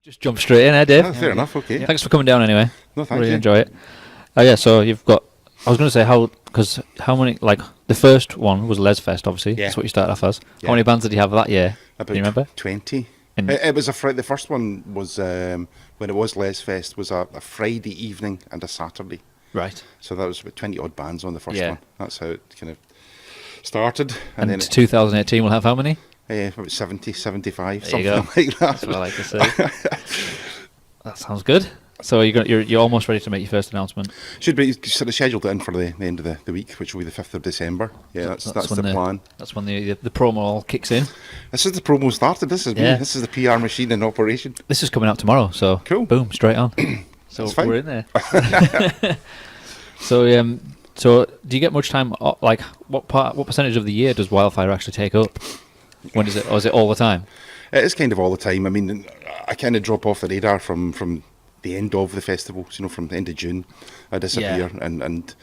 Just jump straight in, Dave? Oh, fair enough, okay. Thanks for coming down anyway. No, thank really you. enjoy it. Oh yeah, so you've got. I was going to say how many? Like the first one was Les Fest, obviously. Yeah. That's what you started off as. Yeah. How many bands did you have that year? About Do you remember? 20. And- It was the first one was when it was Les Fest was a Friday evening and a Saturday. Right. So that was about 20 odd bands on the first Yeah. one. That's how it kind of started. And then 2018 will have how many? about 70, 75, There you something go. like that. That's what I like to say. That sounds good. So you're almost ready to make your first announcement. Should be sort of scheduled in for the end of the week, which will be the 5th of December. Yeah, that's when the plan. That's when the promo all kicks in. This is the promo started. This is me. Yeah. This is the PR machine in operation. This is coming out tomorrow, so Cool. boom, straight on. So That's fine. we're in there. So do you get much time? Like, what percentage of the year does WildFire actually take up? When is it? Or is it all the time? It is kind of all the time. I mean, I kind of drop off the radar from the end of the festivals. From the end of June, I disappear, and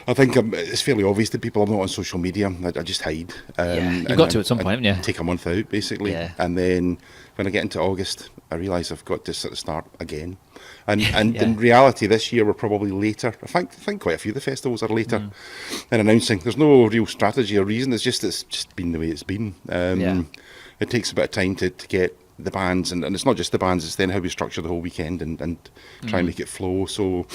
I think it's fairly obvious to people I'm not on social media. I just hide. You've got to at some point, haven't you? Take a month out, basically. Yeah. And then when I get into August, I realise I've got to sort of start again. And Yeah. in reality, this year we're probably later. I think quite a few of the festivals are later in announcing. There's no real strategy or reason. It's just been the way it's been. It takes a bit of time to get the bands, and it's not just the bands, it's then how we structure the whole weekend and try and make it flow. So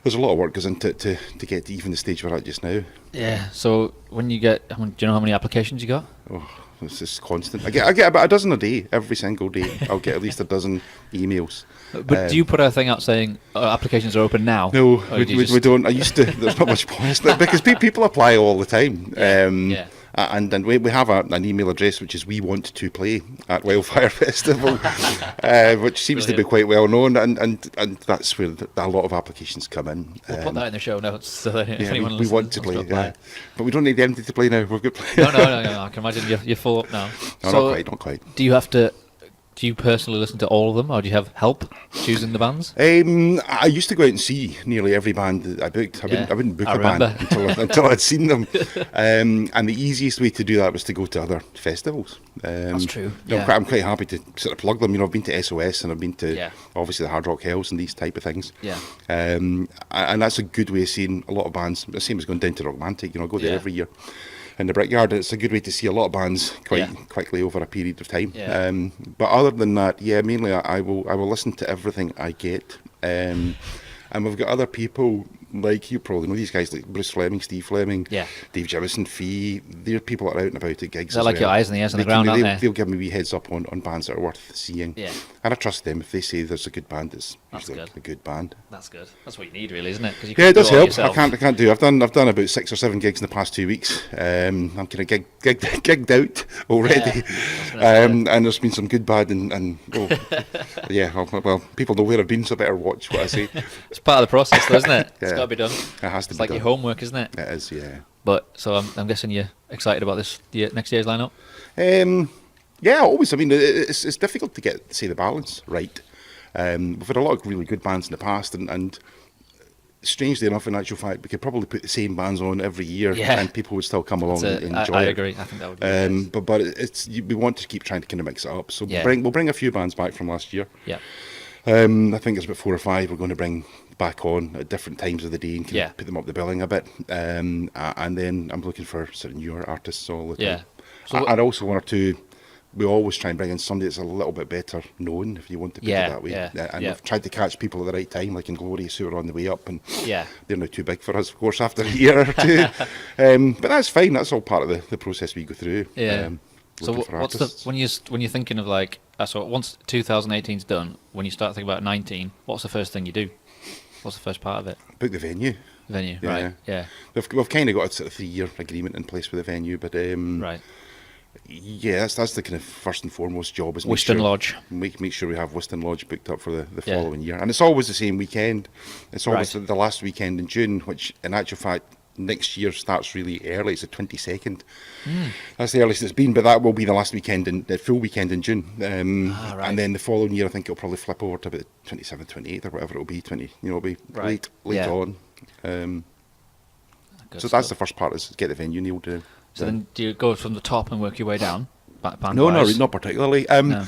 there's a lot of work goes into to get to even the stage we're at just now. Yeah. So when you get, do you know how many applications you got? Oh, it's just constant. I get about a dozen a day, every single day. I'll get at least a dozen emails. But do you put a thing out saying applications are open now? No, Or do you we don't. I used to. There's not much point because people apply all the time. Yeah. And we have an email address which is we want to play at WildFire Festival, which seems to be Brilliant. quite well known, and that's where a lot of applications come in. We'll put that in the show notes so that if Yeah, anyone we listens want to wants play, apply. yeah. But we don't need them to play now. We've got No. I can imagine you're full up now. No, So not quite. do you personally listen to all of them, or do you have help chousing the bands? I used to go out and see nearly every band that I booked. I wouldn't book I a band remember. until I'd seen them. And the easiest way to do that was to go to other festivals. That's true, No, yeah. I'm quite happy to sort of plug them. I've been to SOS and I've been to Yeah. obviously the Hard Rock Hells and these type of things. Yeah. And that's a good way of seeing a lot of bands. The same as going down to Rockmantic. I go there Yeah. every year in the Brickyard. It's a good way to see a lot of bands quite Yeah. quickly over a period of time. Yeah. But other than that, mainly I will listen to everything I get. And we've got other people like you probably know these guys like Bruce Fleming, Steve Fleming, Yeah. Dave Jemison, Fee. They're people that are out and about at gigs. They're as like well. your eyes and ears on the ground, aren't they? They'll give me a wee heads up on bands that are worth seeing. Yeah. And I trust them. If they say there's a good band, it's That's usually good. a good band. That's good. That's what you need, really, isn't it? 'Cause you Yeah, it can does do all help. yourself. I can't do. I've done about 6 or 7 gigs in the past 2 weeks. I'm kind of gigged out already, and there's been some good, bad, and well, people know where I've been, so I better watch what I say. It's part of the process, though, isn't it? It's Yeah. got to be done. It has to It's be like done. your homework, isn't it? It is, yeah. But so I'm guessing you're excited about next year's lineup. Yeah, always. I mean, it's difficult to get, say, the balance right. We've had a lot of really good bands in the past, and strangely enough, in actual fact, we could probably put the same bands on every year, Yeah. and people would still come along and enjoy I it. agree. I think that would be nice. But we want to keep trying to kind of mix it up. So Yeah. we'll bring a few bands back from last year. Yeah. I think there's about 4 or 5 we're going to bring back on at different times of the day and kind Yeah. of put them up the billing a bit. And then I'm looking for sort of newer artists all the time. Yeah. So And also 1 or 2. We always try and bring in somebody that's a little bit better known, if you want to put Yeah, it that way. yeah, And yeah. we've tried to catch people at the right time, like Inglorious, who are on the way up, and Yeah. they're now too big for us, of course, after a year or 2. But that's fine. That's all part of the process we go through. Yeah. So looking for what's artists. when you're thinking of like so once 2018's done, when you start thinking about 19, what's the first thing you do? What's the first part of it? Book the venue. Venue, Yeah. right? Yeah. We've kind of got a sort of 3-year agreement in place with the venue, but Right. yeah, that's the kind of first and foremost job is Wiston Lodge. Make sure we have Wiston Lodge booked up for the Yeah. following year, and it's always the same weekend. It's always Right. the last weekend in June, which in actual fact next year starts really early. It's the 22nd. That's the earliest it's been, but that will be the last weekend the full weekend in June. Right. And then the following year, I think it'll probably flip over to about 27th, 28th or whatever it'll be. It'll be Right. late Yeah. on. Good So that's stuff. the first part, is get the venue nailed down. So then do you go from the top and work your way down? No, Band-wise? not particularly. No.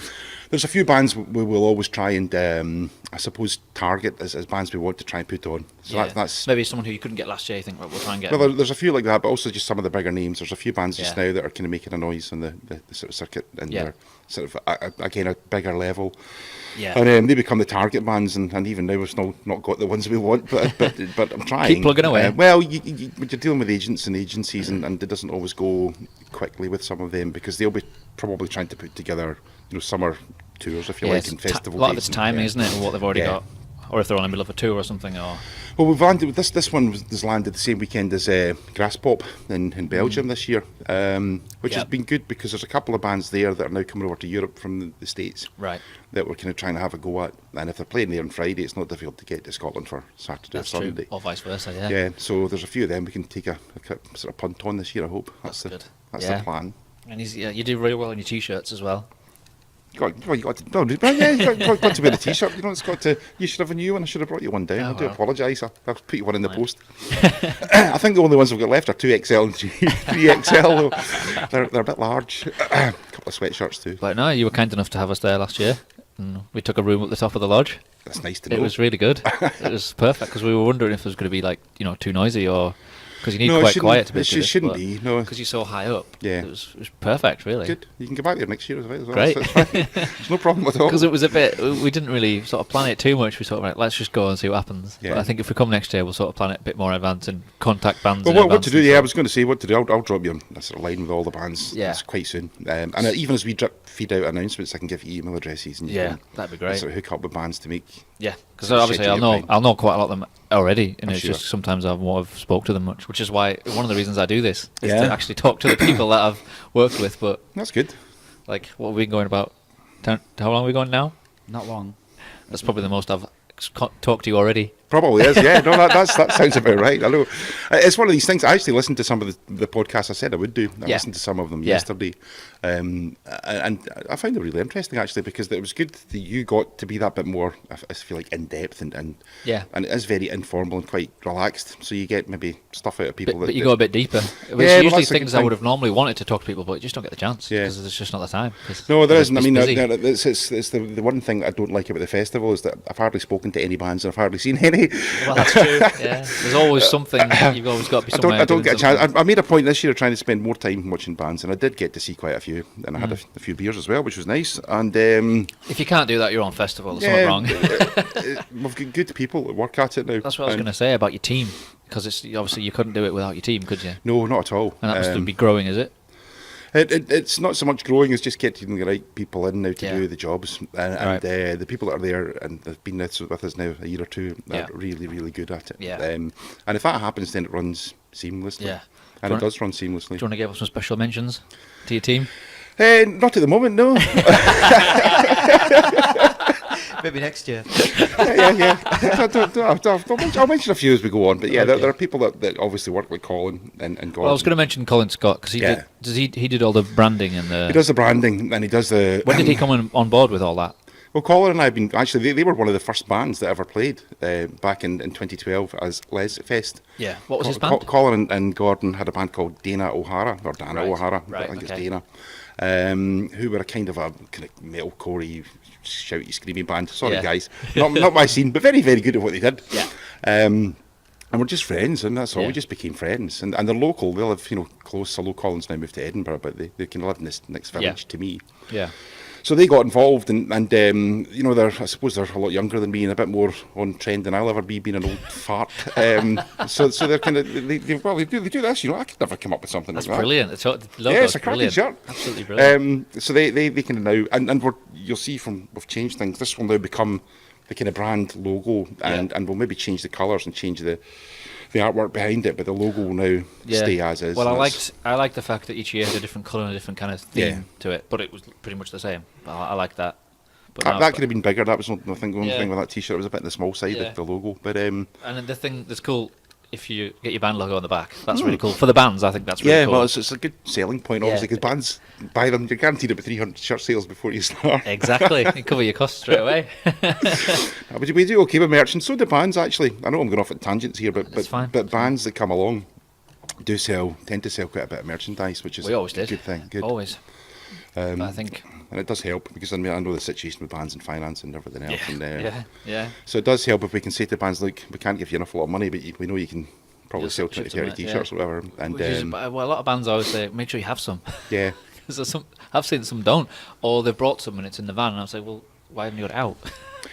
There's a few bands we will always try and, I suppose, target as bands we want to try and put on. So that's maybe someone who you couldn't get last year. You think, right, we'll try and get. Well, there's a few like that, but also just some of the bigger names. There's a few bands just Yeah. now that are kind of making a noise on the sort of circuit, and they're sort of again a bigger level. Yeah. And they become the target bands, and even now we've still not got the ones we want, but I'm trying. Keep plugging away. Well, you're dealing with agents and agencies, and it doesn't always go quickly with some of them, because they'll be probably trying to put together, summer tours, if you like, and festival a lot of dates it's timing, isn't it, and what they've already Yeah. got, or if they're on the middle of a tour or something, or. Well, we've landed. This one was landed the same weekend as Graspop in Belgium this year, which has been good, because there's a couple of bands there that are now coming over to Europe from the States, Right. that we're kind of trying to have a go at. And if they're playing there on Friday, it's not difficult to get to Scotland for Saturday That's or Sunday. true. Or vice versa, yeah. Yeah, so there's a few of them we can take a sort of punt on this year, I hope. That's good. That's Yeah. the plan. And you do really well on your t-shirts as well. You got to wear the t-shirt. It's got to. You should have a new one. I should have brought you one down. Oh, I do well. apologise. I'll put you one in the post. I think the only ones we've got left are 2XL and 3XL. They're a bit large. A couple of sweatshirts too. But no, you were kind enough to have us there last year. And we took a room at the top of the lodge. That's nice to know. It was really good. It was perfect, because we were wondering if it was going to be too noisy, or because you need No, it quite shouldn't- quiet to be. it shouldn't be, no. because you're so high up. Yeah. it was perfect, really. Good. You can go back there next year as well. Great. So it's fine. There's no problem at all. Because it was a bit, we didn't really sort of plan it too much. We sort of like, let's just go and see what happens. Yeah. But I think if we come next year, we'll sort of plan it a bit more in advance and contact bands. Well, in what advance to do? and Yeah, I stuff. was going to say what to do. I'll drop you a sort of line with all the bands. Yeah. Quite soon. And even as we feed out announcements, I can give you email addresses, and you Yeah, can that'd be great. sort of hook up with bands to make. Yeah, because Sort of obviously schedule your I'll know quite a lot of them already, and I'm it's sure. just sometimes I won't have spoke to them much, which is why one of the reasons I do this is Yeah. to actually talk to the people that I've worked with. But That's good. like, what have we been going about? How long are we going now? Not long. That's probably the most I've talked to you already. Probably is, yeah. No, that sounds about right. I know. It's one of these things. I actually listened to some of the podcasts I said I would do. I Yeah. listened to some of them Yeah. yesterday, and I found it really interesting, actually, because it was good that you got to be that bit more, I feel like, in depth and Yeah. and it is very informal and quite relaxed. So you get maybe stuff out of people. But you go a bit deeper. It's well, usually that's a good things I thing. would have normally wanted to talk to people, but you just don't get the chance Yeah. because there's just not the time. 'cause No, there it's isn't. I mean, busy. it's the one thing I don't like about the festival is that I've hardly spoken to any bands and I've hardly seen any. Well, that's true. Yeah, there's always something. You've always got to be somewhere. I don't doing get a something. chance. I made a point this year of trying to spend more time watching bands, and I did get to see quite a few, and I had a few beers as well, which was nice. And If you can't do that, you're on festival. There's something wrong. we've got good people that work at it now. That's what I was going to say about your team, because it's obviously you couldn't do it without your team, could you? No, not at all. And that must be growing, is it? It's not so much growing as just getting the right people in now to Yeah. do the jobs, and Right. the people that are there and they've been with us now a year or two are Yeah. really, really good at it. Yeah. And if that happens, then it runs seamlessly. Yeah. And Do it you does run seamlessly. Do you want to give us some special mentions to your team? Not at the moment, no. Maybe next year. yeah. I'll mention a few as we go on, but yeah, Okay. there are people that obviously work like Colin and Gordon. Well, I was going to mention Colin Scott because Yeah. he did all the branding and the. He does the branding and he does the. When did he come on board with all that? Well, Colin and I have been actually. They were one of the first bands that ever played back in 2012 as Les Fest. Yeah. What was his band? Colin and Gordon had a band called Dana O'Hara or Dana Right, O'Hara. right, I think okay. it's Dana. Who were a kind of metalcore-y, shouty, screaming band. Sorry, Yeah. guys, not my scene, but very, very good at what they did. Yeah. And we're just friends, and that's all. Yeah. We just became friends, and they're local. They'll have close. Although Colin's now moved to Edinburgh, but they can live in this next village to me. Yeah. So they got involved, and I suppose they're a lot younger than me and a bit more on trend than I'll ever be, being an old fart. So they're kind of they do this. I could never come up with something That's like that. brilliant. It's Yeah, it's a cracking brilliant. shirt. Absolutely brilliant. So they kind of now, and you'll see we've changed things. This will now become the kind of brand logo, and we'll maybe change the colours and change the artwork behind it, but the logo will now stay as is. Well, and I liked the fact that each year had a different colour and a different kind of theme Yeah. to it, but it was pretty much the same. I like that. But that could have been bigger. That was the only Yeah. thing with that T-shirt. It was a bit on the small side, Yeah. the logo. But and then the thing that's cool, if you get your band logo on the back, that's really cool. For the bands, I think that's really cool. well, it's a good selling point, obviously, because bands buy them. You're guaranteed about 300 shirt sales before you start. Exactly. You cover your costs straight away. But we do okay with merch, and so do bands, actually. I know I'm going off at tangents here, That's fine. but bands that come along tend to sell quite a bit of merchandise, which is We always a did. good thing. Good. Always. But I think And it does help because I know the situation with bands and finance and everything else. yeah. So it does help if we can say to bands, look, we can't give you an awful lot of money, but we know you can probably Just sell chip 20, some 30 in, t-shirts or whatever. And Which is, well, a lot of bands always say, make sure you have some. yeah. Because I've seen some don't, or they've brought some and it's in the van, and I was like, well, why haven't you got it out?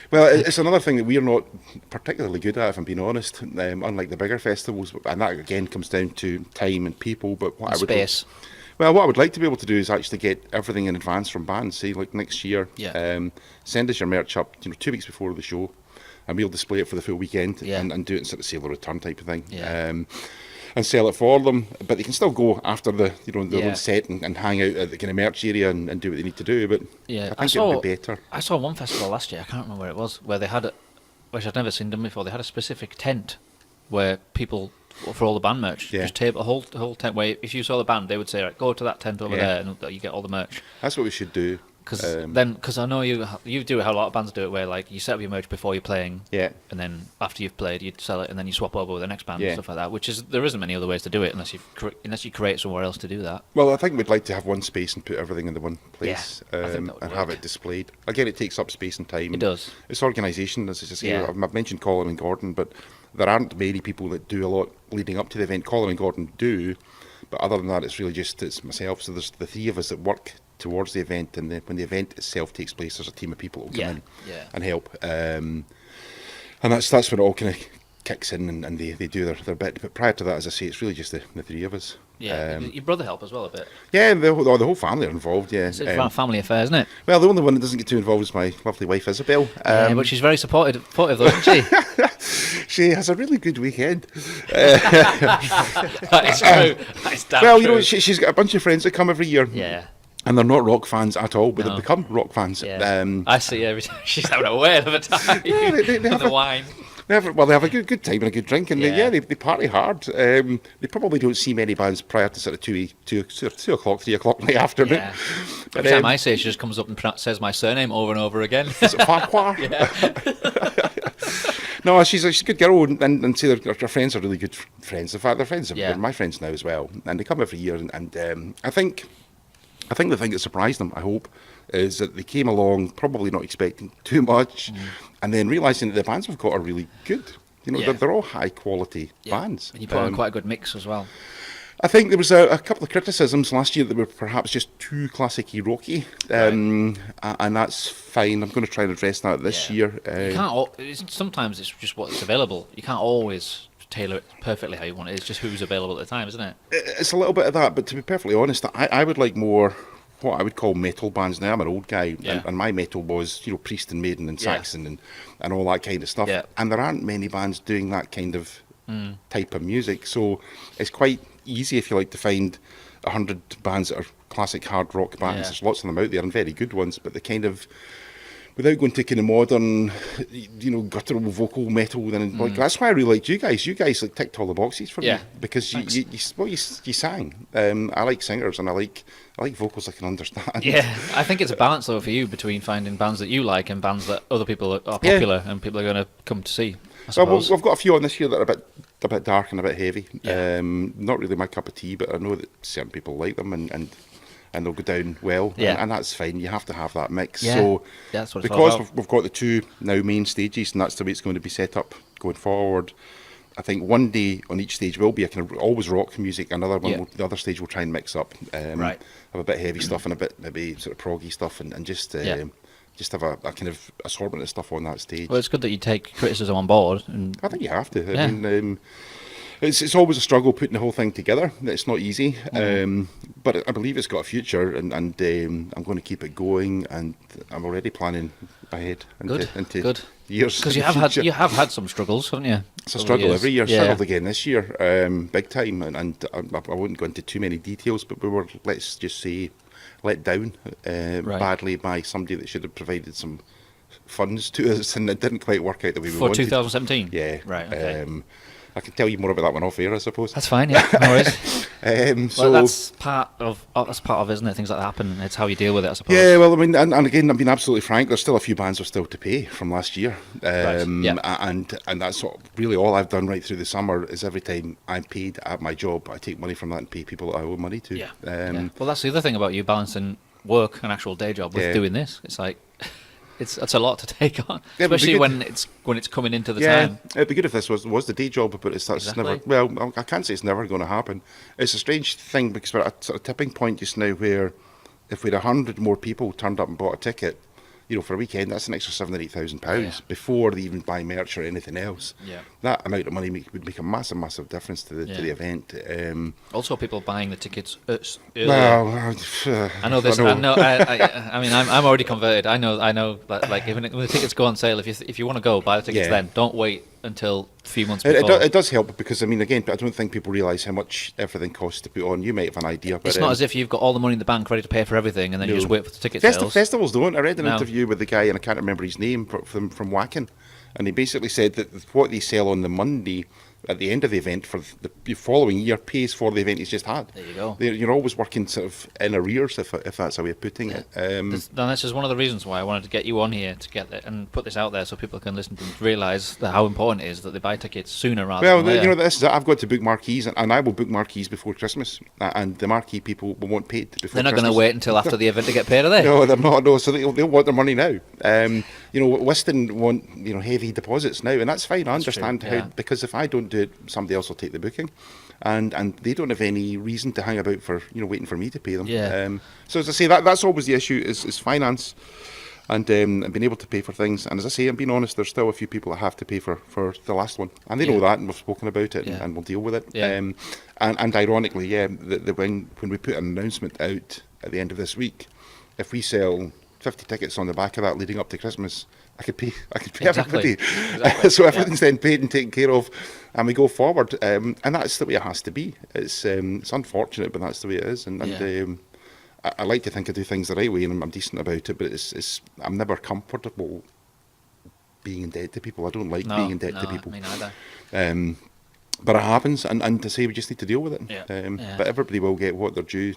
Well, it's another thing that we're not particularly good at, if I'm being honest, unlike the bigger festivals. And that, again, comes down to time and people. But what Space. What I would like to be able to do is actually get everything in advance from bands. Say, like next year, send us your merch up 2 weeks before the show, and we'll display it for the full weekend and do it in sort of sale or return type of thing. And sell it for them, but they can still go after the own set and hang out at the kind of merch area and do what they need to do. But I think it would be better. I saw one festival last year, I can't remember where it was, where they had which I'd never seen done before. They had a specific tent where people, for all the band merch, just tape a whole tent where if you saw the band, they would say, right, go to that tent over there, and you get all the merch. That's what we should do. Because I know you do it how a lot of bands do it, where like you set up your merch before you're playing, and then after you've played, you sell it, and then you swap over with the next band and stuff like that. Which is there isn't many other ways to do it unless you create somewhere else to do that. Well, I think we'd like to have one space and put everything in the one place, I think and have it displayed. Again, it takes up space and time. It does. It's organisation, as I say. I've mentioned Colin and Gordon, but there aren't many people that do a lot leading up to the event. Colin and Gordon do, but other than that, it's myself. So there's the three of us that work towards the event, and when the event itself takes place, there's a team of people that will come in and help, and that's when it all kind of kicks in, and they do their bit. But prior to that, as I say, it's really just the three of us. Your brother help as well a bit. Yeah, the whole family are involved. Yeah, It's a family affair, isn't it? Well, the only one that doesn't get too involved is my lovely wife Isabel. But she's very supportive though, isn't she? She has a really good weekend. That is true. That is damn true. She's got a bunch of friends that come every year. Yeah. And they're not rock fans at all, but they've become rock fans. Yeah. I see every time she's having a whale of a time. They have the wine. They have a good time and a good drink, and they party hard. They probably don't see many bands prior to sort of 2 o'clock, 3 o'clock in the afternoon. Yeah. Every time I say it, she just comes up and says my surname over and over again. Is it Farquhar? No, she's a good girl, and see her friends are really good friends. In fact, their friends are my friends now as well, and they come every year. And I think the thing that surprised them, I hope, is that they came along probably not expecting too much, and then realising that the bands we've got are really good. They're all high quality bands. And you put on quite a good mix as well. I think there was a couple of criticisms last year that were perhaps just too classic-y rocky, and that's fine. I'm going to try and address that this year. You can't. Sometimes it's just what's available. You can't always tailor it perfectly how you want it. It's just who's available at the time, isn't it? It's a little bit of that, but to be perfectly honest, I would like more what I would call metal bands. Now I'm an old guy, and my metal was Priest and Maiden and Saxon and all that kind of stuff. Yeah. And there aren't many bands doing that kind of type of music, so it's quite easy, if you like, to find 100 bands that are classic hard rock bands. There's lots of them out there, and very good ones, but the kind of, without going to kind of modern, guttural vocal metal, then that's why I really liked you guys. You guys ticked all the boxes for me, because you sang. I like singers, and I like vocals I can understand. Yeah, I think it's a balance though for you between finding bands that you like and bands that other people are popular and people are going to come to see. Well, we've got a few on this year that are a bit dark and a bit heavy. Not really my cup of tea, but I know that certain people like them and they'll go down well, and that's fine. You have to have that mix. So that's what it's because all about. we've got the two now main stages, and that's the way it's going to be set up going forward. I think one day on each stage will be a kind of always rock music. Another one, the other stage, we'll try and mix up, have a bit heavy stuff and a bit maybe sort of proggy stuff, and just have a kind of assortment of stuff on that stage. Well, it's good that you take criticism on board. And I think you have to. I mean, it's always a struggle putting the whole thing together. It's not easy, but I believe it's got a future, and I'm going to keep it going, and I'm already planning ahead into years. Because you have had some struggles, haven't you? It's a struggle every year. Struggled again this year, big time, and I wouldn't go into too many details, but we were, let's just say, let down badly by somebody that should have provided some funds to us, and it didn't quite work out the way we wanted. For 2017? Yeah. Right, okay. I can tell you more about that one off air, I suppose. That's fine, yeah, no worries. So that's part of, isn't it? Things like that happen. It's how you deal with it, I suppose. Yeah, well, I mean, and again, I'm being absolutely frank. There's still a few bands are still to pay from last year, and that's really all I've done right through the summer. Is every time I'm paid at my job, I take money from that and pay people that I owe money to. Well, that's the other thing about you balancing work an actual day job with doing this. It's like it's a lot to take on, Yeah, especially when it's coming into the Yeah, time. it'd be good if this was the day job, but that's Exactly. never. Well, I can't say it's never going to happen. It's a strange thing because we're at a sort of tipping point just now where if we had 100 more people turned up and bought a ticket, for a weekend, that's an extra £7,000 or £8,000 Yeah. before they even buy merch or anything else. Yeah. That amount of money would make a massive, massive difference to the event. Also, people buying the tickets earlier. Well, I know this. I know. I mean, I'm already converted. I know that, like, when the tickets go on sale, if you want to go, buy the tickets then. Don't wait until a few months before. It does help because, again, I don't think people realise how much everything costs to put on. You might have an idea, but It's not as if you've got all the money in the bank ready to pay for everything, and then you just wait for the ticket sales. Festivals don't. I read an No. interview with the guy, and I can't remember his name, from Wacken, and he basically said that what they sell on the Monday at the end of the event for the following year pays for the event he's just had. There you go. You're always working sort of in arrears, if that's a way of putting it. This is one of the reasons why I wanted to get you on here to get and put this out there so people can listen and realise how important it is that they buy tickets sooner rather than later. This is it. I've got to book marquees, and I will book marquees before Christmas, and the marquee people will want paid before They're not Christmas. going to wait until after the event to get paid, are they? No, they're not. No, so they'll want their money now. Wiston want heavy deposits now, and that's fine. I understand true, yeah. how, because if I don't do it, somebody else will take the booking, and they don't have any reason to hang about for waiting for me to pay them. Yeah. So as I say, that's always the issue is finance, and being able to pay for things. And as I say, I'm being honest, there's still a few people that have to pay for the last one, and they know that, and we've spoken about it, and we'll deal with it. Yeah. And ironically, when we put an announcement out at the end of this week, if we sell 50 tickets on the back of that leading up to Christmas, I could pay Exactly. everybody. So everything's then paid and taken care of, and we go forward. And that's the way it has to be. It's unfortunate, but that's the way it is. And I like to think I do things the right way, and I'm decent about it. But I'm never comfortable being in debt to people. I don't like being in debt to people. Me neither. But it happens, and to say we just need to deal with it. Yeah. But everybody will get what they're due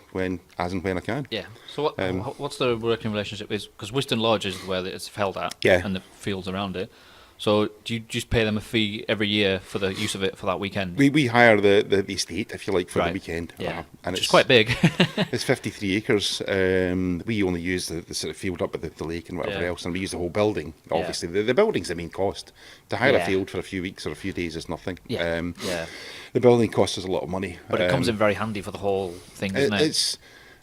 as and when I can. Yeah. So what's the working relationship? Because Wiston Lodge is where it's held at, and the fields around it. So do you just pay them a fee every year for the use of it for that weekend? We hire the estate, if you like, for the weekend. Yeah, and it's quite big. It's 53 acres. We only use the sort of field up at the lake and whatever else, and we use the whole building. Obviously, the building's the main cost. To hire a field for a few weeks or a few days is nothing. The building costs us a lot of money. But it comes in very handy for the whole thing, doesn't it?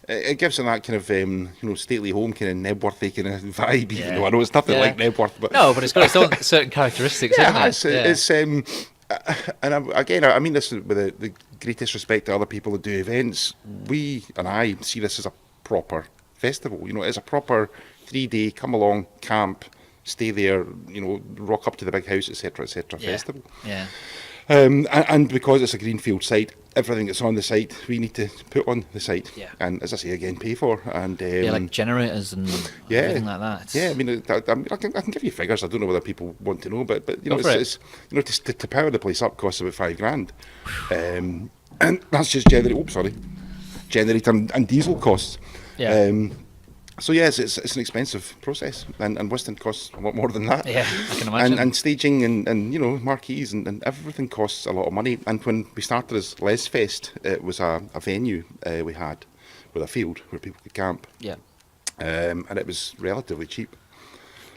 It gives them that kind of stately home kind of Nebworthy kind of vibe, even though I know it's nothing like Nebworth. But no, but it's got its own certain characteristics, hasn't it? It's and I mean this with the greatest respect to other people that do events. We and I see this as a proper festival. It's a proper 3-day come along camp, stay there, rock up to the big house, etc., festival. Yeah. And because it's a greenfield site, everything that's on the site we need to put on the site, and as I say again, pay for. And like generators and everything like that. Yeah, I can give you figures. I don't know whether people want to know, but it's to power the place up costs about £5,000, and that's just generator and diesel costs. Yeah. So yes, it's an expensive process, and Wiston costs a lot more than that. Yeah, I can imagine. And staging and marquees and everything costs a lot of money. And when we started as Les Fest, it was a venue we had with a field where people could camp. Yeah. And it was relatively cheap.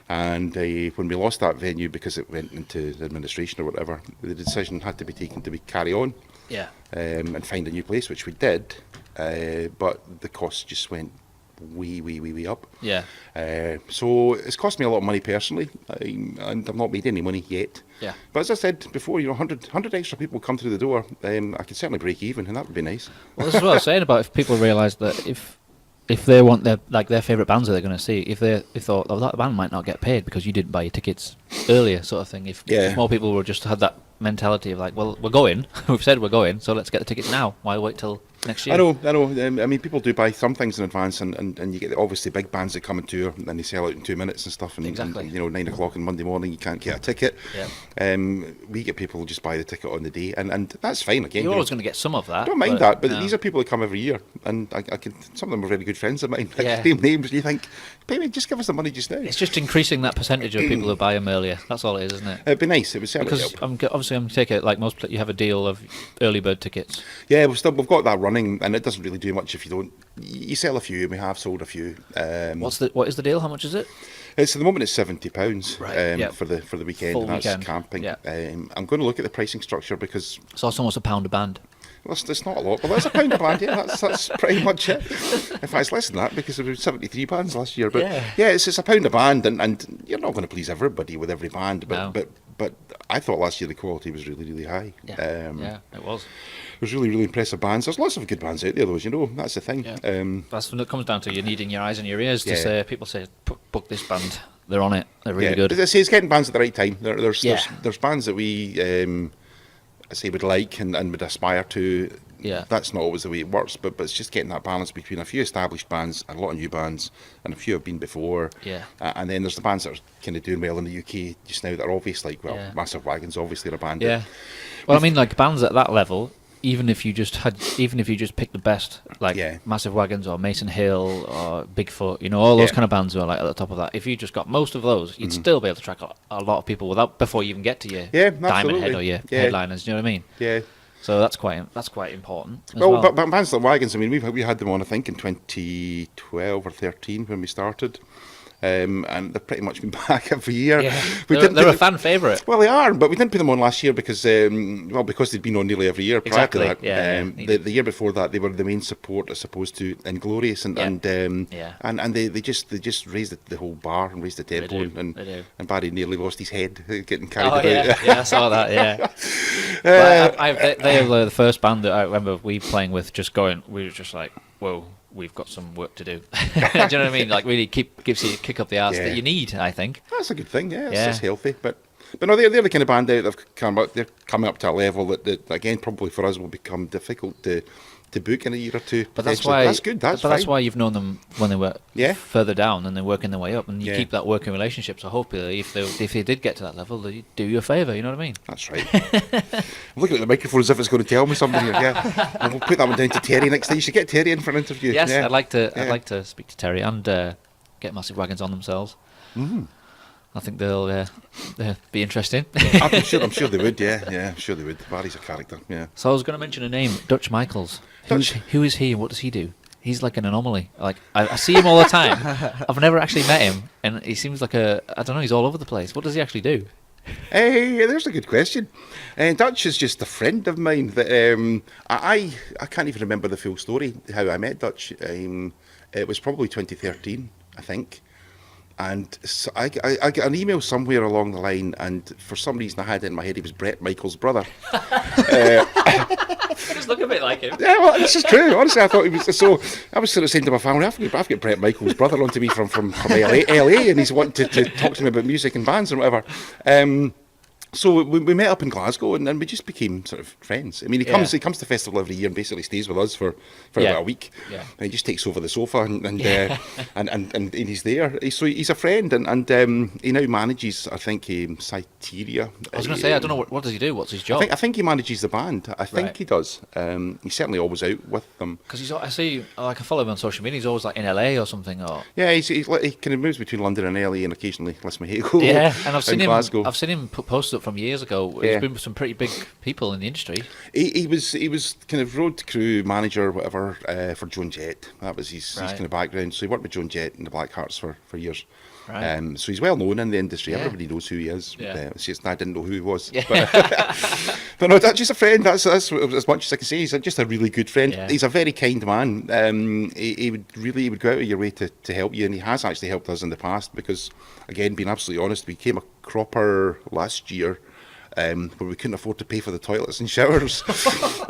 And when we lost that venue because it went into administration or whatever, the decision had to be taken to carry on. Yeah. And find a new place, which we did. But the costs just went way up. Yeah. So it's cost me a lot of money personally, and I've not made any money yet. Yeah. But as I said before, 100 extra people come through the door, I could certainly break even, and that would be nice. Well, this is what I was saying about if people realise that if they want their favourite bands that they're going to see, if they thought, that band might not get paid because you didn't buy your tickets earlier, sort of thing. If more people were just had that mentality of like, well, we're going, we've said we're going, so let's get the tickets now. Why wait till next year? I know. I mean, people do buy some things in advance, and you get obviously big bands that come and tour, and they sell out in 2 minutes and stuff. And, exactly. And 9 o'clock on Monday morning, you can't get a ticket. Yeah. We get people who just buy the ticket on the day, and that's fine. Again, you're always going to get some of that. I don't mind that, but these are people that come every year, and I can. Some of them are very good friends of mine. Name names, and you think, maybe just give us the money just now. It's just increasing that percentage of people who buy them earlier. That's all it is, isn't it? It'd be nice. It would certainly help. Because obviously, I'm taking it like most. You have a deal of early bird tickets. Yeah, we've got that running. running, and it doesn't really do much if you don't. You sell a few, and we have sold a few. What is the deal? How much is it? It's at the moment it's £70 Right, for the weekend, Full and that's weekend, camping. yeah. I'm going to look at the pricing structure because It's also almost £1 a band. well, it's not a lot, but that's £1 a band. Yeah, that's pretty much it. In fact, it's less than that because there were 73 bands last year. But yeah, it's £1 a band, and you're not going to please everybody with every band. But No. but I thought last year the quality was really, really high. Yeah, it was. It was really, really impressive bands. There's lots of good bands out there, though, as you know. That's the thing. Yeah. That's when it comes down to you needing your eyes and your ears to Yeah. say, people say, book this band. They're on it. They're really good. As I say, it's getting bands at the right time. There's Yeah. there's bands that we I say would like and would aspire to. Yeah. That's not always the way it works, but it's just getting that balance between a few established bands, a lot of new bands, and a few have been before. Yeah. And then there's the bands that are kind of doing well in the UK just now that are obvious, like, well, Yeah. Massive Wagons obviously are a band. Yeah. Well, I mean, like bands at that level, even if you just picked the best, like Yeah. Massive Wagons or Mason Hill or Bigfoot, all those kind of bands who are like at the top of that. If you just got most of those, you'd still be able to track a lot of people before you even get to your Yeah, Diamond absolutely. Head or your Yeah. headliners. Do you know what I mean? Yeah. So that's quite important. As Well, well. but bands like Wagons, I mean, we had them on, I think, in 2012 or 13 when we started. And they've pretty much been back every year. Yeah. We They're didn't a put them- fan favourite. Well, they are, but we didn't put them on last year because they'd been on nearly every year prior Exactly, to that. yeah, The year before that, they were the main support as opposed to Inglorious, and Yeah. they just raised the whole bar and raised the tempo, do, and they do. and Barry nearly lost his head getting carried Oh about. yeah, I saw that. Yeah, But they were the first band that I remember we playing with. We were just like, whoa, we've got some work to do. Do you know what I mean? Like, really gives you a kick up the arse Yeah. that you need. I think. That's a good thing, yeah. Yeah. It's healthy, but no, they're the kind of band out they've come up. They're coming up to a level that again probably for us will become difficult to book in a year or two. But that's potentially. why That's good. That's that's fine. why you've known them when they were Yeah. further down and they're working their way up, and you Yeah. keep that working relationship. So hopefully, if they did get to that level, they do you a favour. You know what I mean? That's right. I'm looking at the microphone as if it's going to tell me something here. Yeah, and we'll put that one down to Terry next time. You should get Terry in for an interview. Yes, yeah. I'd like to. Yeah. I'd like to speak to Terry and get Massive Wagons on themselves. Mm. I think they'll be interesting. I'm sure they would. Yeah, I'm sure they would. Barry's a character. Yeah. So I was going to mention a name, Dutch Michaels. Who is he and what does he do? He's like an anomaly. Like I see him all the time. I've never actually met him, and he seems like I don't know. He's all over the place. What does he actually do? Hey, there's a good question. Dutch is just a friend of mine. That I can't even remember the full story how I met Dutch. It was probably 2013, I think. And so I got an email somewhere along the line, and for some reason I had it in my head he was Brett Michael's brother. Just look a bit like him. Yeah, well, this is true. Honestly, I thought he was. So I was sort of saying to my family, I've got Brett Michael's brother on to me from LA, and he's wanting to talk to me about music and bands and whatever. So we met up in Glasgow, and we just became sort of friends. I mean, he comes to the festival every year and basically stays with us for about a week. Yeah. And he just takes over the sofa and he's there. So he's a friend, and he now manages, I think, Cyteria. I was going to say, I don't know what does he do. What's his job? I think he manages the band. I think Right. he does. He's certainly always out with them. Because I see, like I follow him on social media. He's always like in LA or something. Or Yeah, he kind of moves between London and LA, and occasionally Lismahago. yeah, and I've seen and him. Glasgow. I've seen him put posts up from years ago. Yeah. He's been with some pretty big people in the industry. He was kind of road crew manager, whatever, for Joan Jett. That was his Right. kind of background. So he worked with Joan Jett and the Black Hearts for years. Right. So he's well known in the industry. Yeah. Everybody knows who he is. Yeah. It's just I didn't know who he was. Yeah. But no, that's just a friend. That's as much as I can say. He's just a really good friend. Yeah. He's a very kind man. He would go out of your way to help you, and he has actually helped us in the past because, again, being absolutely honest, we came a cropper last year. Where we couldn't afford to pay for the toilets and showers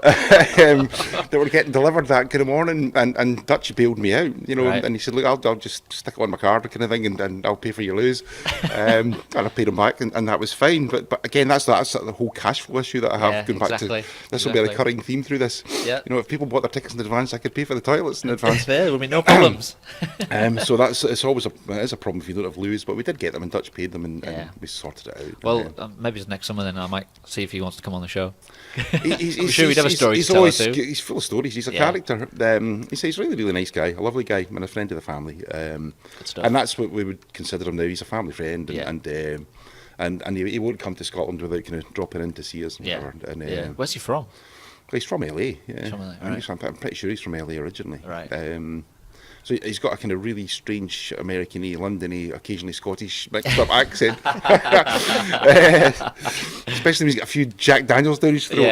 that were getting delivered that kind of morning, and Dutch bailed me out, Right. and he said, look, I'll just stick it on my card kind of thing, and I'll pay for your lose, and I paid him back, and that was fine. But again, that's the whole cash flow issue that I have going back exactly, to. This will be a exactly. recurring theme through this. Yeah. If people bought their tickets in advance, I could pay for the toilets in advance. There would be no problems. So it's always it is a problem if you don't have lose, but we did get them, and Dutch paid them, and we sorted it out. Well, maybe it's next summer then. I might see if he wants to come on the show. He's I'm sure he'd have a story to tell us too. He's full of stories. He's a Yeah. character. He's a really, really nice guy, a lovely guy, and a friend of the family. Good stuff. And that's what we would consider him now. He's a family friend, Yeah. and he won't come to Scotland without kind of dropping in to see us. And Yeah. whatever. And Yeah. Where's he from? He's from LA. Yeah, From LA, right. I'm pretty sure he's from LA originally. Right. So he's got a kind of really strange American-y, London-y, occasionally Scottish mixed up accent. Especially when he's got a few Jack Daniels down his throat.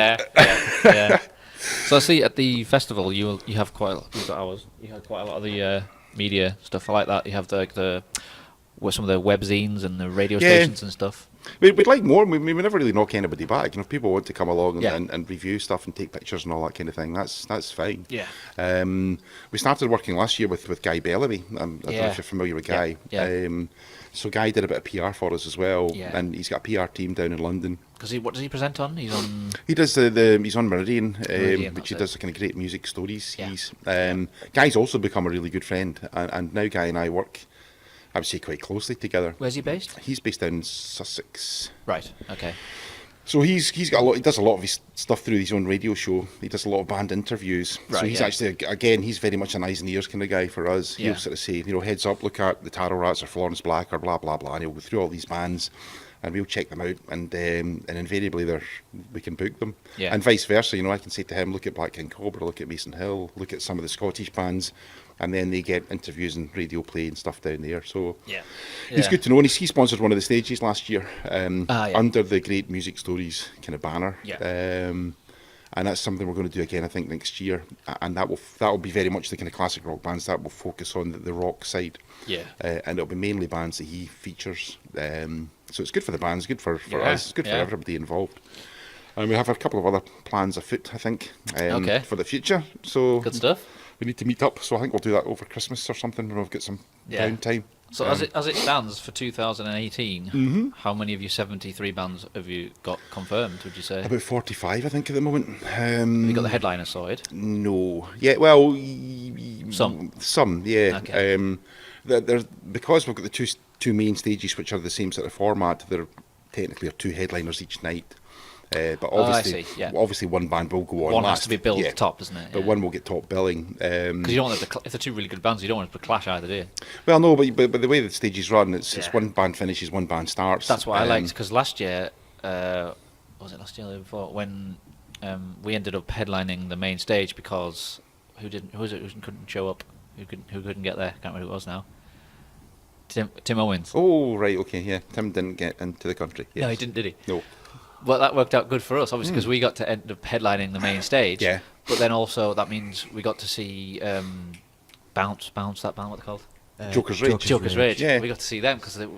Yeah. So I see at the festival you have quite you've got hours. You had quite a lot of the media stuff. I like that. You have the some of the web zines and the radio stations and stuff. We'd like more. We never really knock anybody back. If people want to come along and review stuff and take pictures and all that kind of thing, that's fine. Yeah. We started working last year with Guy Bellamy. I don't know if you're familiar with Guy. Yeah. So Guy did a bit of PR for us as well, and he's got a PR team down in London. Because what does he present on? He's on. He does he's on Meridian, which he does kind of great music stories. Yeah. Guy's also become a really good friend, and now Guy and I work, I would say, quite closely together. Where's he based? He's based down in Sussex. Right. Okay. So he's got a lot. He does a lot of his stuff through his own radio show. He does a lot of band interviews. Right, so he's actually, again, he's very much an eyes and ears kind of guy for us. He'll sort of say, heads up, look at the Taro Rats or Florence Black or blah blah blah. And he'll go through all these bands, and we'll check them out, and invariably we can book them. Yeah. And vice versa. I can say to him, look at Black King Cobra, look at Mason Hill, look at some of the Scottish bands. And then they get interviews and radio play and stuff down there. So he's good to know. And he sponsored one of the stages last year under the Great Music Stories kind of banner. Yeah. And that's something we're going to do again, I think, next year. And that will be very much the kind of classic rock bands. That will focus on the rock side. Yeah. And it'll be mainly bands that he features. So it's good for the bands, good for us, it's good for everybody involved. And we have a couple of other plans afoot, I think, for the future. So good stuff. We need to meet up, so I think we'll do that over Christmas or something when we've got some downtime. So as it stands for 2018, how many of your 73 bands have you got confirmed, would you say? About 45, I think, at the moment. Have you got the headliner sorted? No. Yeah, well... Some, yeah. Okay. Because we've got the two main stages, which are the same sort of format, there technically are two headliners each night. But obviously one band will go on one last. has to be billed top, doesn't it? But one will get top billing. Because you don't want them if they're two really good bands, you don't want them to clash either, do you? Well, no, but the way the stages run, it's one band finishes, one band starts. That's what I liked, because last year, was it last year or the year before, when we ended up headlining the main stage because who couldn't show up, who couldn't get there? Can't remember who it was now. Tim Owens. Oh, right, okay, yeah. Tim didn't get into the country. Yes. No, he didn't, did he? No. Well, that worked out good for us, obviously, because we got to end up headlining the main stage. Yeah. But then also that means we got to see Bounce, that band, what they called? Joker's Rage. Joker's Rage. Yeah. We got to see them because of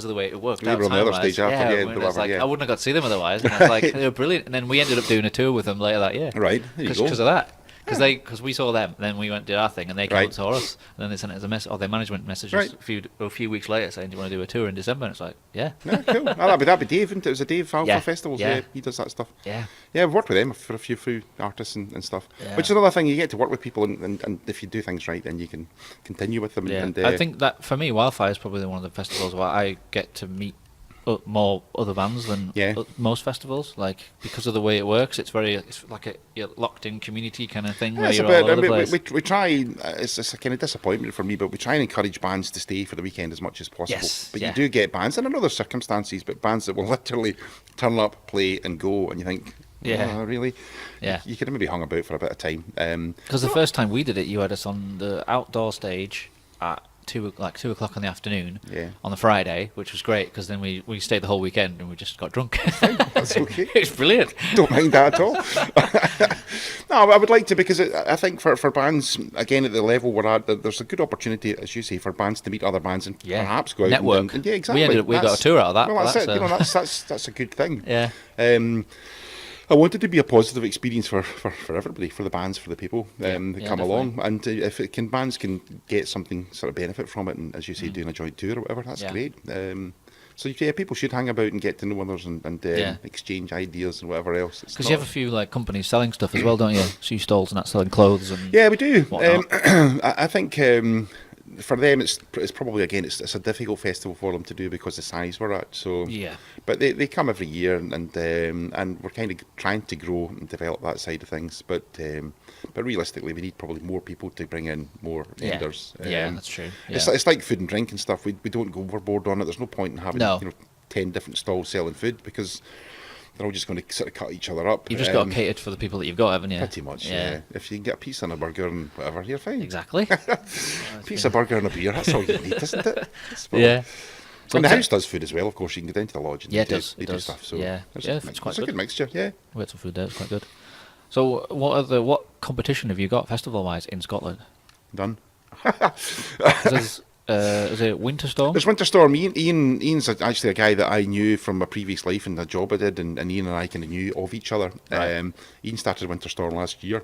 the way it worked. They were on the other stage after, I wouldn't have got to see them otherwise. And I was like, they were brilliant. And then we ended up doing a tour with them later that year. Right, there you go. Because of that. Because we saw them, then we went and did our thing, and they came and saw us. And then they sent us a message, or their management messaged us a few weeks later saying, "Do you want to do a tour in December?" And it's like, yeah. Cool. That'd be Dave, isn't it? It was a Dave Alpha Festivals. Yeah, he does that stuff. Yeah, we've worked with them for a few artists and stuff. Yeah. Which is another thing, you get to work with people, and if you do things right, then you can continue with them. Yeah. And, I think that for me, WildFire is probably one of the festivals where I get to meet more other bands than most festivals, like because of the way it works. It's like a locked-in community kind of thing. Yeah, where you're all over the place. We try. It's a kind of disappointment for me, but we try and encourage bands to stay for the weekend as much as possible. Yes, but you do get bands, and in other circumstances, but bands that will literally turn up, play, and go, and you think, really? Yeah. You could have maybe hung about for a bit of time. Because the first time we did it, you had us on the outdoor stage at 2 o'clock in the afternoon on the Friday, which was great because then we stayed the whole weekend and we just got drunk. That's okay. It's brilliant. Don't mind that at all. No, I would like to, because I think for bands, again, at the level we're at, there's a good opportunity, as you say, for bands to meet other bands and perhaps go out network. And exactly. We got a tour out of that. Well, that's it. That's a good thing. Yeah. I wanted to be a positive experience for everybody, for the bands, for the people that come along, and if bands can get something sort of benefit from it, and as you say, doing a joint tour or whatever, that's great. So people should hang about and get to know others and exchange ideas and whatever else. Because you have a few companies selling stuff as well, don't you? Shoe stalls and that, selling clothes and we do. I think. For them, it's probably, again, it's a difficult festival for them to do because the size we're at. So, but they come every year, and we're kind of trying to grow and develop that side of things. But realistically, we need probably more people to bring in more vendors. That's true. Yeah. It's like food and drink and stuff. We don't go overboard on it. There's no point in having 10 different stalls selling food, because they're all just going to sort of cut each other up. You've just got catered for the people that you've got, haven't you? Pretty much, yeah. If you can get a pizza and a burger and whatever, you're fine. Exactly. Pizza, burger and a beer, that's all you need, isn't it? Yeah. And the house does food as well, of course. You can go down to the lodge and Yeah, they it do does. stuff. So Yeah, it's quite a good mixture, yeah. We had some food there, it's quite good. So what competition have you got festival-wise in Scotland? Done. Is it Winter Storm? There's Winter Storm. Ian's actually a guy that I knew from a previous life and a job I did, and Ian and I kind of knew of each other. Right. Ian started Winter Storm last year,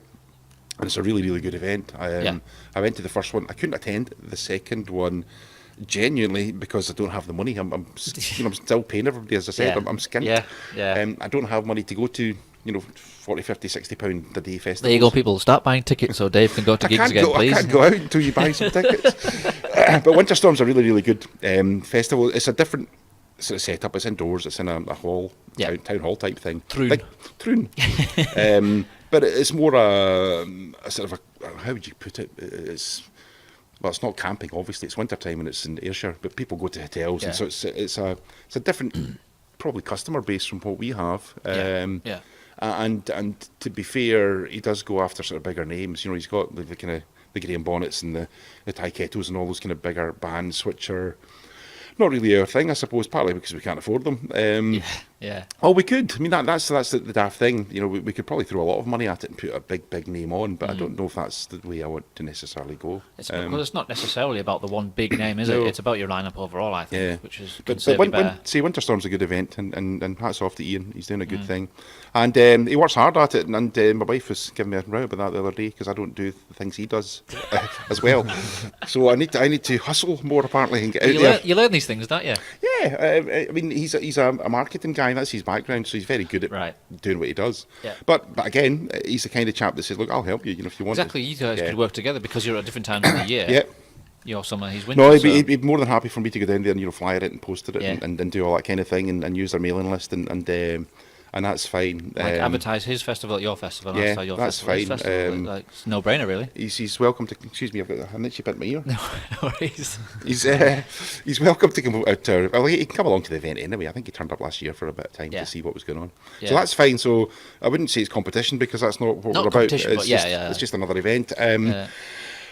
and it's a really, really good event. I went to the first one. I couldn't attend the second one, genuinely, because I don't have the money. I'm still paying everybody, as I said. Yeah. I'm skint. Yeah. I don't have money to go to, 40, 50, 60 pound a day festivals. There you go, people. Start buying tickets so Dave can go to gigs again, please. I can't go out until you buy some tickets. But Winter Storm's a really, really good festival. It's a different sort of setup. It's indoors. It's in a hall, town hall type thing. Troon. But it's more a sort of how would you put it? It's not camping, obviously. It's winter time and it's in Ayrshire, but people go to hotels, and so it's a different probably customer base from what we have. And to be fair, he does go after sort of bigger names. He's got the kind of the Graham Bonnets and the Ty Kettles and all those kind of bigger bands, which are not really our thing, I suppose, partly because we can't afford them. Oh, we could. I mean, that's the daft thing. We could probably throw a lot of money at it and put a big name on, but I don't know if that's the way I want to necessarily go. It's not necessarily about the one big name, is it? It's about your lineup overall, I think, which is Winter Storm's a good event, and hats off to Ian. He's doing a good thing, and he works hard at it. And my wife was giving me a row about that the other day because I don't do the things he does as well. So I need to hustle more apparently and get out there. You learn these things, don't you? Yeah, I mean he's a marketing guy. That's his background, so he's very good at doing what he does. Yeah. But again, he's the kind of chap that says, "Look, I'll help you. If you want." Exactly, you guys could work together because you're at different times of the year. Yeah. You're summer, he's winter. No, he'd be more than happy for me to go down there and flyer it and post it and do all that kind of thing and use their mailing list and that's fine. Advertise his festival at your festival. Yeah, your that's festival, fine. It's no brainer, really. He's welcome to. Excuse me, I've got an itchy bit in my ear. No worries. He's welcome to come out to. Well, he can come along to the event anyway. I think he turned up last year for a bit of time to see what was going on. Yeah. So that's fine. So I wouldn't say it's competition because that's not what we're about. It's just another event. And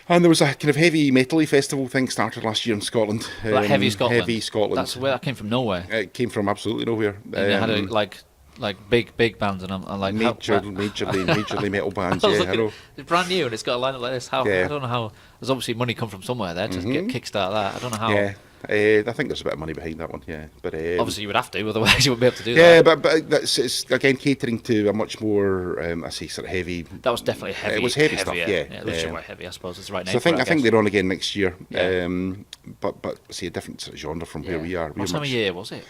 there was a kind of heavy metal-y festival thing started last year in Scotland. Heavy Scotland. Heavy Scotland. That's where that came from. Nowhere. It came from absolutely nowhere. And they had like big bands, and I'm like majorly metal bands. I know. It's brand new, and it's got a lineup like this. I don't know how. There's obviously money come from somewhere there to get kickstart that. I don't know how. Yeah. I think there's a bit of money behind that one, but obviously you would have to, otherwise you wouldn't be able to do that. Yeah, but it's again catering to a much more, I say, sort of heavy. That was definitely heavy. It was heavy stuff, yeah. It was quite heavy, I suppose. It's the right name. So I think they're on again next year. Yeah. But see, a different sort of genre from where we are. What time of year was it?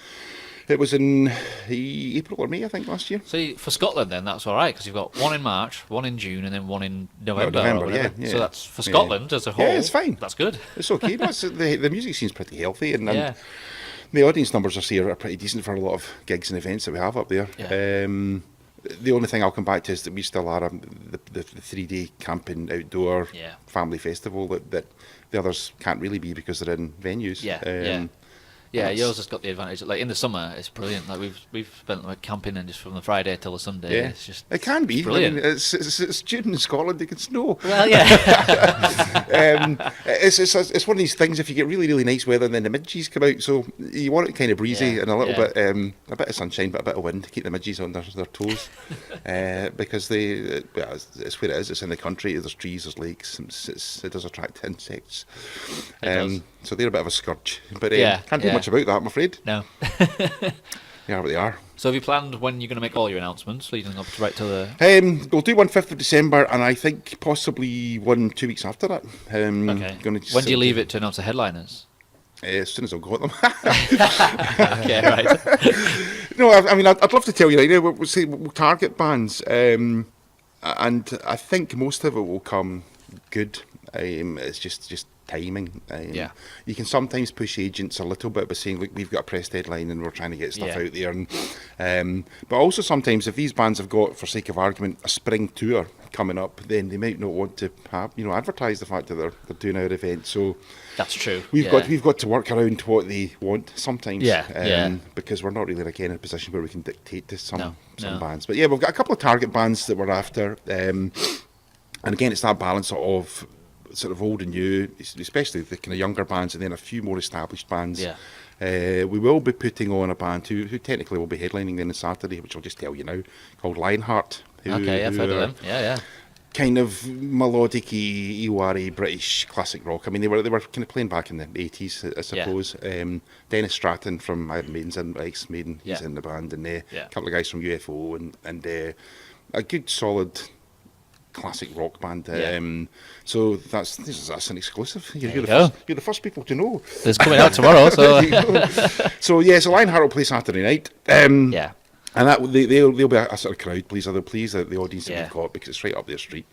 It was in April or May, I think, last year. See, for Scotland then, that's all right, because you've got one in March, one in June, and then one in November. Yeah. So that's, for Scotland as a whole, it's fine. That's good. It's okay. The music seems pretty healthy, and the audience numbers are pretty decent for a lot of gigs and events that we have up there. Yeah. The only thing I'll come back to is that we still are the 3-day camping outdoor family festival that the others can't really be because they're in venues. Yeah, yours has got the advantage. Like in the summer, it's brilliant. Like we've spent camping and just from the Friday till the Sunday. Yeah. It's just it can be brilliant. I mean, it's June in Scotland. It can snow. Well, yeah. It's one of these things. If you get really nice weather and then the midges come out, so you want it kind of breezy and a little bit of sunshine, but a bit of wind to keep the midges on their toes, because it's where it is. It's in the country. There's trees, there's lakes. It does attract insects. So they're a bit of a scourge, but can't do much about that, I'm afraid. No. They are what they are. So have you planned when you're going to make all your announcements leading up to the... We'll do one 5th of December, and I think possibly one 2 weeks after that. Okay. When do you leave it to announce the headliners? As soon as I've got them. Okay, right. No, I mean, I'd love to tell you right now. We'll target bands, and I think most of it will come good. It's just timing. Yeah. You can sometimes push agents a little bit by saying, look, we've got a press deadline and we're trying to get stuff out there. And but also sometimes if these bands have got, for sake of argument, a spring tour coming up, then they might not want to have, advertise the fact that they're doing our event. So that's true. We've got to work around what they want sometimes. Because we're not really again in a position where we can dictate to some bands. But yeah, we've got a couple of target bands that we're after. And again, it's that balance of sort of old and new, especially the kind of younger bands, and then a few more established bands. Yeah. We will be putting on a band who technically will be headlining then on Saturday, which I'll just tell you now, called Lionheart. Okay, I've heard of them. Yeah. Kind of melodic-y, Iwari British classic rock. I mean, they were kind of playing back in the 80s, I suppose. Yeah. Dennis Stratton from Iron Maiden's in ex-Maiden, he's in the band, and a couple of guys from UFO, and a good solid classic rock band. So that's an exclusive. You're the first people to know. It's coming out tomorrow, so. So Lionheart will play Saturday night. And that they'll be a sort of crowd pleaser. They'll please the audience that we've got because it's right up their street.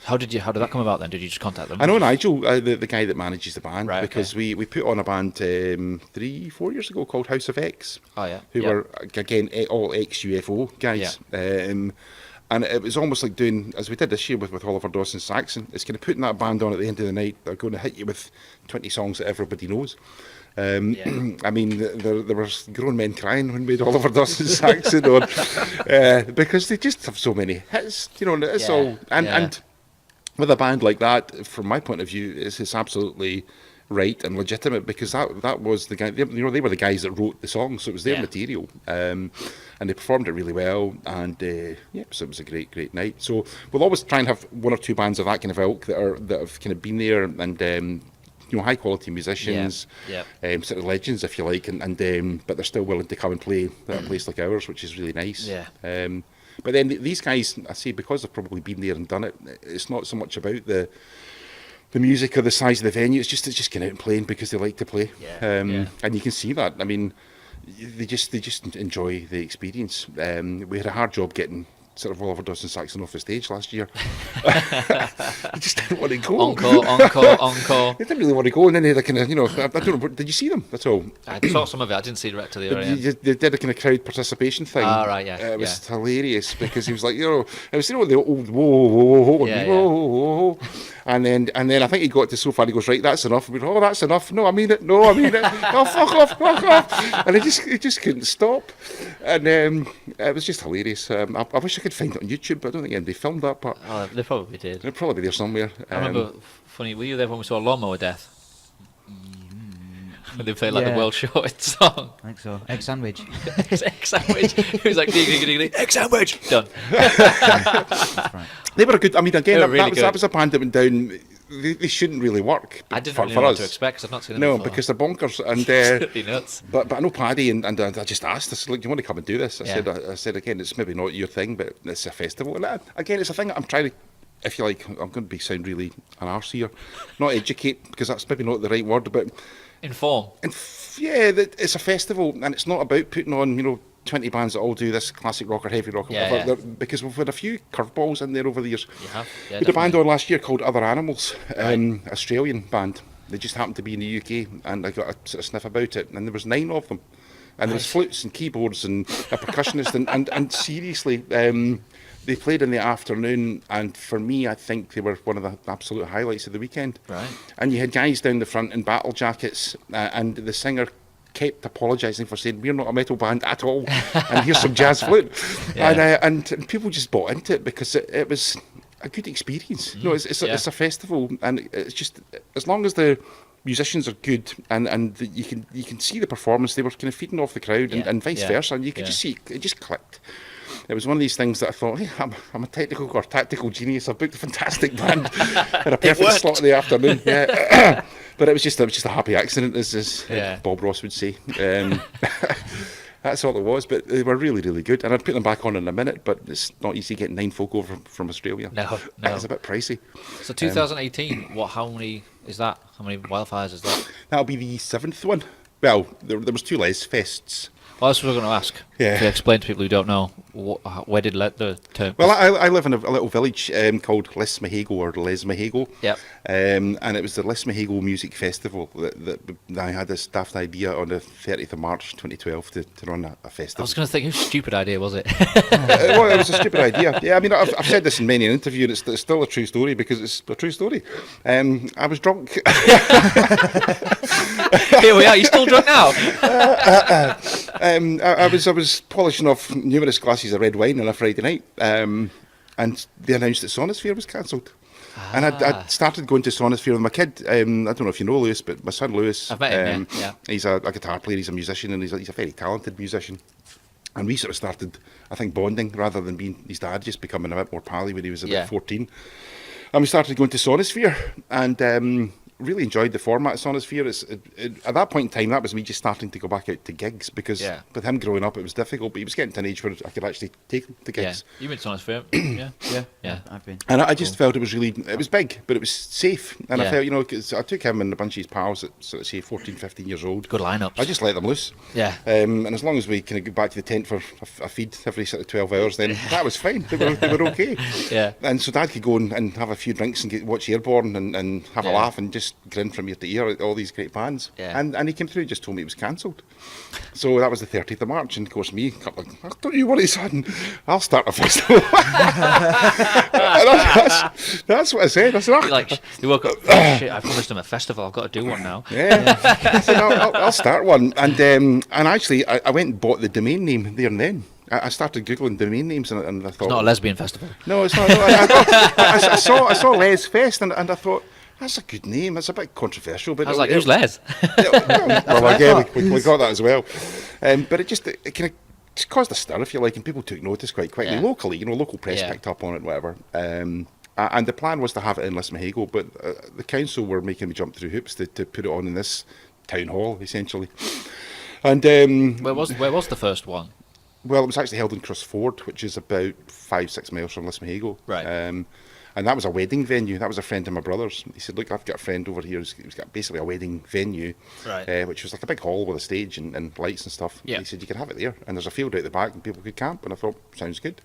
How did that come about then? Did you just contact them? I know Nigel, the guy that manages the band, right, because we put on a band 3-4 years ago called House of X. Oh yeah. Who were again all ex-UFO guys. Yeah. And it was almost like doing, as we did this year with Oliver Dawson Saxon, it's kind of putting that band on at the end of the night. They're going to hit you with 20 songs that everybody knows. I mean, there was grown men crying when we made Oliver Dawson Saxon on, because they just have so many hits, it's all, and with a band like that, from my point of view, it's absolutely right and legitimate, because that was the guy, they were the guys that wrote the song, so it was their material, and they performed it really well, and so it was a great night. So we'll always try and have one or two bands of that kind of ilk that have kind of been there, and high quality musicians, sort of legends if you like, and but they're still willing to come and play at a place like ours, which is really nice. But then these guys, I say, because they've probably been there and done it, it's not so much about the music or the size of the venue. It's just getting out and playing because they like to play, and you can see that. I mean, they just enjoy the experience. We had a hard job getting sort of Oliver Dawson Saxon off the stage last year. He just didn't want to go. Encore. He didn't really want to go, and then they had a kind of, I don't know, did you see them at all? I saw some of it. I didn't see the rest of the area. They did a kind of crowd participation thing. Right, It was hilarious because he was like, it was the old whoa. And then I think he got to so far, he goes, right, that's enough. We go, that's enough. No, I mean it. Oh, fuck off. And he just couldn't stop. And it was just hilarious. I wish I could find it on YouTube, but I don't think anybody filmed that part. Oh, they probably did. It'll probably be there somewhere. I remember, funny, were you there when we saw Lawnmower Death? When they played the world shortest song. I think so. Egg sandwich. Egg sandwich. It was like, egg sandwich. Done. That's right. They were a good, I mean, again, that was a band that went down. They shouldn't really work. I didn't really know what to expect, because I've not seen them before. No, because they're bonkers. And absolutely nuts. But I know Paddy, and I just asked, I said, look, do you want to come and do this? I said, again, it's maybe not your thing, but it's a festival. And again, it's a thing I'm trying to, if you like, I'm going to sound really an arse here. Not educate, because that's maybe not the right word, but inform. It's a festival, and it's not about putting on, 20 bands that all do this classic rock or heavy rock or whatever, because we've had a few curveballs in there over the years. You have? We had a band on last year called Other Animals, Australian band. They just happened to be in the UK, and I got a sort of sniff about it, and there was 9 of them. And there was flutes and keyboards and a percussionist, and seriously, they played in the afternoon, and for me, I think they were one of the absolute highlights of the weekend. Right. And you had guys down the front in battle jackets, and the singer kept apologising for saying, we're not a metal band at all, and here's some jazz flute. And people just bought into it because it was a good experience. It's a festival, and it's just, as long as the musicians are good and you can see the performance, they were kind of feeding off the crowd, and vice versa, and you could just see it just clicked. It was one of these things that I thought, hey, I'm a technical or tactical genius. I've booked a fantastic band in a perfect slot in the afternoon. But it was just a happy accident, as Bob Ross would say. That's all it was. But they were really, really good, and I'd put them back on in a minute. But it's not easy getting 9 folk over from Australia. No, it's a bit pricey. So 2018, how many is that? How many wildfires is that? That'll be the 7th one. Well, there was 2 Les Fests. Well, that's what we're going to ask. To explain to people who don't know. where did the term? Well, I live in a little village called Lismahago or Lesmahago. Yep. And it was the Lismahago Music Festival that I had this daft idea on the 30th of March 2012 to run a I festival. was going to think, whose stupid idea was it? Well, it was a stupid idea. Yeah, I mean, I've said this in many an interview, and it's still a true story because it's a true story. I was drunk. Here we are. You still drunk now? I was polishing off numerous glasses of red wine on a Friday night, and they announced that Sonosphere was cancelled. And I'd started going to Sonosphere with my kid. I don't know if you know Lewis, but my son Lewis. I've met him, yeah. He's a guitar player, he's a musician, and he's a very talented musician. And we sort of started, I think, bonding rather than being his dad, just becoming a bit more pally when he was about 14. And we started going to Sonosphere, and really enjoyed the format of Sonosphere. At that point in time, that was me just starting to go back out to gigs, because with him growing up, it was difficult, but he was getting to an age where I could actually take him to gigs. Yeah, you went to Sonosphere. Yeah. I've been. And I just felt it was big, but it was safe. And I felt, 'cause I took him and a bunch of his pals at sort of say 14, 15 years old. Good lineups. I just let them loose. Yeah. And as long as we kind of go back to the tent for a feed every sort of 12 hours, then that was fine. They were okay. Yeah. And so Dad could go and have a few drinks and watch Airborne and have a laugh and just grin from ear to ear at all these great bands. Yeah. And he came through and just told me it was cancelled. So that was the 30th of March, and of course me, don't you worry, son, I'll start a festival. That's what I said. I said, you woke up, oh, shit, I promised him a festival, I've got to do one now. Yeah. I said, I'll start one. And actually, I went and bought the domain name there and then. I started Googling domain names, and I thought... It's not a lesbian festival. No, it's not. I saw Les Fest, and I thought, that's a good name. It's a bit controversial. But I was like, who's Les? Well, again, we got that as well. But it kind of just caused a stir, if you like, and people took notice quite quickly. Locally, local press picked up on it and whatever. And the plan was to have it in Lismahago, but the council were making me jump through hoops to put it on in this town hall, essentially. And where was the first one? Well, it was actually held in Crossford, which is about 5-6 miles from Lismahago. Right. And that was a wedding venue. That was a friend of my brother's. He said, look, I've got a friend over here who's got basically a wedding venue, which was like a big hall with a stage and lights and stuff. Yeah. He said, you can have it there. And there's a field out the back and people could camp. And I thought, sounds good.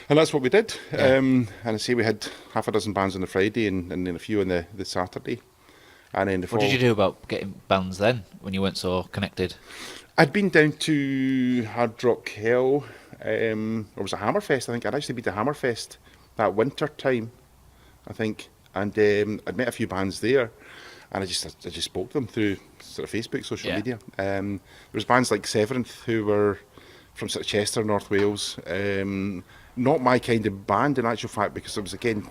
And that's what we did. Yeah. And I say we had half a dozen bands on the Friday and then a few on the Saturday. And then What did you do about getting bands then, when you weren't so connected? I'd been down to Hard Rock Hill, or was it Hammerfest? I think I'd actually been to Hammerfest that winter time, I think, and I'd met a few bands there, and I just spoke to them through sort of Facebook, social media. There was bands like Severanth who were from sort of Chester, North Wales. Not my kind of band in actual fact, because there was again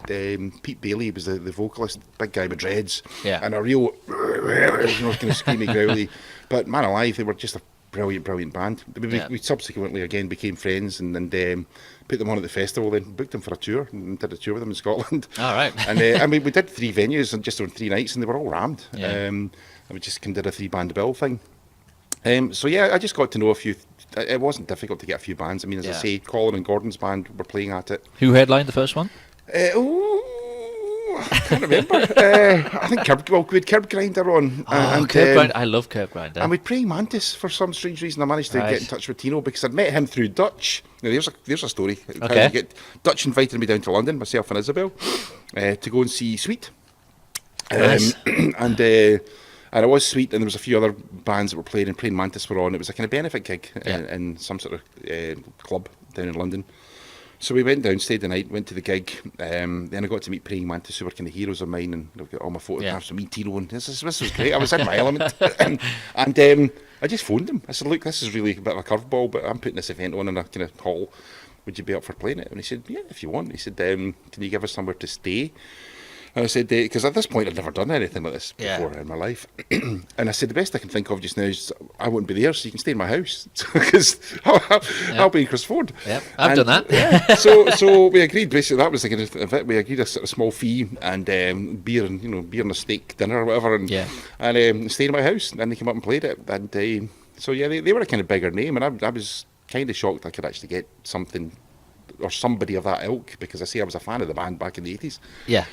Pete Bailey was the vocalist, big guy with dreads, and a real kind of screamy growly. But man alive, they were just a brilliant band. We subsequently again became friends and put them on at the festival, then booked them for a tour and did a tour with them in Scotland. All right. And we did 3 venues and just on 3 nights, and they were all rammed. Yeah. And we just kind of did a 3-band bill thing. So I just got to know a few. It wasn't difficult to get a few bands. I mean, as I say, Colin and Gordon's band were playing at it. Who headlined the first one? I can't remember. I think we had Curb Grinder on. Curb Grinder. I love Curb Grinder. And we'd Praying Mantis for some strange reason. I managed to get in touch with Tino because I'd met him through Dutch. Now, there's a story. Okay. Dutch invited me down to London, myself and Isabel, to go and see Sweet. Nice. And it was Sweet, and there was a few other bands that were playing, and Praying Mantis were on. It was a kind of benefit gig in some sort of club down in London. So we went down, stayed the night, went to the gig. Then I got to meet Praying Mantis, who were kind of heroes of mine, and I've got all my photographs of me, Tino, and this was great. I was in my element. and I just phoned him. I said, look, this is really a bit of a curveball, but I'm putting this event on in a kind of hall. Would you be up for playing it? And he said, yeah, if you want. He said, can you give us somewhere to stay? And I said, because at this point I'd never done anything like this before in my life. And I said, the best I can think of just now is I won't be there, so you can stay in my house. Because I'll be in Crossford. Yep, I've done that. Yeah. So we agreed, basically, that was the kind of event. We agreed a sort of small fee and beer and a steak dinner or whatever. And stayed in my house. And then they came up and played it. And they were a kind of bigger name. And I was kind of shocked I could actually get something or somebody of that ilk, because I was a fan of the band back in the 80s. Yeah.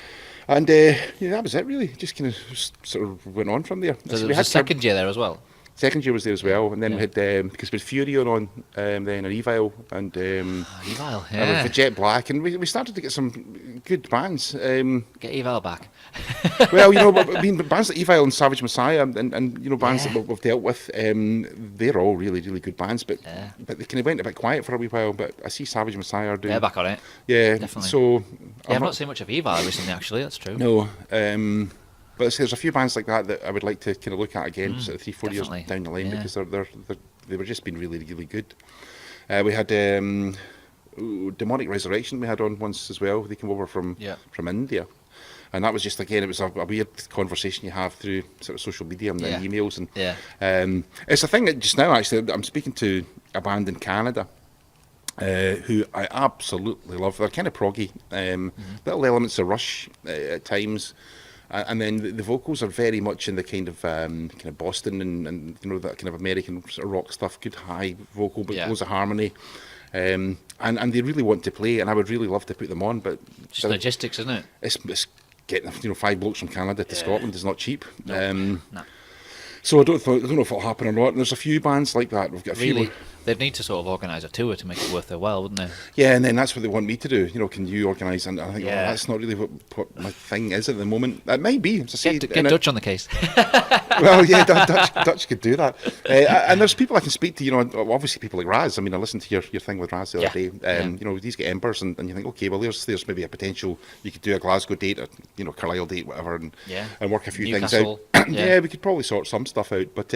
And that was it really. Just kind of sort of went on from there. So there was a second year there as well? Second year was there as well, and then we had because we had Furion on, then an Evil and Evil, and with Jet Black, and we started to get some good bands. Get Evil back. Well, you know, I mean, bands like Evil and Savage Messiah, and you know, bands that we've dealt with, they're all really, really good bands, but they kind of went a bit quiet for a wee while. But I see Savage Messiah doing. They're back on it. Yeah, definitely. So I've not seen much of Evil recently. Actually, that's true. No. But there's a few bands like that I would like to kind of look at again, sort of 3-4 years down the line, because they were just been really, really good. We had Demonic Resurrection we had on once as well. They came over from India, and that was just, again, it was a weird conversation you have through sort of social media and then emails, and it's a thing that just now actually I'm speaking to a band in Canada. Who I absolutely love. They're kind of proggy, little elements of Rush at times. And then the vocals are very much in the kind of boasting and you know, that kind of American sort of rock stuff. Good high vocal, but loads of harmony. And they really want to play, and I would really love to put them on, but just logistics, isn't it? It's getting 5 blokes from Canada to Scotland is not cheap. No. So I don't know if it'll happen or not. And there's a few bands like that. We've got a few. They'd need to sort of organise a tour to make it worth their while, wouldn't they? Yeah, and then that's what they want me to do. You know, can you organise? And I think, that's not really what my thing is at the moment. It might be. As I say, get Dutch on the case. Well, yeah, Dutch could do that. And there's people I can speak to. You know, obviously people like Raz. I mean, I listened to your thing with Raz the other day. You know, these get embers, and you think, okay, well, there's maybe a potential. You could do a Glasgow date, or Carlisle date, whatever, and work a few Newcastle, things out. We could probably sort some stuff out, but.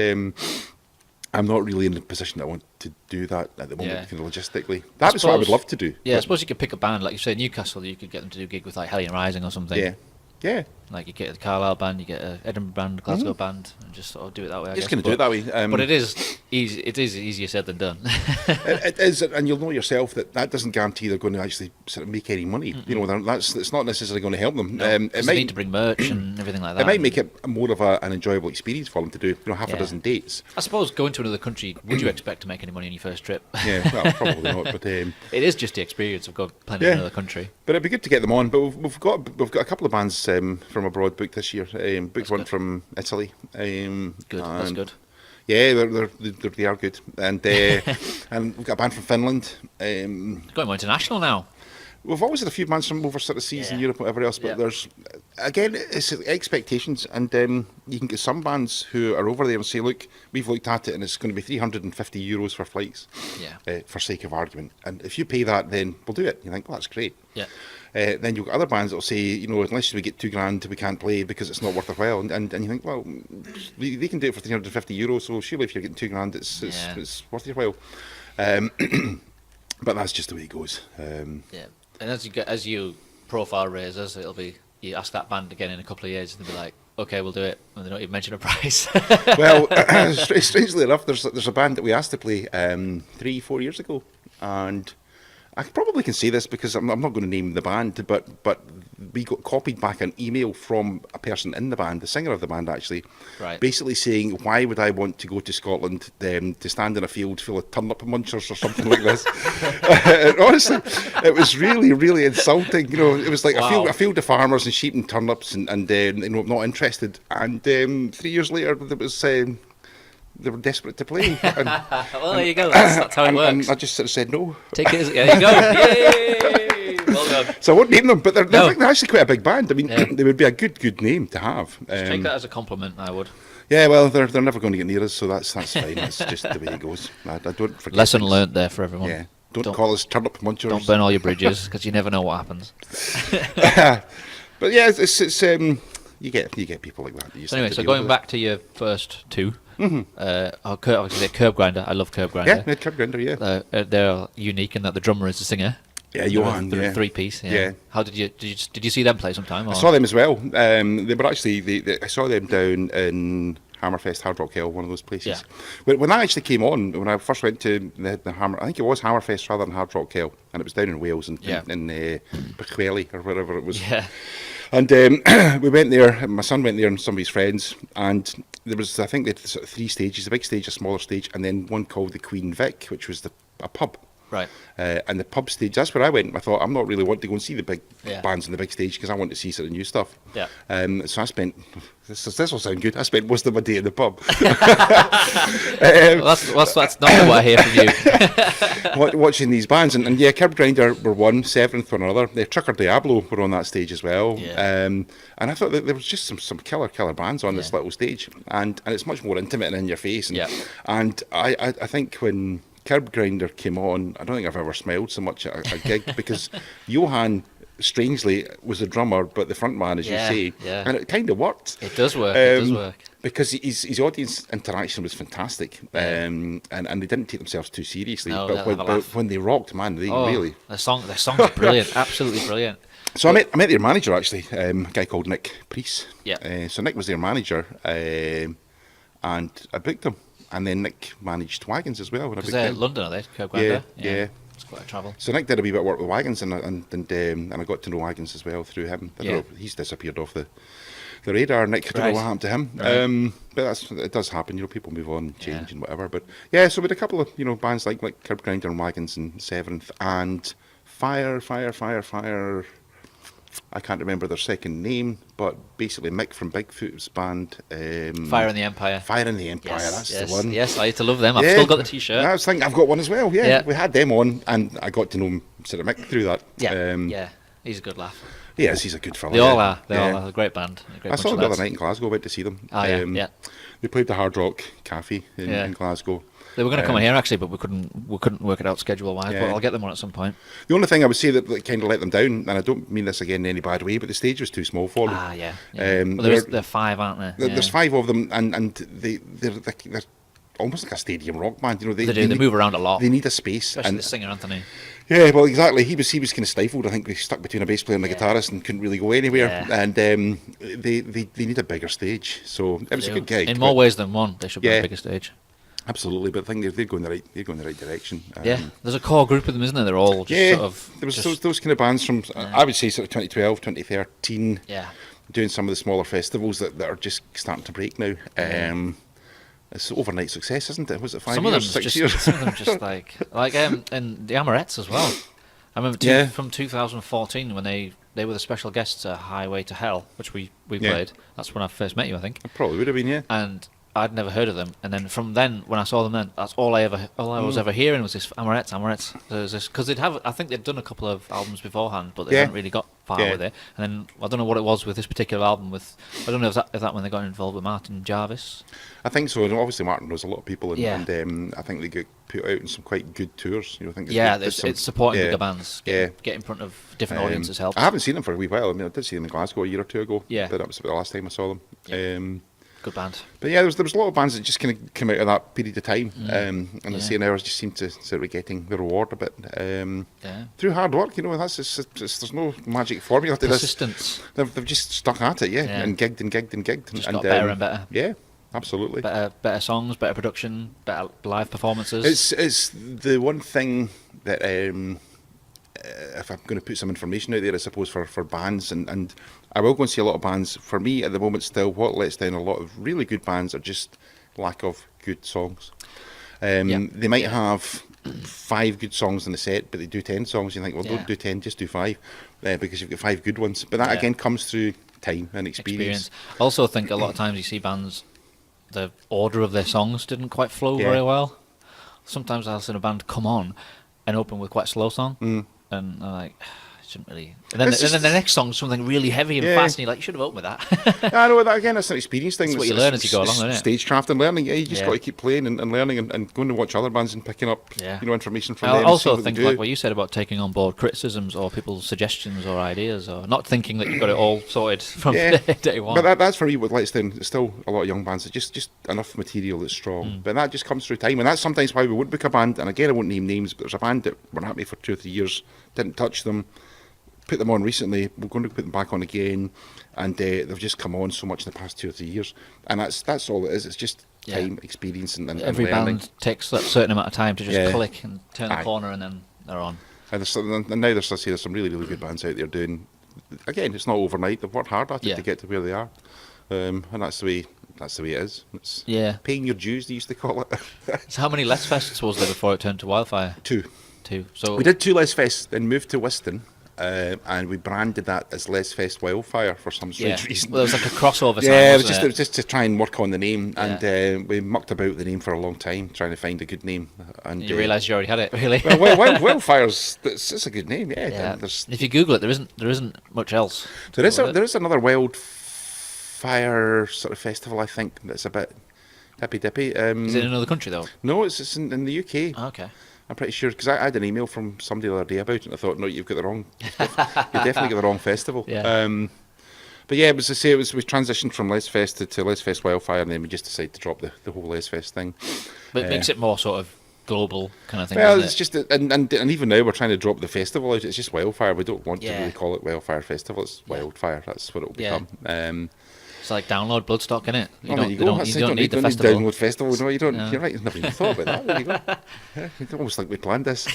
I'm not really in the position that I want to do that at the moment, kind of logistically. That was what I would love to do. Yeah, I suppose you could pick a band, like you say, Newcastle, you could get them to do a gig with like Hellion Rising or something. Yeah. Like you get a Carlisle band, you get a Edinburgh band, Glasgow band, and just sort of do it that way. Just going to do it that way. But it is easy. It is easier said than done. It is, and you'll know yourself that doesn't guarantee they're going to actually sort of make any money. You know, it's not necessarily going to help them. No, it might need to bring merch and everything like that. It might make it more of an enjoyable experience for them to do. Half a dozen dates. I suppose going to another country, would you expect to make any money on your first trip? Yeah, well, probably not. But it is just the experience of playing in another country. But it'd be good to get them on. But we've got a couple of bands from abroad booked this year. Booked that's one good. From Italy. Good, that's good. Yeah, they are good, and and we've got a band from Finland. Going more international now. We've always had a few bands from overseas in Europe and whatever else, but there's again it's expectations, and you can get some bands who are over there and say, look, we've looked at it and it's going to be €350 for flights, for sake of argument, and if you pay that, then we'll do it. You think, well, that's great. Yeah. Then you've got other bands that will say, unless we get $2,000, we can't play because it's not worth their while. And you think, well, they can do it for €350, so surely if you're getting $2,000, it's worth your while. But that's just the way it goes. And as you profile raises, it'll be, you ask that band again in a couple of years, and they'll be like, okay, we'll do it, and they don't even mention a price. Well, strangely enough, there's a band that we asked to play 3-4 years ago, and I probably can say this because I'm not going to name the band, but we got copied back an email from a person in the band, the singer of the band actually, basically saying, why would I want to go to Scotland to stand in a field full of turnip munchers or something like this? And honestly, it was really, really insulting. It was like a field of farmers and sheep and turnips, and not interested. And 3 years later, there was. They were desperate to play. Well, there you go. That's how it works. And I just sort of said no. Take it as there you go. Yay! Well done. So I won't name them, but they're actually quite a big band. I mean, they would be a good name to have. Just take that as a compliment, I would. Yeah, well, they're never going to get near us, so that's fine. That's just the way it goes. I don't forget. Lesson learnt there for everyone. Yeah. Don't call us turnip munchers. Don't burn all your bridges, because you never know what happens. But yeah, it's you get people like that. So anyway, going back to your first two. Obviously, Curb Grinder. I love Curb Grinder. Yeah, Curb Grinder. Yeah, they're unique in that the drummer is the singer. Yeah, Johan. They're a 3-piece. Yeah. How did you see them play sometime? Or? I saw them as well. They were actually. I saw them down in Hammerfest, Hard Rock Hill, one of those places. Yeah. When that actually came on, when I first went to the Hammer, I think it was Hammerfest rather than Hard Rock Hill, and it was down in Wales in Pwllheli or wherever it was. Yeah. And we went there. My son went there and some of his friends, and there was, I think, they had sort of 3 stages: a big stage, a smaller stage, and then one called the Queen Vic, which was a pub. Right. And the pub stage, that's where I went. I thought, I'm not really wanting to go and see the big Yeah. bands on the big stage because I want to see sort of new stuff. Yeah. So I spent, this will sound good, I spent most of my day in the pub. Well, that's not what I hear from you. Watching these bands. And yeah, Curb Grinder were one, Seventh were another. Trucker Diablo were on that stage as well. Yeah. And I thought that there was just some killer bands on this little stage. And it's much more intimate and in your face. And, Yeah. and I think when Curb Grinder came on, I don't think I've ever smiled so much at a gig because Johan, strangely, was the drummer, but the front man, as Yeah, you say. yeah. And it kind of worked. It does work. It does work. Because his audience interaction was fantastic. And they didn't take themselves too seriously. No, but they'll have a laugh. when they rocked, man, they really... The songs are brilliant. Absolutely brilliant. So I met their manager, actually, a guy called Nick Priest. Yeah. So Nick was their manager, and I booked him. And then Nick managed Wagons as well. Because they're London, are they? Curb Grinder? Yeah. It's quite a travel. So Nick did a wee bit of work with Wagons, and I got to know Wagons as well through him. I don't know, he's disappeared off the radar. Nick, I don't know what happened to him. Right. But it does happen. People move on, change, and whatever. But yeah, so we had a couple of bands like Curb Grinder and Wagons and Seventh and Fire. I can't remember their second name, but basically Mick from Bigfoot's band. Fire in the Empire. Fire in the Empire, Yes, that's the one. Yes, I used to love them. I've still got the T-shirt. I was thinking I've got one as well. Yeah, Yeah. we had them on, and I got to know sort of Mick through that. Yeah, he's a good laugh. Yes, he's a good fella. They all are. They all are a great band. A great I bunch saw of them the other lads. night in Glasgow. Went to see them. Oh, yeah. They played the Hard Rock Cafe in Glasgow. They were going to come in here actually, but we couldn't work it out schedule wise. But I'll get them on at some point. The only thing I would say that kind of let them down, and I don't mean this again in any bad way, but the stage was too small for them. Yeah. Well, There are 5, aren't there? There's 5 of them, and they're almost like a stadium rock band. They move around a lot. They need a space. Especially the singer Anthony. Yeah, well, exactly. He was kind of stifled. I think they stuck between a bass player and a guitarist and couldn't really go anywhere. Yeah. And they need a bigger stage. So it was a good gig. In more ways than one, they should be on a bigger stage. Absolutely, but I think they're going the right direction. There's a core group of them, isn't there? They're all just sort of. There was those kind of bands from I would say sort of 2012, 2013. Yeah. Doing some of the smaller festivals that are just starting to break now. It's overnight success, isn't it? Was it 5 years, 6 years? Some of them just like and the Amorettes as well. I remember from 2014 when they were the special guests at Highway to Hell, which we played. That's when I first met you, I think. It probably would have been, yeah. And I'd never heard of them, and then from then, when I saw them, that's all I was ever hearing was this Amorettes. There's this because I think they'd done a couple of albums beforehand, but they hadn't really got far with it. And then I don't know what it was with this particular album. I don't know if that when they got involved with Martin Jarvis. I think so. And obviously, Martin knows a lot of people, and Yeah. I think they get put out in some quite good tours. I think It's supporting bigger bands. Get in front of different audiences helps. I haven't seen them for a wee while. I mean, I did see them in Glasgow a year or two ago. Yeah. But that was the last time I saw them. Yeah. Good band. But yeah, there was a lot of bands that just kind of came out of that period of time, and the same hours just seemed to sort of getting the reward a bit through hard work. That's there's no magic formula to Persistence. this. They've just stuck at it, and gigged. Just got better and better. Yeah, absolutely. Better songs, better production, better live performances. It's the one thing that if I'm going to put some information out there, I suppose for bands and I will go and see a lot of bands. For me, at the moment, still, what lets down a lot of really good bands are just lack of good songs. They might have 5 good songs in the set, but they do 10 songs. You think, well, don't do 10, just do 5, because you've got 5 good ones. But that again comes through time and experience. I also think a lot of times you see bands, the order of their songs didn't quite flow very well. Sometimes I'll see a band come on and open with quite a slow song, and I'm like, shouldn't really. And then the next song's something really heavy and fast, and you're like, you should have opened with that. I know that again. It's an experience thing. That's what you learn as you go along, isn't it? Stagecraft and learning. Yeah, you just got to keep playing and learning and going to watch other bands and picking up information from them. I also think like what you said about taking on board criticisms or people's suggestions or ideas, or not thinking that you've got it all sorted from day one. But that's for me what lets down. There's still a lot of young bands. It's just enough material that's strong. But that just comes through time, and that's sometimes why we would book a band. And again, I won't name names, but there's a band that were happy for 2 or 3 years, didn't touch them. Put them on recently, we're going to put them back on again, and they've just come on so much in the past 2 or 3 years, and that's all it is. It's just time, experience, and every learning. band takes a certain amount of time to just click and turn the corner, and then they're on. And now there's some really really good bands out there doing. Again, it's not overnight. They've worked hard at it to get to where they are, and that's the way it is. It's paying your dues, they used to call it. So how many Let's Fests was there before it turned to WildFire? 2. too. So We did 2 Les Fest, then moved to Wiston, and we branded that as Les Fest WildFire for some strange reason. Well, it was like a crossover sign, Yeah, it wasn't was just to try and work on the name, Yeah. and we mucked about with the name for a long time, trying to find a good name. And You realised you already had it, really. well, WildFire's it's a good name, yeah. Yeah. There's, If you Google it, there isn't much else. there is another WildFire sort of festival, I think, that's a bit dippy. Is it in another country though? No, it's in the UK. Okay. I'm pretty sure, because I had an email from somebody the other day about it, and I thought, no, you've got the wrong, you definitely got the wrong festival. Yeah. But yeah, it was to say, we transitioned from Les Fest to Les Fest WildFire, and then we just decided to drop the whole Les Fest thing. But it makes it more sort of global kind of thing. Well, doesn't it's it? just, and even now we're trying to drop the festival out. It's just WildFire. We don't want to Yeah. really call it WildFire Festival. It's WildFire. That's what it will Yeah. become. It's like download Bloodstock, innit? Oh, there you go. You don't need the need festival. download festival. No, you don't. No. You're right. I've never even thought about that. There you go. Yeah, it's almost like we planned this.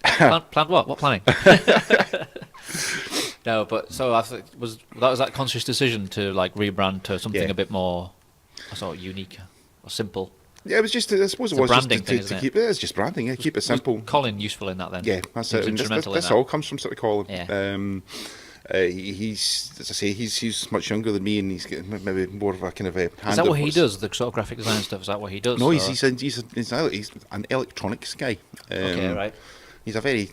Planned what? What planning? No, but so I think was that conscious decision to like rebrand to something Yeah. a bit more sort of unique or simple. Yeah, it was just. I suppose It's it a was just branding thing, to isn't it? keep. It's just branding. Yeah, keep it simple. Was Colin useful in that then? Yeah, that's He was it. And instrumental this in that. all comes from sort of Colin. Yeah. He's, as I say, he's much younger than me, and he's getting maybe more of a kind of a hand. Is that of what he what's- does? The sort of graphic design stuff? Is that what he does? No, or- he's an electronics guy. Okay, right. He's a very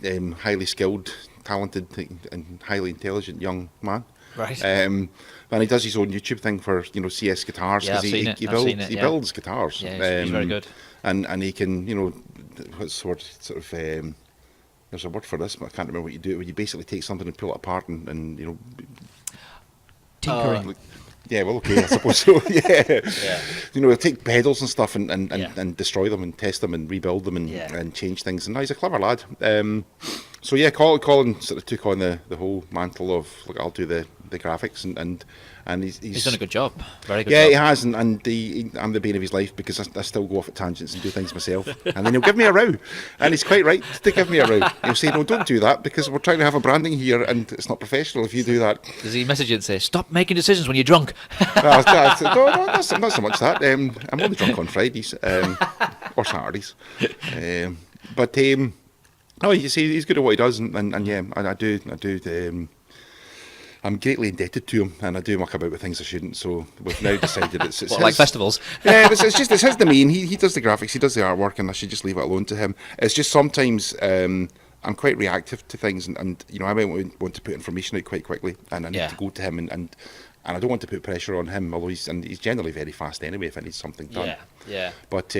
highly skilled, talented, and highly intelligent young man. Right. And he does his own YouTube thing for CS guitars. Yeah, 'cause I've he, seen it, he I've builds seen it, he yeah. builds guitars. Yeah, he's very good. And he can what's sort of there's a word for this, but I can't remember what you do. Where you basically take something and pull it apart and Tinkering. yeah, well, okay, I suppose so. Yeah, Yeah. Take pedals and stuff and Yeah. destroy them and test them and rebuild them and, Yeah. and change things. And he's a clever lad. So yeah, Colin sort of took on the whole mantle of like I'll do the graphics and He's done a good job. Very good yeah, job. he has, and I'm the bane of his life because I still go off at tangents and do things myself. And then he'll give me a row. And he's quite right to give me a row. He'll say, no, don't do that because we're trying to have a branding here and it's not professional if you do that. Does he message you and say, stop making decisions when you're drunk? No, not so much that. I'm only drunk on Fridays or Saturdays. No, you see, he's good at what he does, and yeah, I do. I'm greatly indebted to him, and I do muck about with things I shouldn't. So we've now decided it's What, like festivals? Yeah, it's his domain. He does the graphics, he does the artwork, and I should just leave it alone to him. It's just sometimes I'm quite reactive to things, and I might want to put information out quite quickly, and I need to go to him, and I don't want to put pressure on him, although he's generally very fast anyway if I need something done. Yeah. But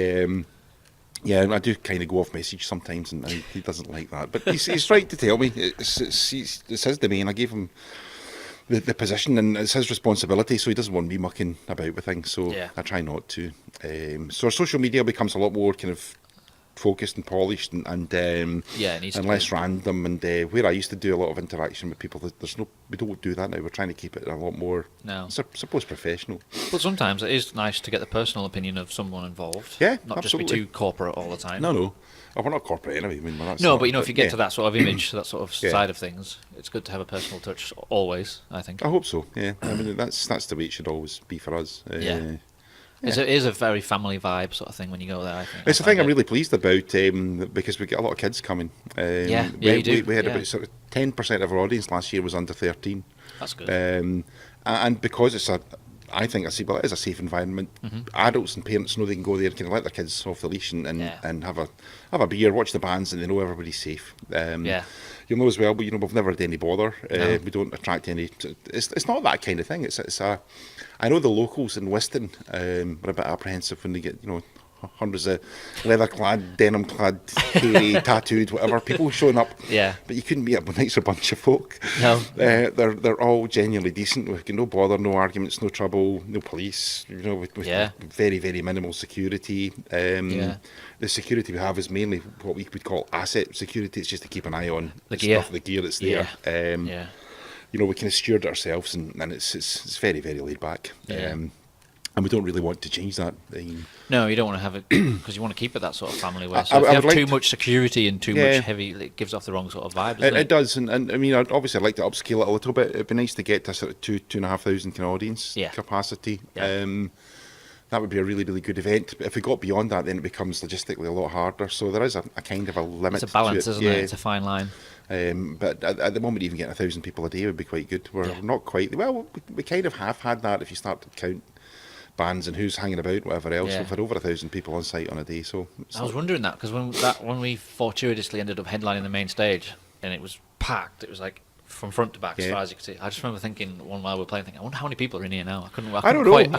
yeah, I do kind of go off message sometimes, and he doesn't like that. But he's right to tell me it's his domain. I gave him the position, and it's his responsibility, so he doesn't want me mucking about with things. So I try not to. So our social media becomes a lot more kind of focused and polished, and it needs to less be. random. And where I used to do a lot of interaction with people, we don't do that now. We're trying to keep it a lot more, suppose, professional. But sometimes it is nice to get the personal opinion of someone involved. Yeah, not absolutely. just be too corporate all the time. No. Oh, we're not corporate anyway. I mean, that's No, not, but if you get to that sort of image, that sort of Yeah. side of things, it's good to have a personal touch always, I think. I hope so. Yeah, I mean that's the way it should always be for us. Yeah. It is a very family vibe sort of thing when you go there, I think. It's a thing I'm really pleased about because we get a lot of kids coming. You do. We had about sort of 10% of our audience last year was under 13. That's good. And because it is a safe environment. Mm-hmm. Adults and parents know they can go there, can let their kids off the leash and have a beer, watch the bands, and they know everybody's safe. You'll know as well, but we've never had any bother. No. We don't attract any. It's not that kind of thing. I know the locals in Wiston are a bit apprehensive when they get hundreds of leather-clad, denim-clad, hairy, tattooed, whatever people showing up. Yeah. But you couldn't meet a nicer bunch of folk. No. They're all genuinely decent. We've got no bother, no arguments, no trouble, no police. With very, very minimal security. The security we have is mainly what we would call asset security. It's just to keep an eye on the gear that's there. We kind of steward it ourselves, and it's very, very laid back. And we don't really want to change that. No, you don't want to have it because you want to keep it that sort of family way. So I if you have would too like much security and too much heavy, it gives off the wrong sort of vibe, doesn't it? It does, and I mean, obviously I'd like to upscale it a little bit. It'd be nice to get to sort of 2,500 kind of audience capacity. Yeah. that would be a really, really good event. But if we got beyond that, then it becomes logistically a lot harder. So there is a kind of a limit. It's a balance, to it. isn't it? It's a fine line. But at the moment, even getting 1,000 people a day would be quite good. We're not quite. Well, we kind of have had that if you start to count bands and who's hanging about, whatever else. We've had over 1,000 people on site on a day. So I was wondering that because when we fortuitously ended up headlining the main stage and it was packed, it was like from front to back as far as you could see. I just remember thinking one while we were playing, thinking, I wonder how many people are in here now. I couldn't I don't know. quite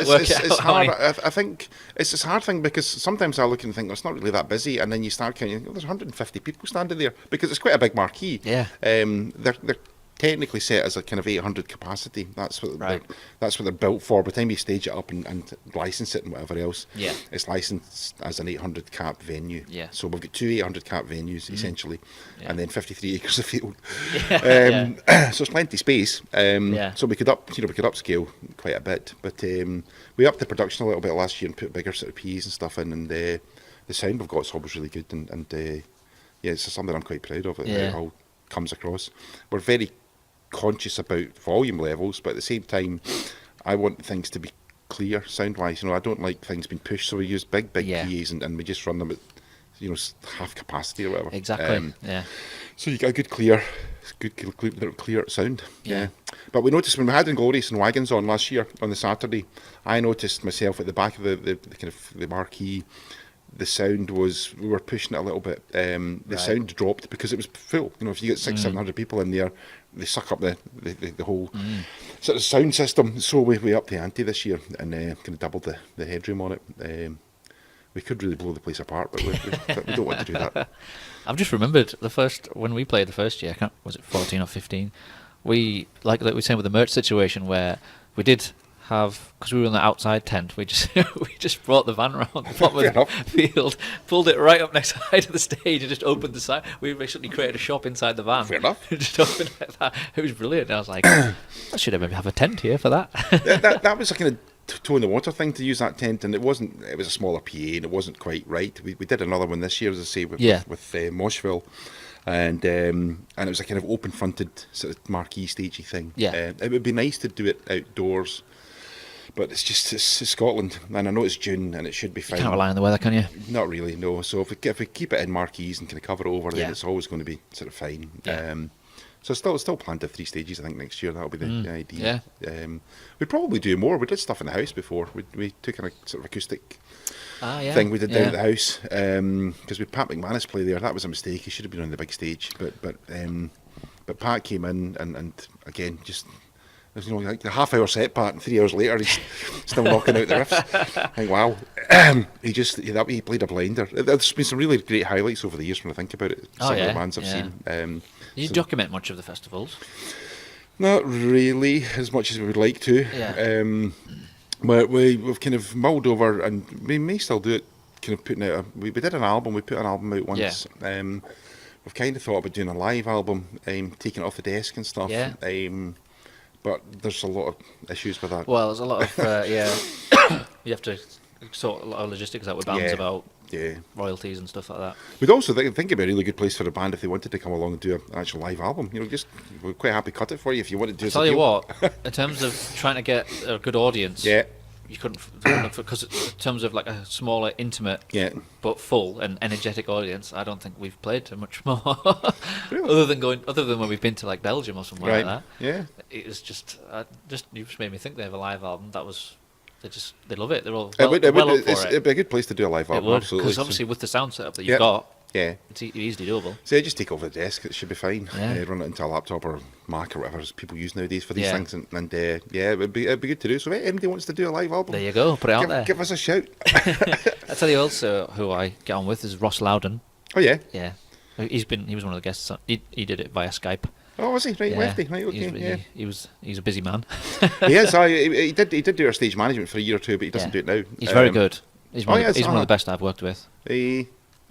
work it It's out. hard. I think it's a hard thing because sometimes I look and think, well, it's not really that busy, and then you start counting, there's 150 people standing there because it's quite a big marquee. Yeah. They're technically set as a kind of 800 capacity. That's what they're built for. By the time you stage it up and license it and whatever else, it's licensed as an 800 cap venue. Yeah. So we've got 2 800 cap venues essentially, and then 53 acres of field. So it's plenty of space. So we could upscale quite a bit, but we upped the production a little bit last year and put bigger sort of PAs and stuff in, and the sound we've got is always really good, and it's something I'm quite proud of. It all comes across. We're very conscious about volume levels, but at the same time, I want things to be clear sound-wise. I don't like things being pushed, so we use big PAs and we just run them at half capacity or whatever. Exactly. So you get a good clear sound. Yeah. But we noticed when we had Inglorious and Wagons on last year on the Saturday, I noticed myself at the back of the kind of the marquee. The sound we were pushing it a little bit. The sound dropped because it was full. If you get 600-700 people in there, they suck up the whole sort of sound system. So we upped the ante this year and kind of doubled the headroom on it. We could really blow the place apart, but we don't want to do that. I've just remembered when we played the first year, was it 14 or 15? We, like we were saying with the merch situation, where we did have, because we were in the outside tent, we just brought the van around the bottom of the field, pulled it right up next to the side of the stage, and just opened the side. We basically created a shop inside the van. Fair enough. Just opened it like that. It was brilliant. I was like, I should maybe have a tent here for that. that was a kind of toe in the water thing to use that tent, and it was a smaller PA, and it wasn't quite right. We did another one this year, as I say, with Moshville. And it was a kind of open fronted sort of marquee stagey thing. It would be nice to do it outdoors, but it's Scotland, and I know it's June and it should be fine. You can't rely on the weather, can you? Not really, no. So if we keep it in marquees and kind of cover it over, then it's always going to be sort of fine. So still planned to have 3 stages, I think, next year. That'll be the idea. We'd probably do more. We did stuff in the house before. We took a sort of acoustic thing we did down at the house, because we had Pat McManus play there. That was a mistake. He should have been on the big stage, but Pat came in and again just. Like the half-hour set part, and 3 hours later he's still knocking out the riffs. I think, wow. He played a blinder. There's been some really great highlights over the years when I think about it. Some of the bands I've seen. Did you document much of the festivals? Not really, as much as we would like to. We've kind of mulled over, and we may still do it, kind of putting out we did an album, we put an album out once. We've kind of thought about doing a live album, taking it off the desk and stuff. But there's a lot of issues with that. Well, there's a lot of, you have to sort a lot of logistics out with bands about royalties and stuff like that. We'd also think it'd be a really good place for a band if they wanted to come along and do an actual live album. We're quite happy to cut it for you if you wanted to do it. Tell you what, in terms of trying to get a good audience, you couldn't, because in terms of like a smaller, intimate, but full and energetic audience, I don't think we've played too much more. Really? other than when we've been to like Belgium or somewhere like that. Yeah. It was just you just made me think they have a live album. That was they love it. They're all up for it. It'd be a good place to do a live album. Absolutely. Because obviously with the sound setup that you've got. Yeah, it's easily doable. So just take it over the desk; it should be fine. Run it into a laptop or Mac or whatever people use nowadays for these things, and it'd be good to do. So if anybody wants to do a live album, there you go, put it out there. Give us a shout. I tell you also who I get on with is Ross Loudon. Oh yeah, he was one of the guests. He did it via Skype. Oh, was he? Right, Lefty. Right, okay. He's a busy man. He is. He did do our stage management for a year or two, but he doesn't do it now. He's very good. He's one of the best I've worked with.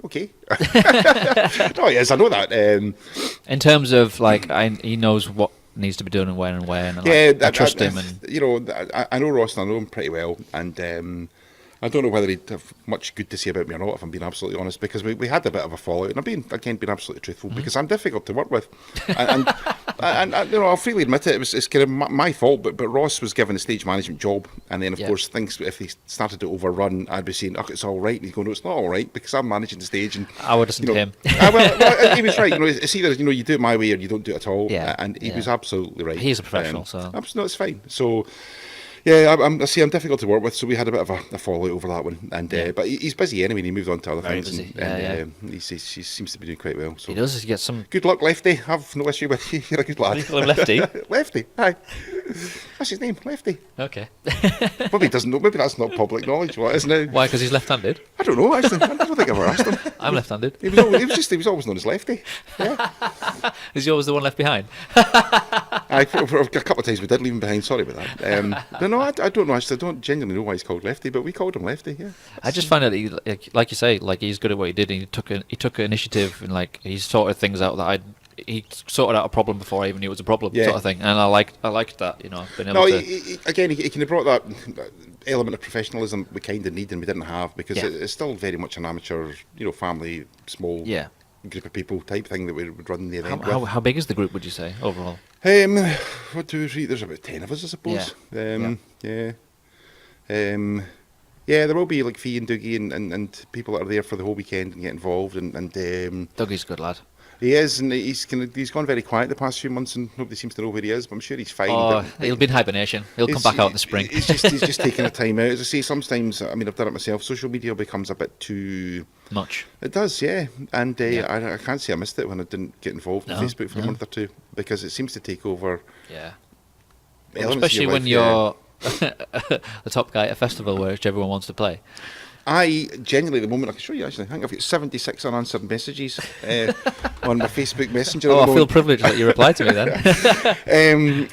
Okay. Oh yes, I know that. In terms of like, he knows what needs to be done and when and where, and I trust him. And I know Ross and I know him pretty well, and I don't know whether he'd have much good to say about me or not, if I'm being absolutely honest, because we had a bit of a fallout, and I've been absolutely truthful, because I'm difficult to work with, and I'll freely admit it. It's kind of my fault, but Ross was given a stage management job, and then of course things, if he started to overrun, I'd be saying, "Oh, it's all right," and he's going, "No, it's not all right," because I'm managing the stage, and I would listen to him. well, he was right. It's either you do it my way or you don't do it at all, and he was absolutely right. He's a professional, so no, it's fine. So. Yeah, I'm difficult to work with, so we had a bit of a fallout over that one, and but he's busy anyway, and he moved on to other Very things, busy. he seems to be doing quite well. So. He does. He gets some. Good luck, Lefty. Have no issue with you. You're a good lad. You call him Lefty? Lefty, hi. That's his name, Lefty. Okay. Maybe he doesn't know. Maybe that's not public knowledge. What isn't it? Why? Because he's left-handed. I don't know. Actually, I don't think I've ever asked him. I'm left-handed. He was always known as Lefty. Yeah. Is he always the one left behind? For a couple of times we did leave him behind. Sorry about that. No, I don't know. Actually, I don't genuinely know why he's called Lefty, but we called him Lefty. Yeah. I just find that he, like you say, like he's good at what he did. And he took initiative, and like he sorted things out that he sorted out a problem before I even knew it was a problem, sort of thing. And I liked that, being able to. He kind of brought that element of professionalism we kind of need and we didn't have, because it's still very much an amateur, family, small group of people type thing that we would run the event with. How big is the group, would you say, overall? 1, 2, 3, there's about 10 of us, I suppose. There will be like Fee and Dougie and people that are there for the whole weekend and get involved, and Dougie's a good lad. He is, and he's gone very quiet the past few months, and nobody seems to know where he is. But I'm sure he's fine. Oh, he'll be in hibernation. He'll come back out in the spring. He's just taking a time out. As I say, sometimes, I've done it myself. Social media becomes a bit too much. It does, yeah. And I can't say I missed it when I didn't get involved in Facebook for a month or two, because it seems to take over. Yeah. Especially when you're the top guy at a festival where everyone wants to play. I genuinely, at the moment, I can show you actually, I think I've got 76 unanswered messages on my Facebook Messenger. Oh, I feel privileged that you replied to me then.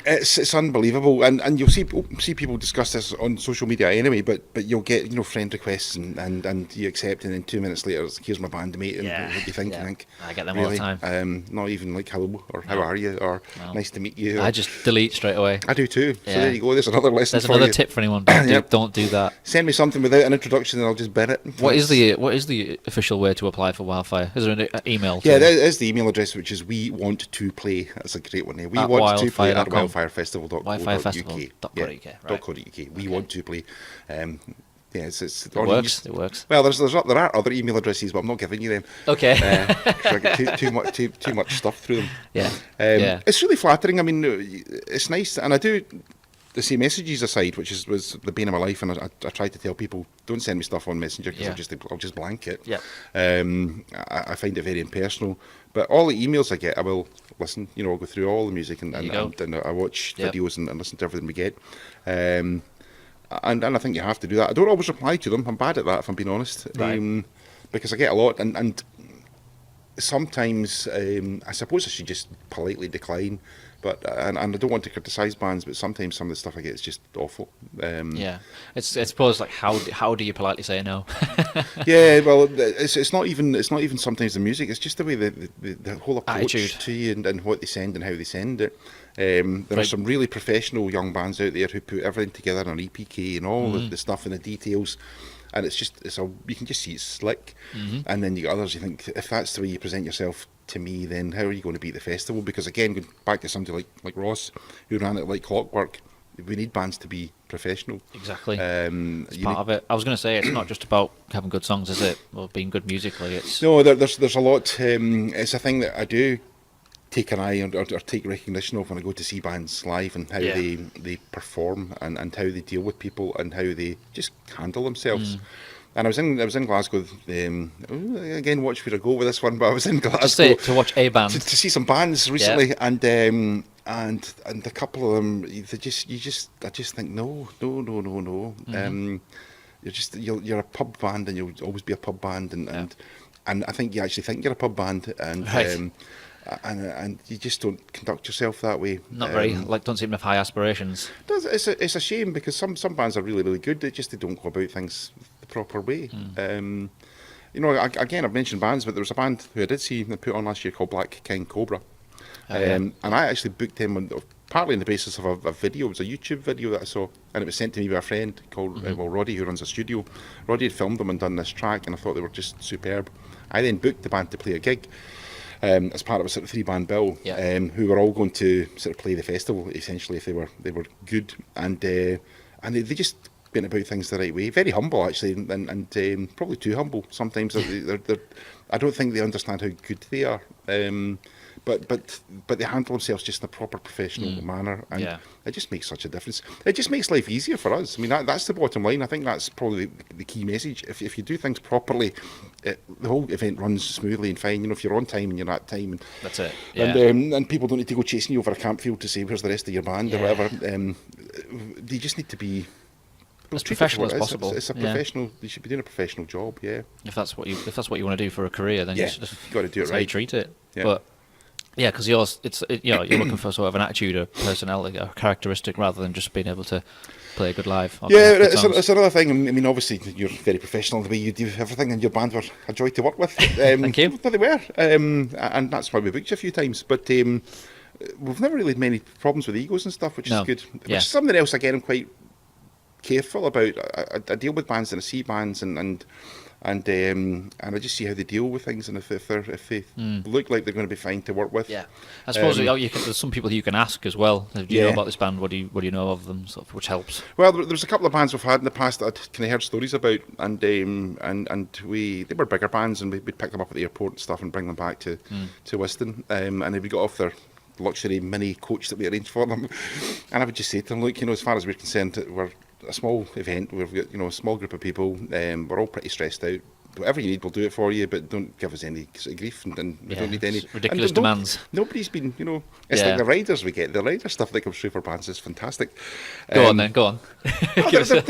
It's unbelievable, and you'll see people discuss this on social media anyway, but you'll get friend requests and you accept, and then 2 minutes later, here's my bandmate, and what do you think? Yeah. I think I get them really? all the time. Not even like hello or how are you or nice to meet you. I just delete straight away. I do too. So there you go. There's another lesson. There's another tip for anyone. Don't do that. Send me something without an introduction, and I'll just bin it. What is the official way to apply for WildFire? Is there an email? Yeah, there is the email address, which is we want to play. That's a great one. We want to play at wildfirefestival.co.uk. WildFirefestival.co.uk. .co.uk. We want to play. It works. Well, there are other email addresses, but I'm not giving you them. Okay. I get too much stuff through them. Yeah. It's really flattering. It's nice, and I do. The same messages aside, which was the bane of my life, and I try to tell people, don't send me stuff on Messenger, because I'll just blank it. Yeah. I find it very impersonal. But all the emails I get, I will listen. I'll go through all the music and I watch videos and listen to everything we get. And I think you have to do that. I don't always reply to them. I'm bad at that, if I'm being honest. Right. Because I get a lot, and sometimes I suppose I should just politely decline. But and I don't want to criticise bands, but sometimes some of the stuff I get is just awful. I suppose, like, how do you politely say no? Yeah, well, it's not even sometimes the music. It's just the way the whole approach attitude to you and what they send and how they send it. There are some really professional young bands out there who put everything together on EPK and all the stuff and the details. And you can just see it's slick. And then you get others, you think, if that's the way you present yourself to me, then how are you going to be at the festival? Because again, going back to somebody like Ross, who ran it like clockwork, we need bands to be professional. Exactly. It's part of it. I was going to say, it's not just about having good songs, is it? Or being good musically. No, there's a lot. It's a thing that I do take an eye on, or take recognition of when I go to see bands live, and how they perform and how they deal with people and how they just handle themselves. And I was in Glasgow. Again, watch where I go with this one. But I was in Glasgow to watch a band, to see some bands recently, and a couple of them. I just think no. You're a pub band, and you'll always be a pub band, and I think you actually think you're a pub band, and you just don't conduct yourself that way. Not very, don't seem to have high aspirations. It's a shame, because some bands are really, really good. They don't go about things the proper way. Again, I've mentioned bands, but there was a band who I did see that put on last year called Black King Cobra. And I actually booked them partly on the basis of a video. It was a YouTube video that I saw, and it was sent to me by a friend called Roddy, who runs a studio. Roddy had filmed them and done this track, and I thought they were just superb. I then booked the band to play a gig as part of a sort of 3-band bill, who were all going to sort of play the festival essentially if they were good, and they just went about things the right way. Very humble actually, and probably too humble sometimes. I don't think they understand how good they are. But they handle themselves just in a proper professional manner, and it just makes such a difference. It just makes life easier for us. I mean, that's the bottom line. I think that's probably the key message. If you do things properly, the whole event runs smoothly and fine. You know, if you're on time and you're at time, and that's it. Yeah. And people don't need to go chasing you over a campfield to say where's the rest of your band or whatever. They just need to be as professional as possible. It's a professional. You should be doing a professional job. Yeah. If that's what you want to do for a career, then you've got to do it right. How you treat it. Yeah. But yeah, because you're looking for sort of an attitude, a personality, a characteristic, rather than just being able to play a good live. Yeah, it's another thing. I mean, obviously you're very professional the way you do everything, and your band were a joy to work with. Thank you. But they were, and that's why we booked you a few times. But we've never really had many problems with egos and stuff, which is good. Which is something else again I'm quite careful about. I deal with bands and I see bands and I just see how they deal with things, and if they look like they're going to be fine to work with. Yeah, I suppose there's some people you can ask as well. Do you know about this band? What do you know of them? Sort of, which helps. Well, there's a couple of bands we've had in the past that I'd kind of heard stories about, and they were bigger bands, and we'd pick them up at the airport and stuff and bring them back to Wiston, and then we got off their luxury mini coach that we arranged for them, and I would just say to them, look, as far as we're concerned, we're a small event. We've got a small group of people. We're all pretty stressed out. Whatever you need, we'll do it for you, but don't give us any sort of grief, and we don't need any ridiculous demands. Nobody's been, it's like the riders we get. The rider stuff that comes through for bands is fantastic. Go on. They're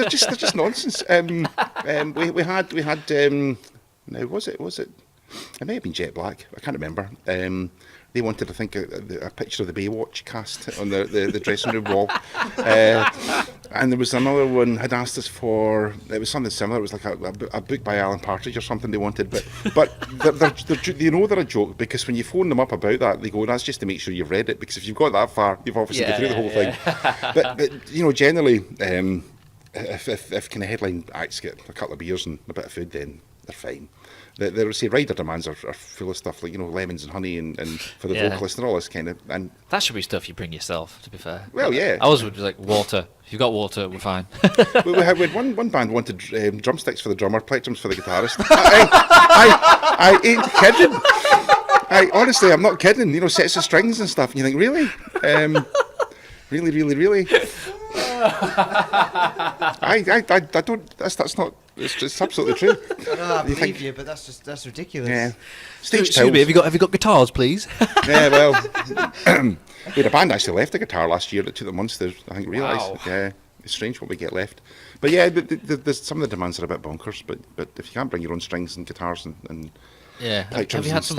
just nonsense. We had now was it? It may have been Jet Black. I can't remember. They wanted, I think, a picture of the Baywatch cast on the dressing room wall. And there was another one had asked us for, it was something similar. It was like a book by Alan Partridge or something they wanted. But they're a joke, because when you phone them up about that, they go, that's just to make sure you've read it, because if you've got that far, you've obviously got through the whole thing. But generally, if kind of headline acts get a couple of beers and a bit of food, then they're fine. The rider demands are full of stuff like lemons and honey and for the vocalist and all this kind of, and that should be stuff you bring yourself. To be fair, well, yeah, I was like water. If you've got water, we're fine. we had one band wanted drumsticks for the drummer, plectrums for the guitarist. I ain't kidding. Honestly, I'm not kidding. Sets of strings and stuff. And you think, really, really. I don't. That's not. It's absolutely true. I believe you, but that's ridiculous. Yeah. Excuse me, have you got guitars, please? Yeah, well, we had a band actually left a guitar last year that took the Munsters, I think, realised. Wow. Yeah, it's strange what we get left. But yeah, there's some of the demands are a bit bonkers, but if you can't bring your own strings and guitars and yeah, have you had some?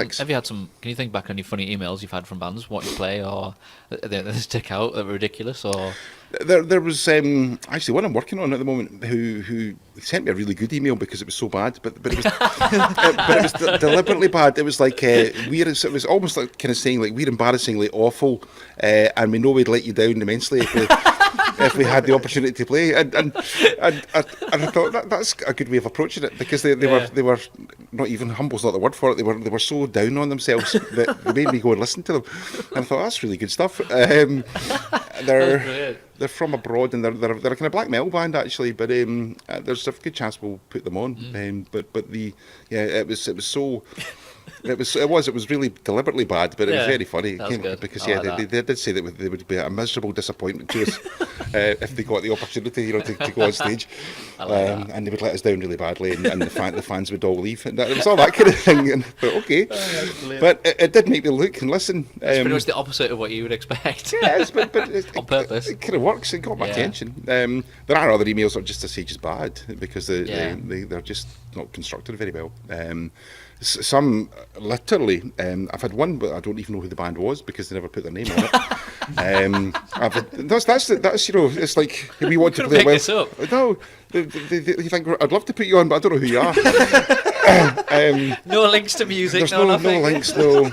Can you think back on any funny emails you've had from bands, what you play, or they stick out that were ridiculous, or? There was actually one I'm working on at the moment who sent me a really good email because it was so bad, but it was but it was deliberately bad. It was like it was almost like kind of saying like we're embarrassingly awful, and we know we'd let you down immensely if we had the opportunity to play. And I thought that's a good way of approaching it, because they were not even, humble's not the word for it. They were so down on themselves that it made me go and listen to them. And I thought, that's really good stuff. They're from abroad, and they're a kind of black metal band actually, but there's a good chance we'll put them on. It was really deliberately bad, but it was very funny. Because they did say that they would be a miserable disappointment to us if they got the opportunity, to go on stage, and they would let us down really badly, and the fans would all leave, and it was all that kind of thing. And but okay, but it did make me look and listen. It's pretty much the opposite of what you would expect. Yes, but on purpose, it kind of works. It got my attention. There are other emails that are just to say just bad, because they're just not constructed very well. Some literally, I've had one, but I don't even know who the band was because they never put their name on it. That's it's like we want to play well. No, they think I'd love to put you on, but I don't know who you are. No links to music. There's no links. No.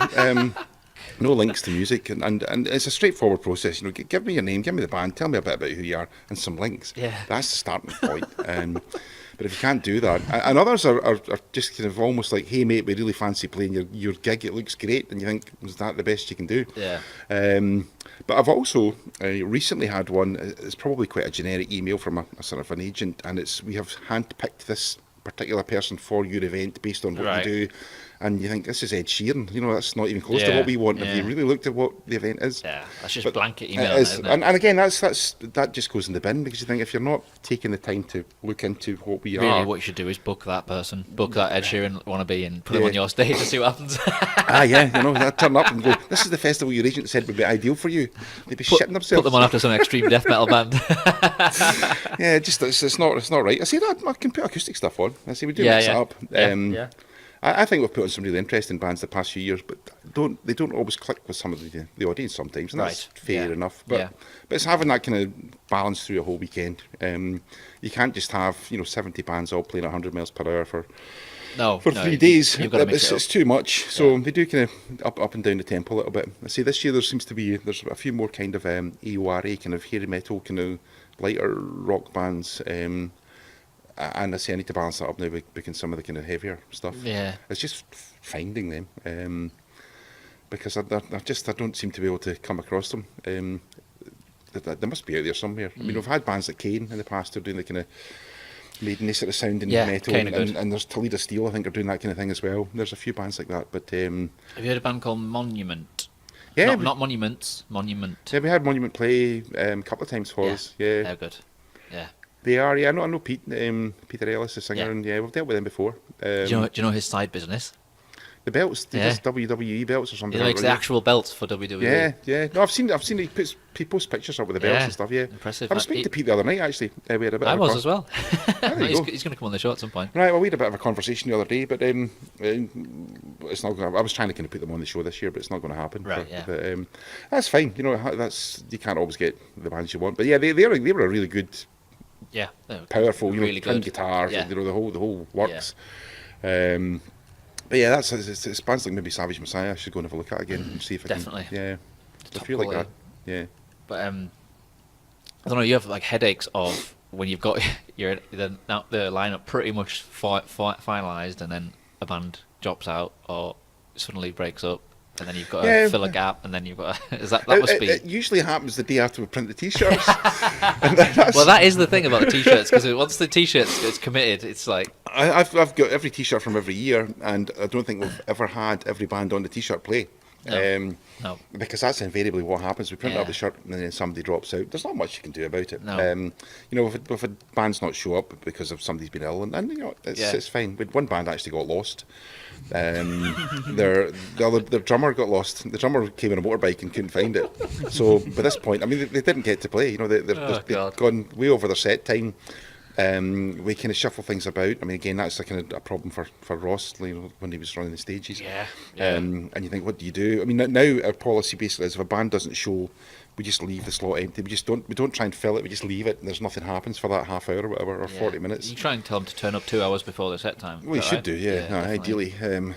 No links to music, and it's a straightforward process. Give me your name, give me the band, tell me a bit about who you are, and some links. Yeah. That's the starting point. But if you can't do that, and others are just kind of almost like, hey mate, we really fancy playing your gig. It looks great, and you think, is that the best you can do? Yeah. But I've also recently had one. It's probably quite a generic email from a sort of an agent, and we have handpicked this particular person for your event based on what you do. And you think, this is Ed Sheeran, that's not even close to what we want. Have you really looked at what the event is? Yeah, that's just blanket email, isn't it? And again, that just goes in the bin, because you think, if you're not taking the time to look into what we really, are... what you should do is book that person, book that Ed Sheeran wannabe, and put him on your stage to see what happens. I'd turn up and go, this is the festival your agent said would be ideal for you. They'd be shitting themselves. Put them on after some extreme death metal band. Yeah, just it's not right. I say that I can put acoustic stuff on. I say we do mix it up. I think we've put on some really interesting bands the past few years, but they don't always click with some of the audience sometimes, and that's fair enough. But it's having that kind of balance through a whole weekend. You can't just have 70 bands all playing 100 miles per hour for 3 days. It's too much. So they do kind of up and down the tempo a little bit. I see this year there's a few more kind of AORA, kind of hairy metal, kind of lighter rock bands. And I say I need to balance that up now by booking some of the kind of heavier stuff. Yeah, it's just finding them, because I don't seem to be able to come across them. They must be out there somewhere. I mean, we've had bands like Kane in the past who are doing the kind of maiden sort of sounding metal, and there's Toledo Steel, I think, are doing that kind of thing as well. There's a few bands like that, but have you heard a band called Monument? Yeah, not Monuments, Monument. Yeah, we had Monument play a couple of times for us. Yeah, they're good. Yeah. They are, I know Pete, Peter Ellis, the singer, and we've dealt with him before. Do you know his side business? The belts, he does WWE belts or something. He likes the actual belts for WWE. Yeah. No, I've seen he posts pictures up with the belts and stuff. Yeah, impressive. I was speaking to Pete the other night actually. We had a bit. As well. He's going to come on the show at some point. Right. Well, we had a bit of a conversation the other day, but it's not. I was trying to kind of put them on the show this year, but it's not going to happen. Right. But that's fine. You can't always get the bands you want, but yeah, they were a really good. Yeah, powerful, really twin good guitars, the whole works. But yeah, it's bands like maybe Savage Messiah I should go and have a look at again and see if I Definitely. can. Yeah, I feel like that. Yeah, but I don't know. You have like headaches of when you've got the lineup pretty much finalised, and then a band drops out or suddenly breaks up. And then you've got to fill a gap, and then you've got to... that must be... It usually happens the day after we print the T-shirts. Well, that is the thing about the T-shirts, because once the T-shirts gets committed, it's like... I've got every T-shirt from every year, and I don't think we've ever had every band on the T-shirt play. No. Because that's invariably what happens. We print out the shirt, and then somebody drops out. There's not much you can do about it. No. If a band's not show up because of somebody's been ill, and it's fine. One band actually got lost. Their drummer got lost. The drummer came on a motorbike and couldn't find it. So by this point, I mean, they didn't get to play. They've gone way over their set time. We kind of shuffle things about. I mean, again, that's a kind of a problem for Ross, when he was running the stages. And you think, what do you do? I mean, now our policy basically is if a band doesn't show, we just leave the slot empty. We don't try and fill it. We just leave it, and there's nothing happens for that half hour or whatever, or 40 minutes. You try and tell them to turn up 2 hours before the set time. Well, you should do, ideally. I